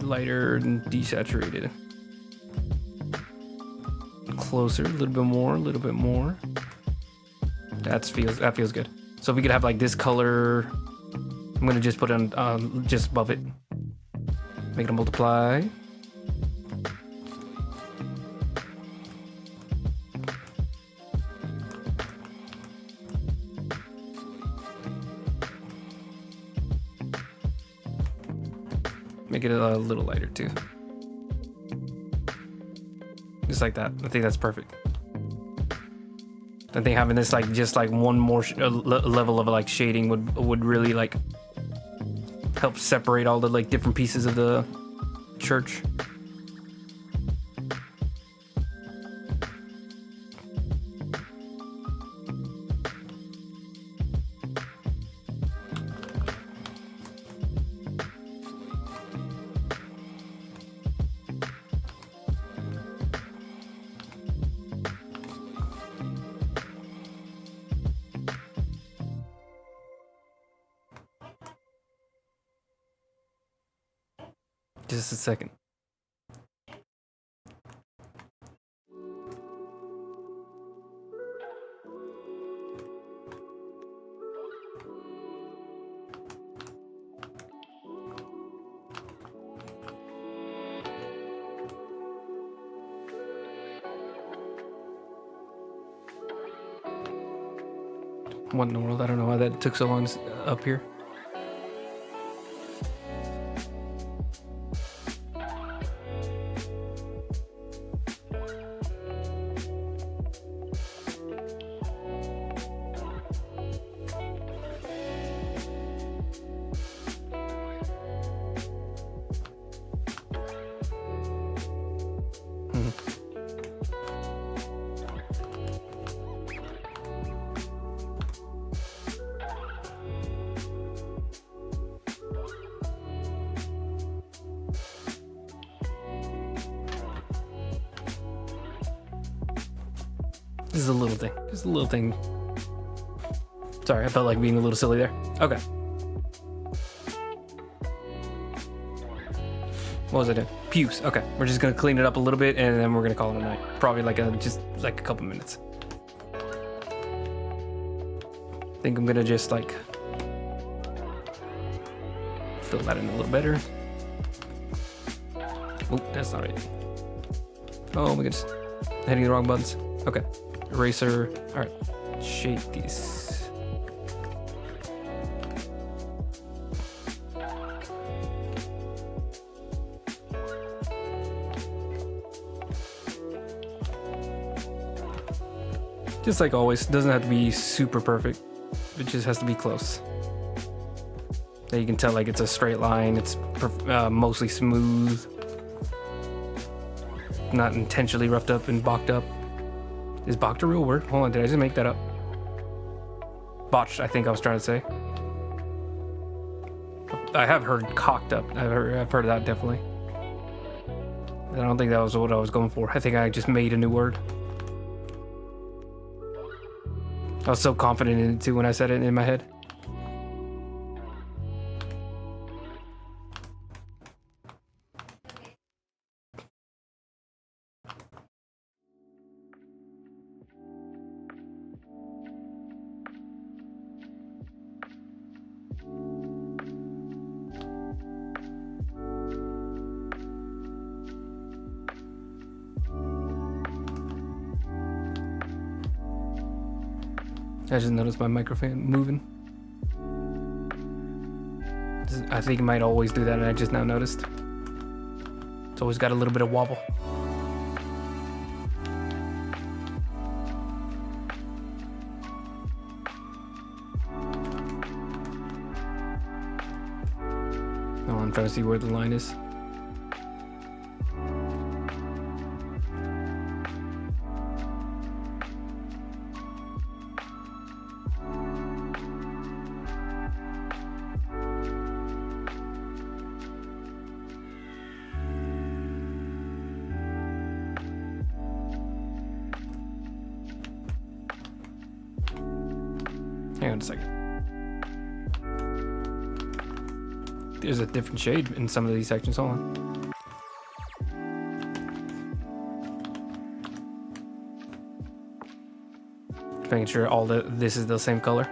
Lighter and desaturated. Closer, a little bit more, a little bit more. That feels good. So if we could have like this color, I'm gonna just put it on just above it. Make it a multiply. Make it a little lighter too. Just like that. I think that's perfect. I think having this like just like one more level of like shading would really like help separate all the like different pieces of the church. Just a second. What in the world? I don't know why that took so long up here. This is a little thing. Just a little thing. Sorry, I felt like being a little silly there. Okay. What was I doing? Pews. Okay, we're just gonna clean it up a little bit, and then we're gonna call it a night. Probably just a couple minutes. I think I'm gonna just like fill that in a little better. Oh, that's not it. Oh my goodness, hitting the wrong buttons. Okay, eraser. All right, shake these. Just like always, doesn't have to be super perfect. It just has to be close. Now you can tell like it's a straight line. It's mostly smooth. Not intentionally roughed up and bocked up. Is bocked a real word? Hold on, did I just make that up? Botched, I think I was trying to say. I have heard cocked up. I've heard that definitely. I don't think that was what I was going for. I think I just made a new word. I was so confident in it too when I said it in my head. I just noticed my microphone moving. I think it might always do that, and I just now noticed. It's always got a little bit of wobble. Oh, I'm trying to see where the line is. Hang on a second. There's a different shade in some of these sections. Hold on. Making sure all this is the same color.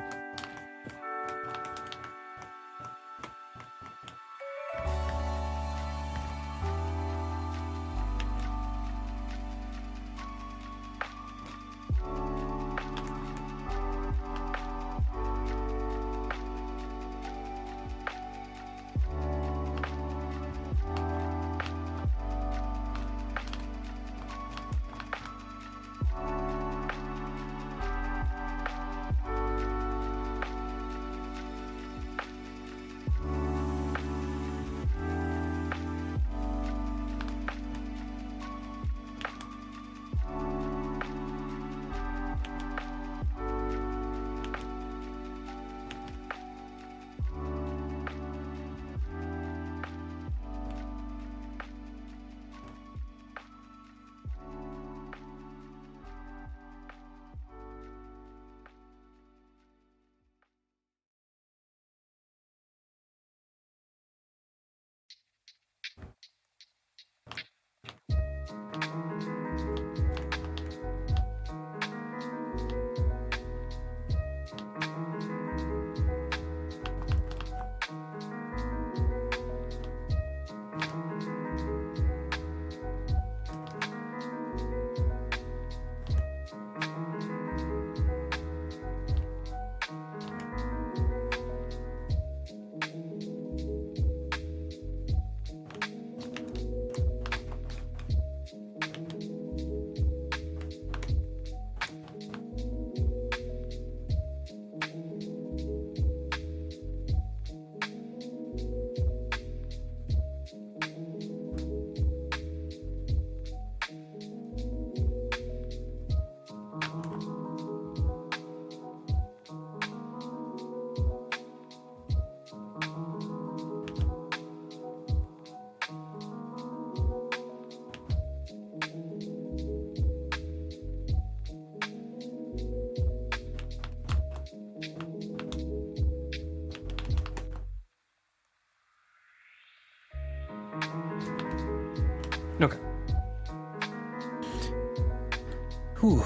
Whew.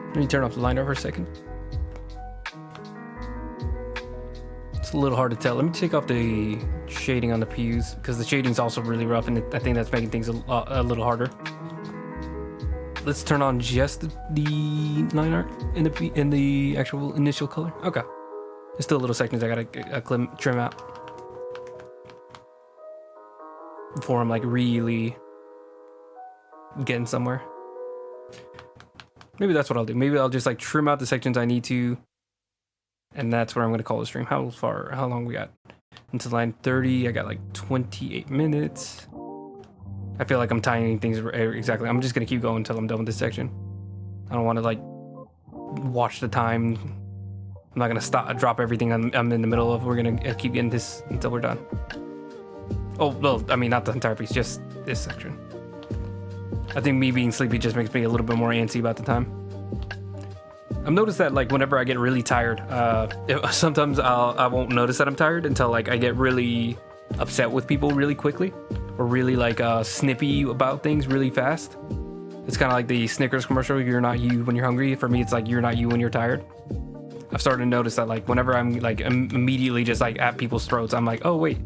Let me turn off the liner for a second. It's a little hard to tell. Let me take off the shading on the pews because the shading's also really rough, and I think that's making things a little harder. Let's turn on just the line art in the actual initial color. Okay. There's still little sections I gotta trim out before I'm like really getting somewhere. Maybe that's what I'll do. Maybe I'll just like trim out the sections I need to, and that's where I'm gonna call the stream. How long we got? Until line 30, I got like 28 minutes. I feel like I'm timing things exactly. I'm just gonna keep going until I'm done with this section. I don't want to like watch the time. I'm not gonna drop everything I'm in the middle of. We're gonna keep getting this until we're done. Oh, well, I mean, not the entire piece, just this section. I think me being sleepy just makes me a little bit more antsy about the time. I've noticed that like whenever I get really tired, sometimes I won't notice that I'm tired until like I get really upset with people really quickly, or really like snippy about things really fast. It's kind of like the Snickers commercial, you're not you when you're hungry. For me, it's like you're not you when you're tired. I've started to notice that like whenever I'm like immediately just like at people's throats, I'm like, oh wait,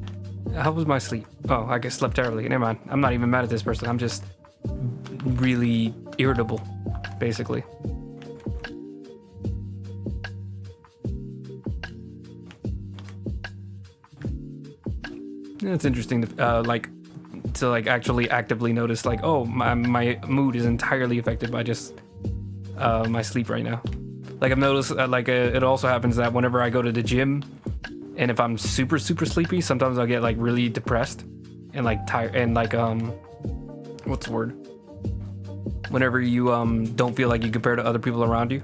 how was my sleep? Oh, I guess slept terribly. Never mind. I'm not even mad at this person. I'm just really irritable, basically. It's interesting to actually actively notice like, oh, my mood is entirely affected by just my sleep right now. Like I've noticed it also happens that whenever I go to the gym, and if I'm super sleepy, sometimes I'll get like really depressed and like tired and like what's the word? Whenever you don't feel like you compare to other people around you.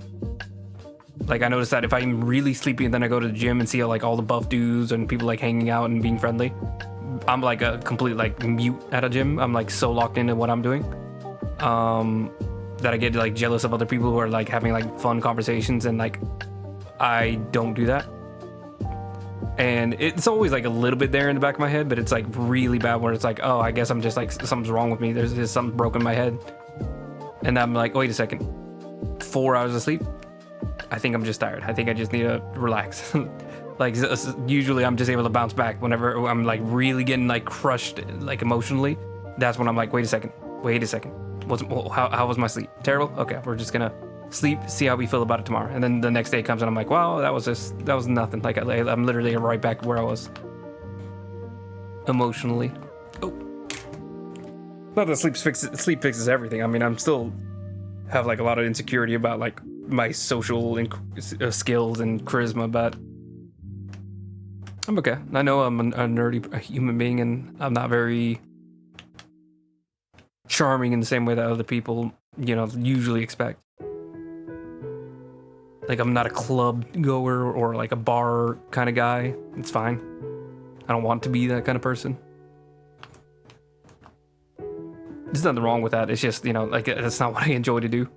Like I noticed that if I'm really sleepy and then I go to the gym and see like all the buff dudes and people like hanging out and being friendly, I'm like a complete like mute at a gym. I'm like so locked into what I'm doing that I get like jealous of other people who are like having like fun conversations, and like I don't do that. And it's always like a little bit there in the back of my head, but it's like really bad where it's like, oh, I guess I'm just like something's wrong with me. There's just something broken in my head. And I'm like, wait a second, 4 hours of sleep? I think I'm just tired. I think I just need to relax. Like usually I'm just able to bounce back whenever I'm like really getting like crushed like emotionally. That's when I'm like, wait a second. How was my sleep? Terrible? Okay, we're just gonna sleep, see how we feel about it tomorrow. And then the next day comes and I'm like, wow, that was nothing. Like I'm literally right back where I was emotionally. Oh, not that sleep fixes everything. I mean, I'm still have like a lot of insecurity about like my social skills and charisma, but I'm okay. I know I'm a nerdy human being, and I'm not very charming in the same way that other people, usually expect. Like I'm not a club goer or like a bar kind of guy. It's fine. I don't want to be that kind of person. There's nothing wrong with that. It's just, like that's not what I enjoy to do.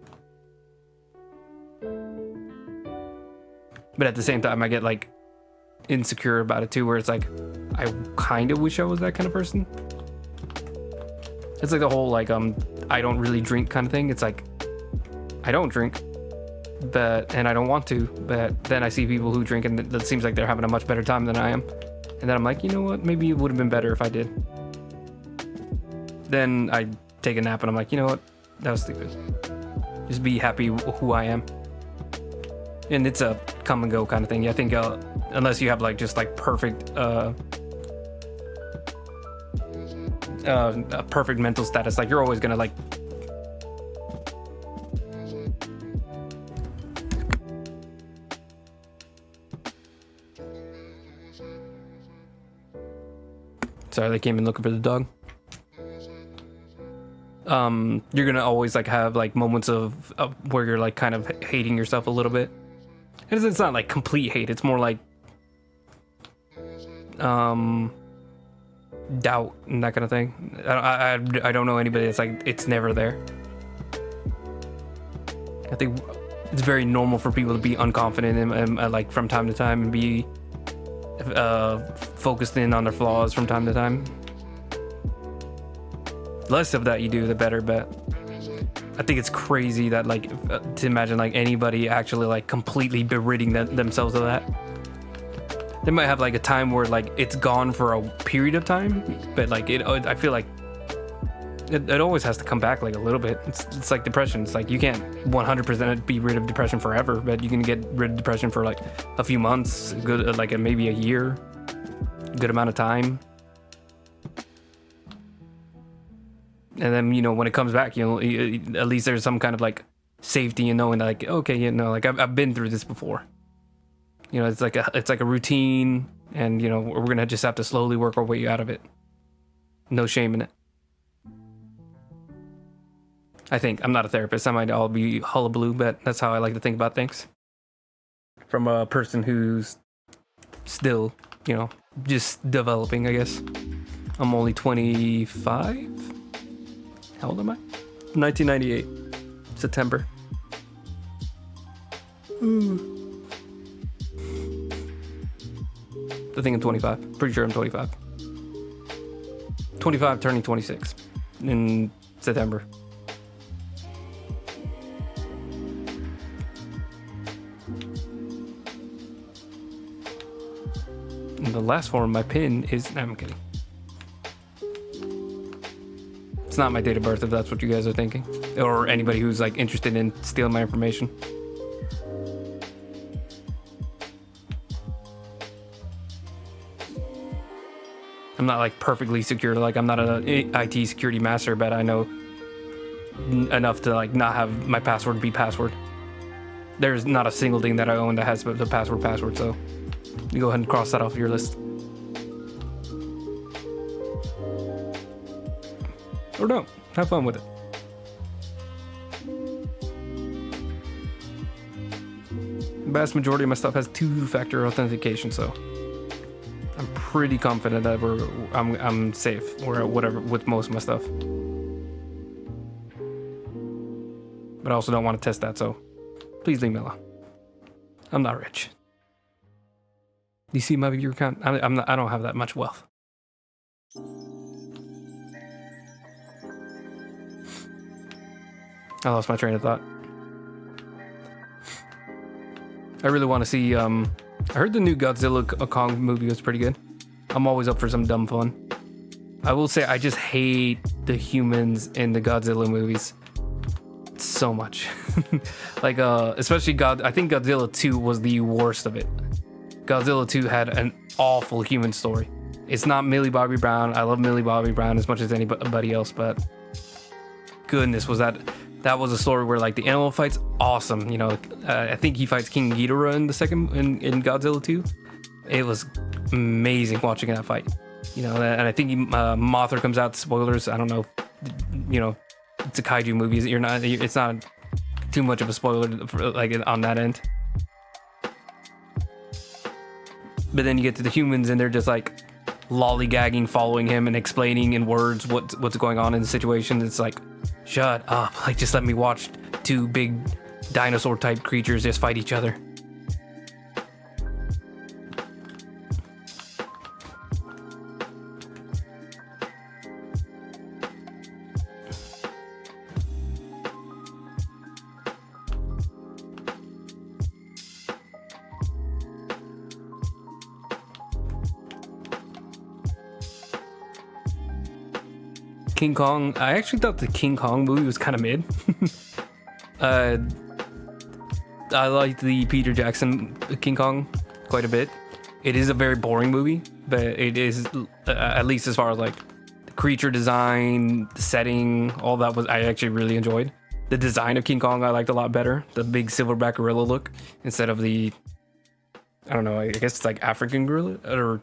But at the same time, I get like insecure about it too, where it's like I kind of wish I was that kind of person. It's like the whole like I don't really drink kind of thing. It's like I don't drink, and I don't want to, but then I see people who drink and it seems like they're having a much better time than I am, and then I'm like, you know what, maybe it would have been better if I did. Then I take a nap and I'm like, you know what, that was stupid. Just be happy who I am. And it's a come and go kind of thing. I think unless you have like just like perfect a perfect mental status, like you're always gonna like sorry, they came in looking for the dog. You're gonna always like have like moments of where you're like kind of hating yourself a little bit. And it's not like complete hate, it's more like doubt and that kind of thing. I don't know anybody that's like it's never there. I think it's very normal for people to be unconfident and like from time to time and be focused in on their flaws from time to time. Less of that you do, the better, but I think it's crazy that like to imagine like anybody actually like completely beridding themselves of that. They might have like a time where like it's gone for a period of time, but like I feel like it always has to come back like a little bit. It's like depression. It's like you can't 100% be rid of depression forever, but you can get rid of depression for like a few months, good like maybe a year, good amount of time. And then, you know, when it comes back, you know, at least there's some kind of like safety in knowing that, like, okay, you know, like I've been through this before. You know, it's like a routine, and you know, we're gonna just have to slowly work our way out of it. No shame in it. I think. I'm not a therapist. I might all be hullabaloo, but that's how I like to think about things. From a person who's still, you know, just developing, I guess. I'm only 25. How old am I? 1998, September. I think I'm 25. Pretty sure I'm 25. 25 turning 26 in September. And the last form of my pin is... I'm kidding. It's not my date of birth, if that's what you guys are thinking. Or anybody who's like interested in stealing my information. I'm not like perfectly secure. Like I'm not an IT security master, but I know enough to like not have my password be password. There's not a single thing that I own that has the password, so you go ahead and cross that off your list. Or don't. Have fun with it. The vast majority of my stuff has two-factor authentication, so I'm pretty confident that I'm safe or whatever with most of my stuff. But I also don't want to test that, so please leave me alone. I'm not rich. Do you see my viewer count? I don't have that much wealth. I lost my train of thought. I really want to see, I heard the new Godzilla Kong movie was pretty good. I'm always up for some dumb fun. I will say I just hate the humans in the Godzilla movies so much. Like, especially I think Godzilla 2 was the worst of it. Godzilla 2 had an awful human story. It's not Millie Bobby Brown. I love Millie Bobby Brown as much as anybody else, but goodness, that was a story where like the animal fight's awesome. You know, I think he fights King Ghidorah in the second in Godzilla 2. It was amazing watching that fight. You know, and I think Mothra comes out. Spoilers. I don't know. You know, it's a kaiju movie. It's not too much of a spoiler for, like on that end. But then you get to the humans, and they're just like lollygagging, following him, and explaining in words what's going on in the situation. It's like, shut up! Like, just let me watch two big dinosaur-type creatures just fight each other. King Kong. I actually thought the King Kong movie was kind of mid. I liked the Peter Jackson King Kong quite a bit. It is a very boring movie, but it is, at least as far as like the creature design, the setting, all that I actually really enjoyed. The design of King Kong I liked a lot better. The big silverback gorilla look instead of the, I don't know, I guess it's like African gorilla, or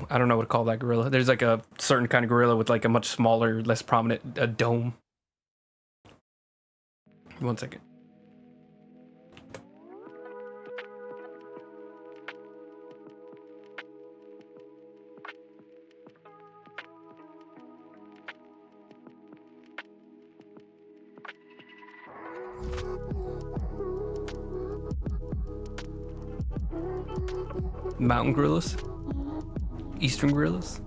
I don't know what to call that gorilla. There's like a certain kind of gorilla with like a much smaller, less prominent dome. One second. Mountain gorillas? Eastern gorillas?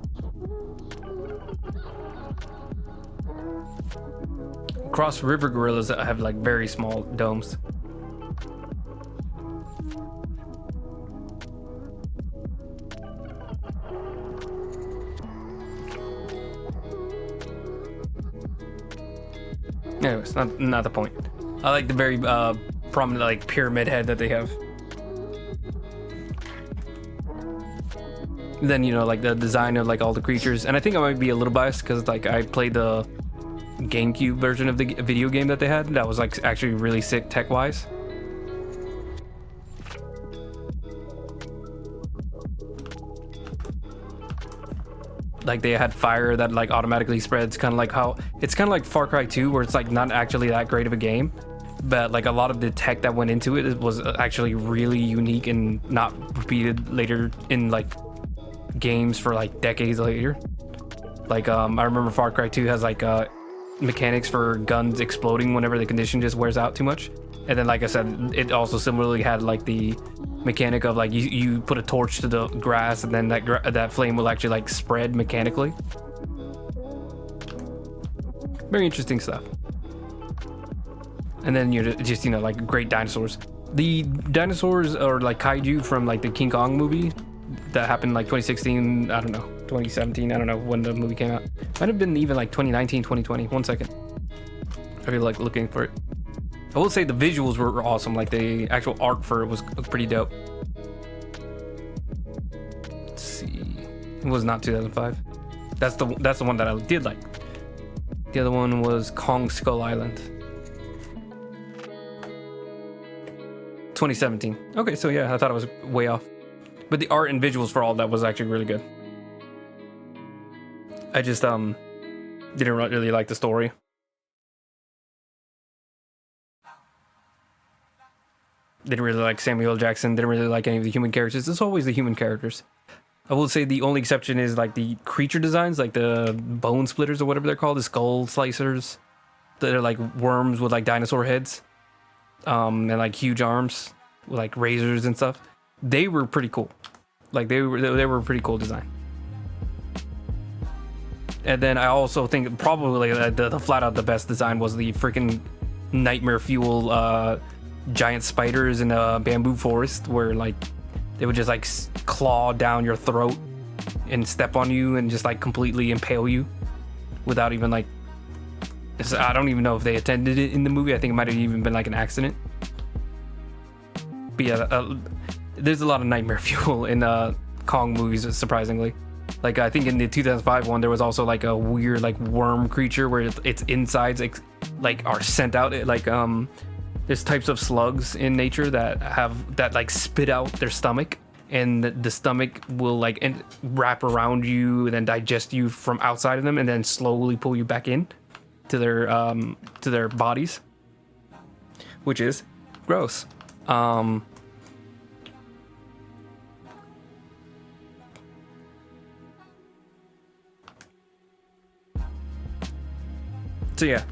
Cross River gorillas have like very small domes. Anyways, not the point. I like the very prominent like pyramid head that they have. Then, you know, like the design of like all the creatures, and I think I might be a little biased because like I played the GameCube version of the video game that they had. That was like actually really sick tech-wise. Like they had fire that like automatically spreads, kind of like how it's kind of like Far Cry 2, where it's like not actually that great of a game, but like a lot of the tech that went into it was actually really unique and not repeated later in like games for like decades later. Like I remember Far Cry 2 has like mechanics for guns exploding whenever the condition just wears out too much, and then like I said, it also similarly had like the mechanic of like you put a torch to the grass and then that flame will actually like spread mechanically. Very interesting stuff. And then you just, you know, like great dinosaurs. The dinosaurs are like kaiju from like the King Kong movie that happened like 2016, I don't know, 2017, I don't know when the movie came out. Might have been even like 2019, 2020. 1 second. I feel like looking for it. I will say the visuals were awesome. Like the actual art for it was pretty dope. Let's see. It was not 2005. That's the one that I did like. The other one was Kong Skull Island. 2017. Okay, so yeah, I thought it was way off. But the art and visuals for all that was actually really good. I just didn't really like the story. Didn't really like Samuel L. Jackson. Didn't really like any of the human characters. It's always the human characters. I will say the only exception is like the creature designs, like the bone splitters or whatever they're called, the skull slicers. That are like worms with like dinosaur heads, and like huge arms with like razors and stuff. They were pretty cool. Like they were a pretty cool design. And then I also think probably the flat out the best design was the freaking nightmare fuel giant spiders in a bamboo forest, where like they would just like claw down your throat and step on you and just like completely impale you without even like, I don't even know if they intended it in the movie. I think it might have even been like an accident. But yeah, there's a lot of nightmare fuel in Kong movies, surprisingly. Like I think in the 2005 one there was also like a weird like worm creature where its insides like are sent out. There's types of slugs in nature that like spit out their stomach, and the stomach will like wrap around you and then digest you from outside of them and then slowly pull you back in to their bodies, which is gross. So yeah,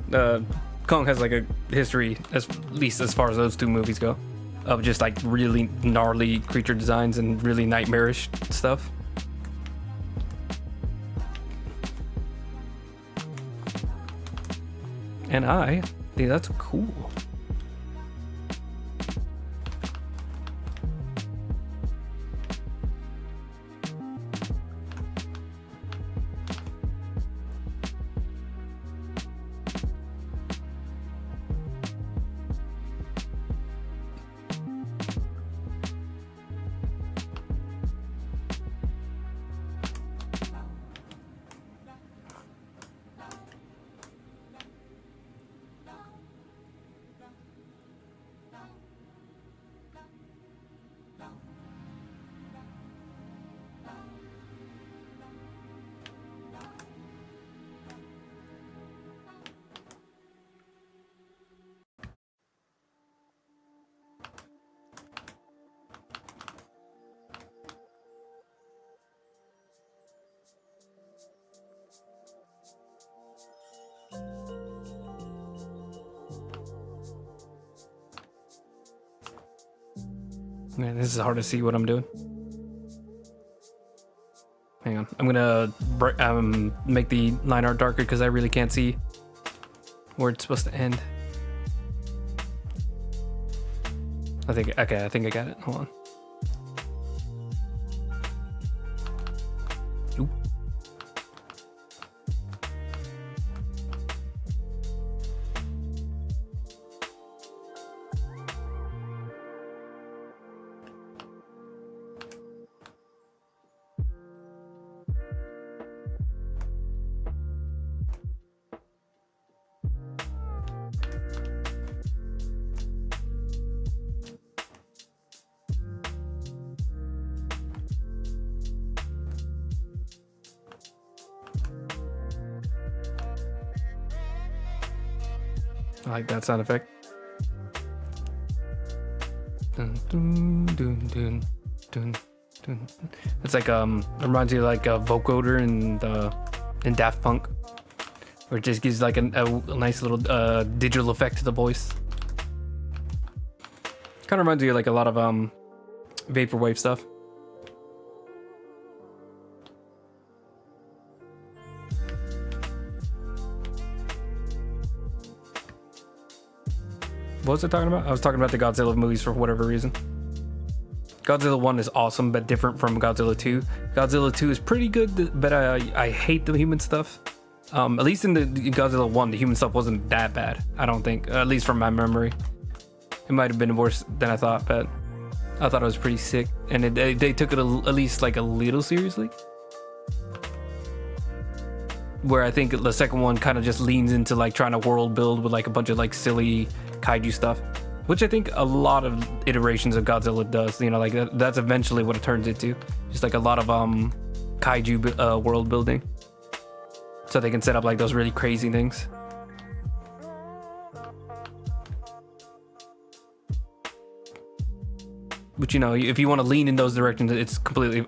Kong has like a history, at least as far as those two movies go, of just like really gnarly creature designs and really nightmarish stuff. And I think that's cool. Man, this is hard to see what I'm doing. Hang on, I'm gonna make the line art darker because I really can't see where it's supposed to end. I think I got it. Hold on. Oop. I like that sound effect. Dun, dun, dun, dun, dun, dun. It's like it reminds you of like a vocoder in Daft Punk, where it just gives like a nice little digital effect to the voice. Kind of reminds you of like a lot of vaporwave stuff. What was I talking about? I was talking about the Godzilla movies for whatever reason. Godzilla 1 is awesome, but different from Godzilla 2. Godzilla 2 is pretty good, but I hate the human stuff. At least in the Godzilla 1, the human stuff wasn't that bad, I don't think. At least from my memory. It might have been worse than I thought, but I thought it was pretty sick. And they took it at least like a little seriously. Where I think the second one kind of just leans into like trying to world build with like a bunch of like silly kaiju stuff, which I think a lot of iterations of Godzilla does. You know, like that's eventually what it turns into, just like a lot of kaiju world building, so they can set up like those really crazy things. But you know, if you want to lean in those directions,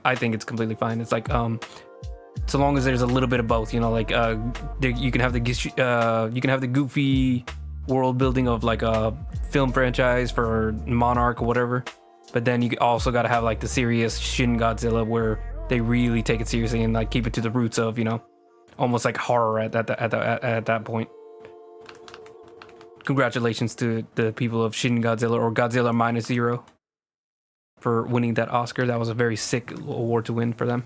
I think it's completely fine. It's like so long as there's a little bit of both, you know, like you can have the goofy world building of like a film franchise for Monarch or whatever, but then you also got to have like the serious Shin Godzilla where they really take it seriously and like keep it to the roots of, you know, almost like horror at that point. Congratulations to the people of Shin Godzilla, or Godzilla Minus Zero, for winning that Oscar. That was a very sick award to win for them.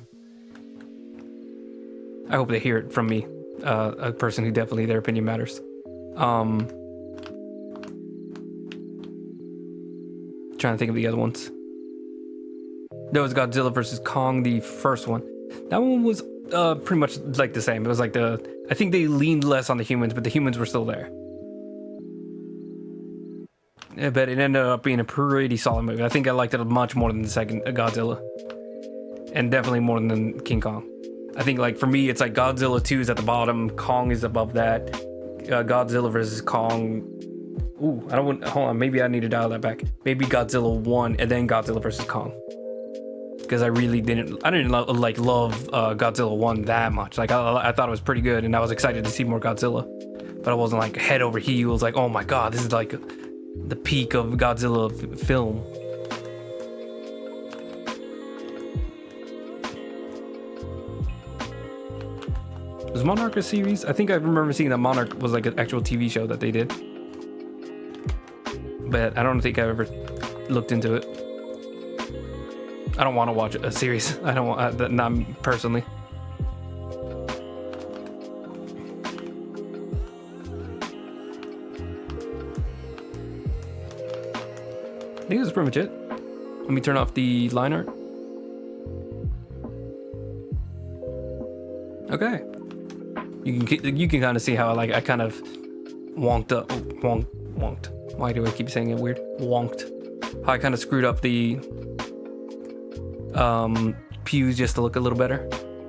I hope they hear it from me, a person who definitely their opinion matters. Trying to think of the other ones. There was Godzilla vs. Kong, the first one. That one was pretty much like the same. It was like I think they leaned less on the humans, but the humans were still there. Yeah, but it ended up being a pretty solid movie. I think I liked it much more than the second Godzilla, and definitely more than King Kong. I think like for me, it's like Godzilla 2 is at the bottom, Kong is above that. Godzilla vs. Kong. Ooh, I don't want. Hold on, maybe I need to dial that back. Maybe Godzilla 1 and then Godzilla vs. Kong. Because I didn't love Godzilla 1 that much. Like I thought it was pretty good, and I was excited to see more Godzilla, but I wasn't like head over heels like, oh my god, this is like the peak of Godzilla film. Was Monarch a series? I think I remember seeing that Monarch was like an actual TV show that they did, but I don't think I ever looked into it. I don't want to watch a series. I don't want, not personally. I think that's pretty much it. Let me turn off the line art. Okay. You can kind of see how I kind of wonked. Why do I keep saying it weird? Wonked. How I kind of screwed up the pews just to look a little better,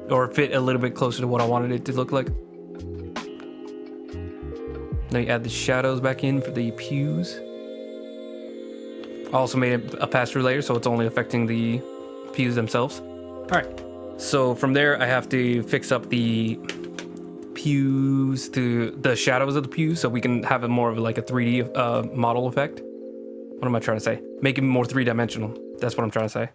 or fit a little bit closer to what I wanted it to look like. Now you add the shadows back in for the pews. Also made it a pass-through layer, so it's only affecting the pews themselves. All right, so from there I have to fix up the pews to the shadows of the pews, so we can have it more of like a 3D model effect. What am I trying to say? Make it more three-dimensional. That's what I'm trying to say.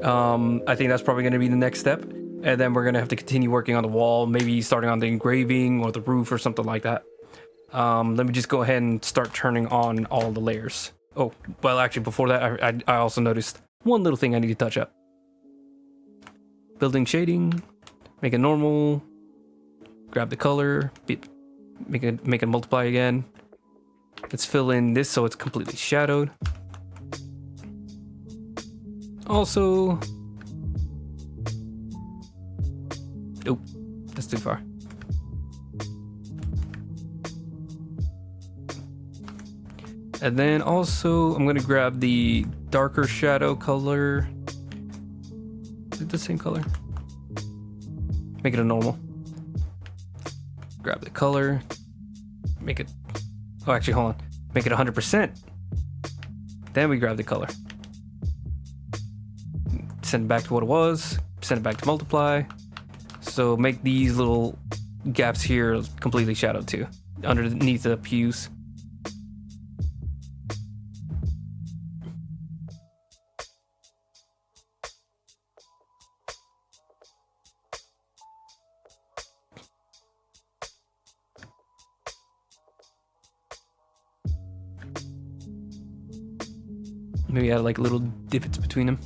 I think that's probably going to be the next step, and then we're going to have to continue working on the wall, maybe starting on the engraving or the roof or something like that. Let me just go ahead and start turning on all the layers. Oh, well, actually, before that, I also noticed one little thing I need to touch up. Building shading, make it normal, grab the color, make it multiply again. Let's fill in this so it's completely shadowed. Also, nope, that's too far. And then also, I'm gonna grab the darker shadow color. Is it the same color? Make it a normal. Grab the color. Make it, oh, actually, hold on. Make it 100%. Then we grab the color. Send it back to what it was. Send it back to multiply. So make these little gaps here completely shadowed too, underneath the pews. Maybe add like little divots between them.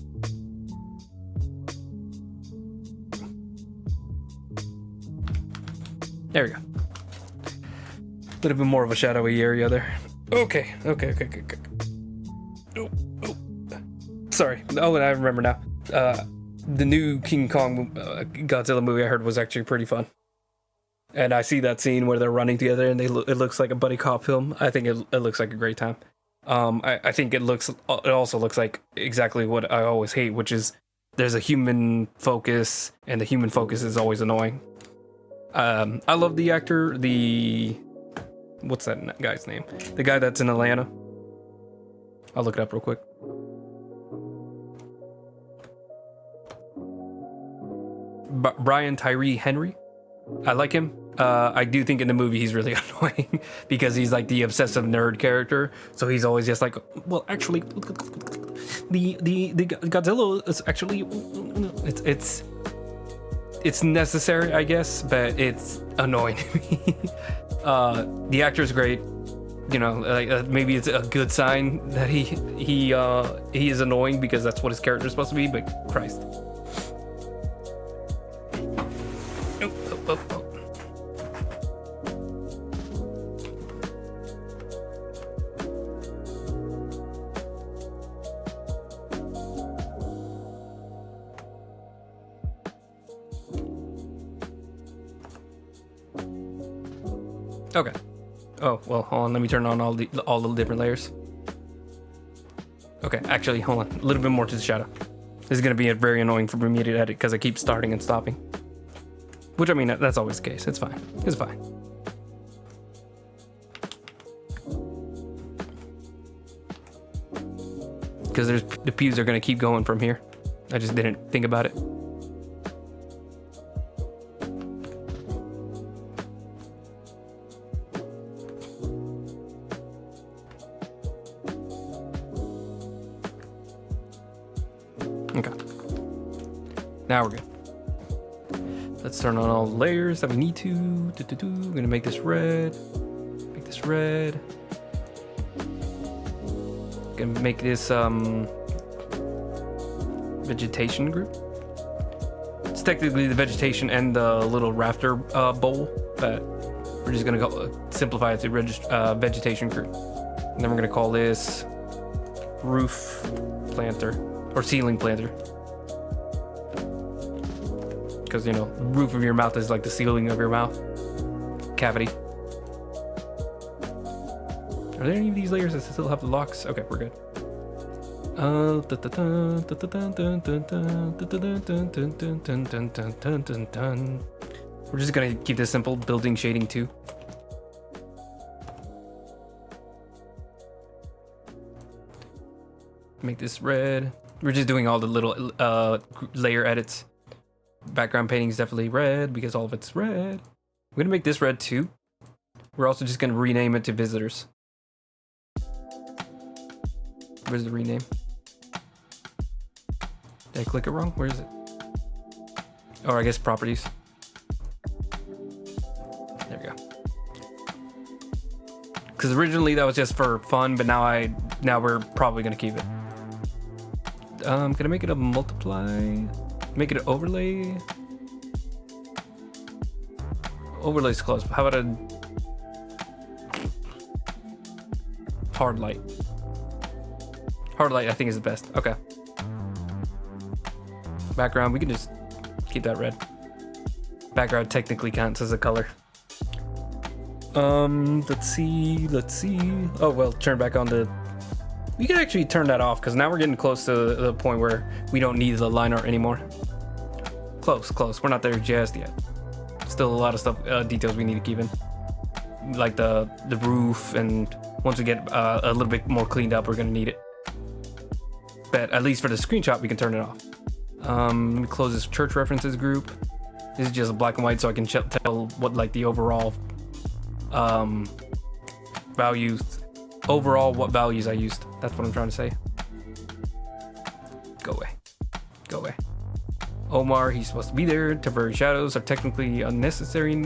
There we go. A little bit more of a shadowy area there. Okay. Oh. Sorry. Oh, and I remember now. The new King Kong Godzilla movie I heard was actually pretty fun. And I see that scene where they're running together and it looks like a buddy cop film. I think it looks like a great time. I think it also looks like exactly what I always hate, which is there's a human focus, and the human focus is always annoying. I love the actor, what's that guy's name? The guy that's in Atlanta. I'll look it up real quick. Brian Tyree Henry. I like him. I do think in the movie he's really annoying because he's like the obsessive nerd character. So he's always just like, well, actually, the Godzilla is actually it's necessary, I guess, but it's annoying to me. The actor's great. You know, maybe it's a good sign that he is annoying because that's what his character is supposed to be. But Christ. Oh. Okay. Oh, well, hold on. Let me turn on all the different layers. Okay, actually, hold on. A little bit more to the shadow. This is going to be very annoying for me to edit because I keep starting and stopping. Which, I mean, that's always the case. It's fine. It's fine. Because the pews are going to keep going from here. I just didn't think about it. Okay. Now we're good. Let's turn on all the layers that we need to. We're gonna make this red. Make this red. Gonna make this vegetation group. It's technically the vegetation and the little rafter bowl, but we're just gonna simplify it to vegetation group. And then we're gonna call this roof planter. Or ceiling planter. Because, you know, roof of your mouth is like the ceiling of your mouth. Cavity. Are there any of these layers that still have the locks? Okay, we're good. We're just gonna keep this simple, building shading 2. Make this red. We're just doing all the little layer edits. Background painting is definitely red because all of it's red. We're gonna make this red too. We're also just gonna rename it to visitors. Where's the rename? Did I click it wrong? Where is it? Oh, I guess properties. There we go. because originally that was just for fun, but now we're probably gonna keep it. Gonna make it a multiply, make it an overlay. Overlay's close. How about a hard light? Hard light I think is the best. Okay. Background, we can just keep that red. Background technically counts as a color. Let's see. Oh, well, turn back on the... We can actually turn that off, because now we're getting close to the point where we don't need the line art anymore. Close. We're not there just yet. Still a lot of stuff, details we need to keep in. Like the roof, and once we get a little bit more cleaned up, we're going to need it. But at least for the screenshot, we can turn it off. Let me close this church references group. This is just black and white, so I can tell what like the overall values, what values I used. That's what I'm trying to say. Go away. Omar, he's supposed to be there. Temporary shadows are technically unnecessary.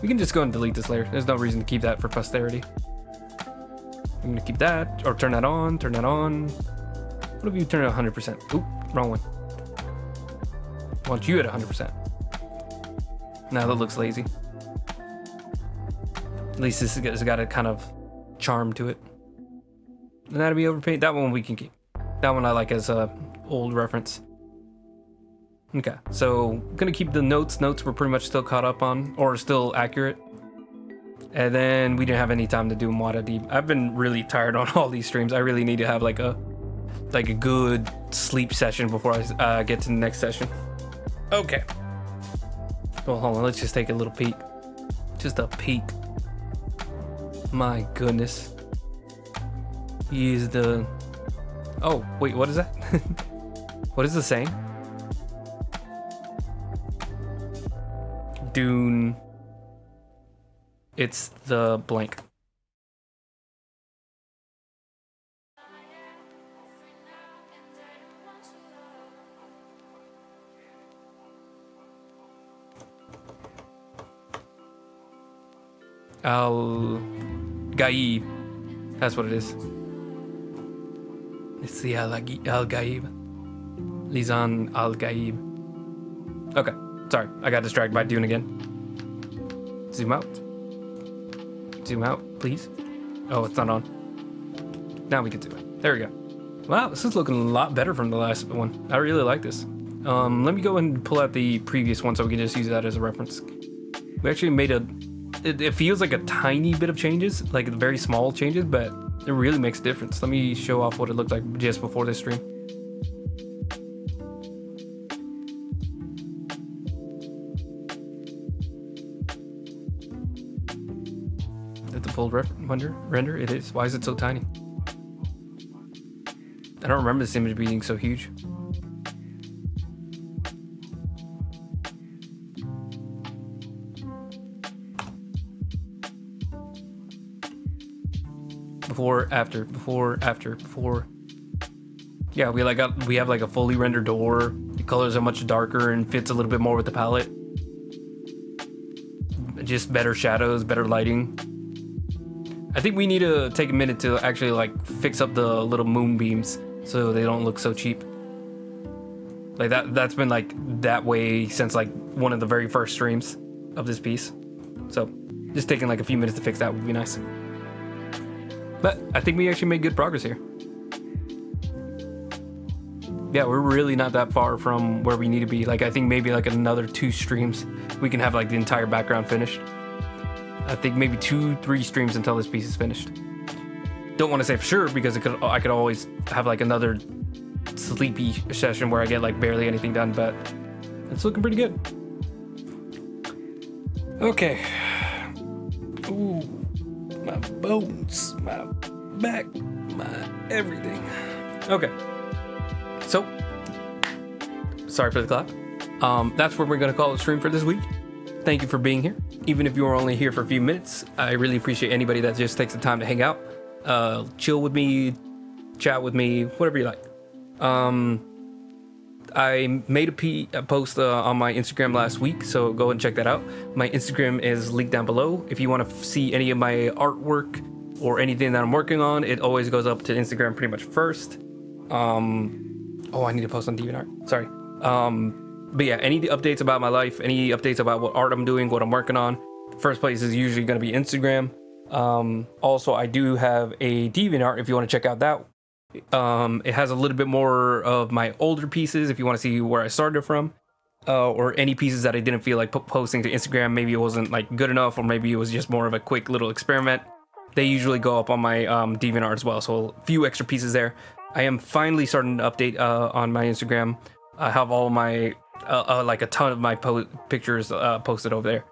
We can just go and delete this layer. There's no reason to keep that for posterity. I'm gonna keep that, or turn that on. What if you turn it 100%? Oop, wrong one. I want you at 100%. Now that looks lazy. At least this has got a kind of charm to it. Anatomy overpaint, that one we can keep. That one I like as a old reference. Okay, so gonna keep the notes. Notes we're pretty much still caught up on, or still accurate. And then we didn't have any time to do Mwada Deep. I've been really tired on all these streams. I really need to have like a good sleep session before I get to the next session. Okay. Well, hold on, let's just take a little peek. Just a peek. My goodness. He is the... Oh, wait, what is that? What is the saying? Dune. It's the blank. Al-Gaib. That's what it is. It's the Al-Gaib. Lizan Al-Gaib. Okay, sorry. I got distracted by Dune again. Zoom out. Zoom out, please. Oh, it's not on. Now we can do it. There we go. Wow, this is looking a lot better from the last one. I really like this. Let me go and pull out the previous one so we can just use that as a reference. We actually made it feels like a tiny bit of changes, like very small changes, but it really makes a difference. Let me show off what it looked like just before this stream. Is that the full render? It is. Why is it so tiny? I don't remember this image being so huge. Before, after. Yeah, we have like a fully rendered door. The colors are much darker and fits a little bit more with the palette. Just better shadows, better lighting. I think we need to take a minute to actually like fix up the little moonbeams so they don't look so cheap. Like that's been like that way since like one of the very first streams of this piece. So just taking like a few minutes to fix that would be nice. But I think we actually made good progress here. Yeah, we're really not that far from where we need to be. Like, I think maybe like another 2 streams, we can have like the entire background finished. I think maybe 2-3 streams until this piece is finished. Don't want to say for sure because I could always have like another sleepy session where I get like barely anything done, but it's looking pretty good. Okay. Ooh. My bones, my back, my everything. Okay. So, sorry for the clap. That's where we're going to call the stream for this week. Thank you for being here. Even if you were only here for a few minutes, I really appreciate anybody that just takes the time to hang out, chill with me, chat with me, whatever you like. I made a post on my Instagram last week, so go and check that out. My Instagram is linked down below. If you want to see any of my artwork, or anything that I'm working on, it always goes up to Instagram pretty much first. Oh, I need to post on DeviantArt. Sorry. But yeah, any updates about my life, any updates about what art I'm doing, what I'm working on, first place is usually going to be Instagram. Also, I do have a DeviantArt if you want to check out that. It has a little bit more of my older pieces if you want to see where I started from, or any pieces that I didn't feel like posting to Instagram. Maybe it wasn't like good enough, or maybe it was just more of a quick little experiment. They usually go up on my DeviantArt as well, so a few extra pieces there. I am finally starting to update on my Instagram. I have all my like a ton of my pictures posted over there.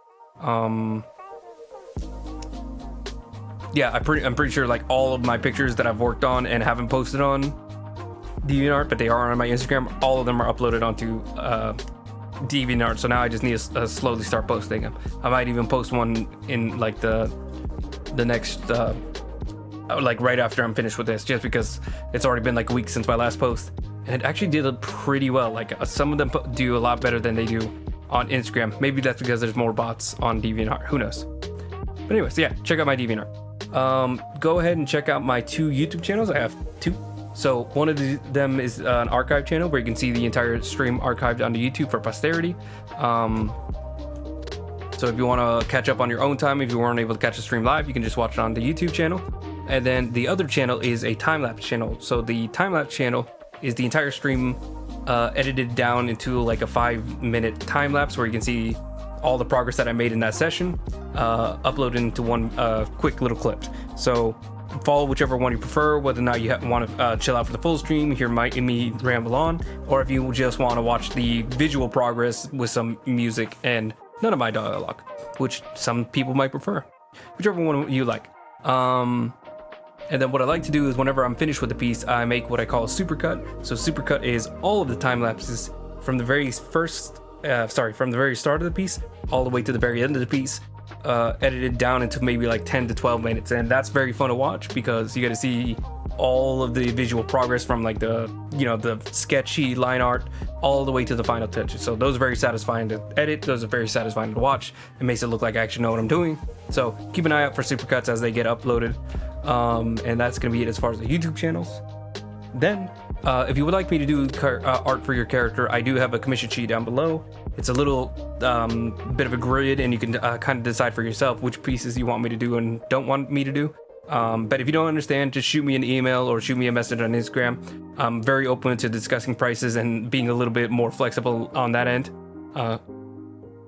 Yeah, I'm pretty sure like all of my pictures that I've worked on and haven't posted on DeviantArt, but they are on my Instagram, all of them are uploaded onto DeviantArt. So now I just need to slowly start posting them. I might even post one in like the next like right after I'm finished with this, just because it's already been like a week since my last post, and it actually did pretty well. Like some of them do a lot better than they do on Instagram. Maybe that's because there's more bots on DeviantArt, who knows. But anyways, yeah, check out my DeviantArt. Go ahead and check out my 2 YouTube channels. I have 2. So one of them is an archive channel where you can see the entire stream archived onto YouTube for posterity. So if you want to catch up on your own time, if you weren't able to catch the stream live, you can just watch it on the YouTube channel. And then the other channel is a time-lapse channel. So the time-lapse channel is the entire stream edited down into like a 5-minute time-lapse where you can see all the progress that I made in that session, uploaded into one quick little clip. So follow whichever one you prefer, whether or not you want to chill out for the full stream, hear me ramble on, or if you just want to watch the visual progress with some music and none of my dialogue, which some people might prefer. Whichever one you like. And then what I like to do is whenever I'm finished with the piece, I make what I call a supercut. So supercut is all of the time lapses from the very start of the piece all the way to the very end of the piece, edited down into maybe like 10 to 12 minutes. And that's very fun to watch because you get to see all of the visual progress from like the sketchy line art all the way to the final touches. So those are very satisfying to edit. Those are very satisfying to watch. It makes it look like I actually know what I'm doing. So keep an eye out for supercuts as they get uploaded. And that's going to be it as far as the YouTube channels. Then, if you would like me to do art for your character, I do have a commission sheet down below. It's a little bit of a grid, and you can kind of decide for yourself which pieces you want me to do and don't want me to do. But if you don't understand, just shoot me an email or shoot me a message on Instagram. I'm very open to discussing prices and being a little bit more flexible on that end.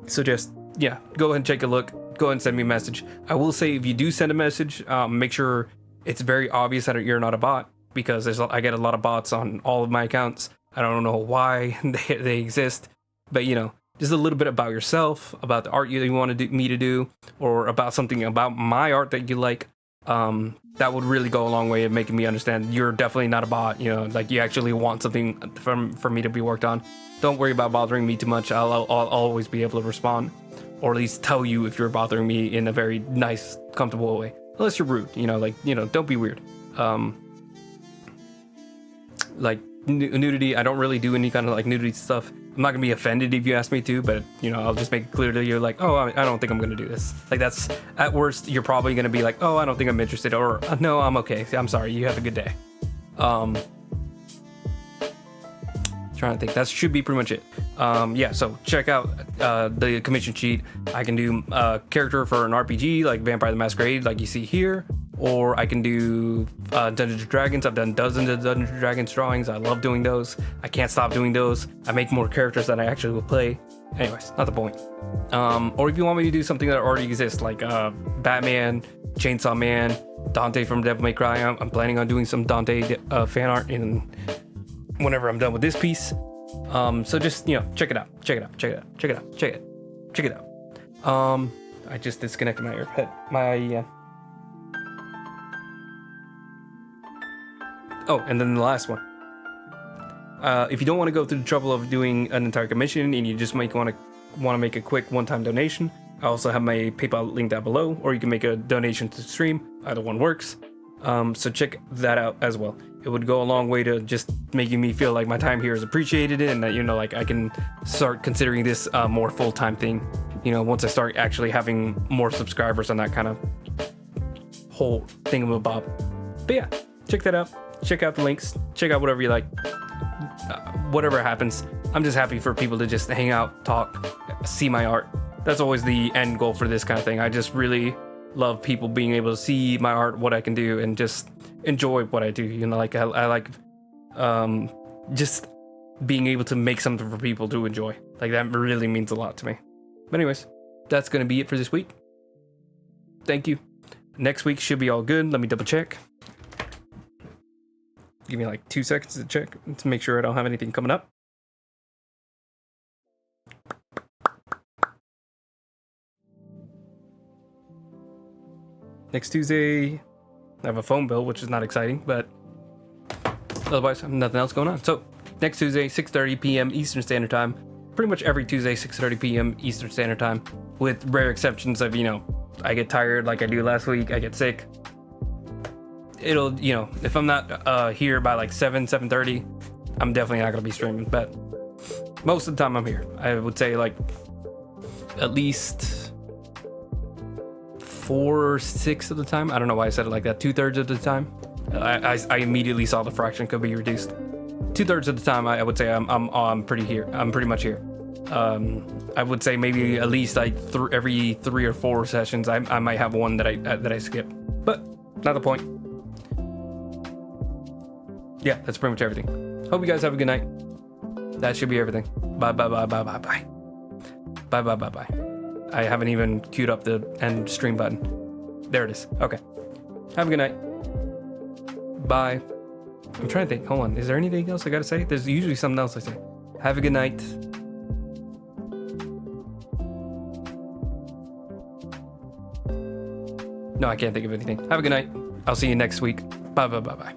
So just, yeah, go ahead and take a look. Go ahead and send me a message. I will say if you do send a message, make sure it's very obvious that you're not a bot, because I get a lot of bots on all of my accounts. I don't know why they exist, but just a little bit about yourself, about the art you want me to do, or about something about my art that you like. That would really go a long way in making me understand you're definitely not a bot. Like you actually want something for me to be worked on. Don't worry about bothering me too much. I'll always be able to respond, or at least tell you if you're bothering me in a very nice, comfortable way. Unless you're rude, don't be weird. Like nudity, I don't really do any kind of like nudity stuff. I'm not gonna be offended if you ask me to, but I'll just make it clear to you, like, oh, I don't think I'm gonna do this. Like that's at worst, you're probably gonna be like, oh, I don't think I'm interested, or no, I'm okay. I'm sorry. You have a good day. Trying to think. That should be pretty much it. Yeah. So check out the commission sheet. I can do character for an RPG like Vampire the Masquerade, like you see here. Or I can do Dungeons & Dragons. I've done dozens of Dungeons & Dragons drawings. I love doing those. I can't stop doing those. I make more characters than I actually will play. Anyways, not the point. Or if you want me to do something that already exists, like Batman, Chainsaw Man, Dante from Devil May Cry. I'm planning on doing some Dante fan art whenever I'm done with this piece. So just, check it out. Check it out. I just disconnected my AirPod. Oh, and then the last one. If you don't want to go through the trouble of doing an entire commission and you just want to make a quick one-time donation, I also have my PayPal link down below, or you can make a donation to the stream. Either one works. So check that out as well. It would go a long way to just making me feel like my time here is appreciated, and that like I can start considering this a more full-time thing. Once I start actually having more subscribers on that kind of whole thingamabob. But yeah, check that out. Check out the links. Check out whatever you like. Whatever happens, I'm just happy for people to just hang out, talk, see my art. That's always the end goal for this kind of thing. I just really love people being able to see my art, what I can do, and just enjoy what I do. You know, like I like just being able to make something for people to enjoy. Like that really means a lot to me. But anyways, that's gonna be it for this week. Thank you. Next week should be all good. Let me double check. Give me like 2 seconds to check to make sure I don't have anything coming up. Next Tuesday, I have a phone bill, which is not exciting, but otherwise, I have nothing else going on. So, next Tuesday, 6:30 p.m. Eastern Standard Time. Pretty much every Tuesday, 6:30 p.m. Eastern Standard Time, with rare exceptions of, I get tired like I do last week, I get sick. It'll, if I'm not here by like 7:30, I'm definitely not going to be streaming, but most of the time I'm here. I would say like at least 4 or 6 of the time. I don't know why I said it like that. 2/3 of the time. I immediately saw the fraction could be reduced. 2/3 of the time, I would say I'm pretty here. I'm pretty much here. I would say maybe at least like every 3 or 4 sessions, I might have one that I skip, but not the point. Yeah, that's pretty much everything. Hope you guys have a good night. That should be everything. Bye. I haven't even queued up the end stream button. There it is. Okay. Have a good night. Bye. I'm trying to think. Hold on. Is there anything else I gotta say? There's usually something else I say. Have a good night. No, I can't think of anything. Have a good night. I'll see you next week. Bye.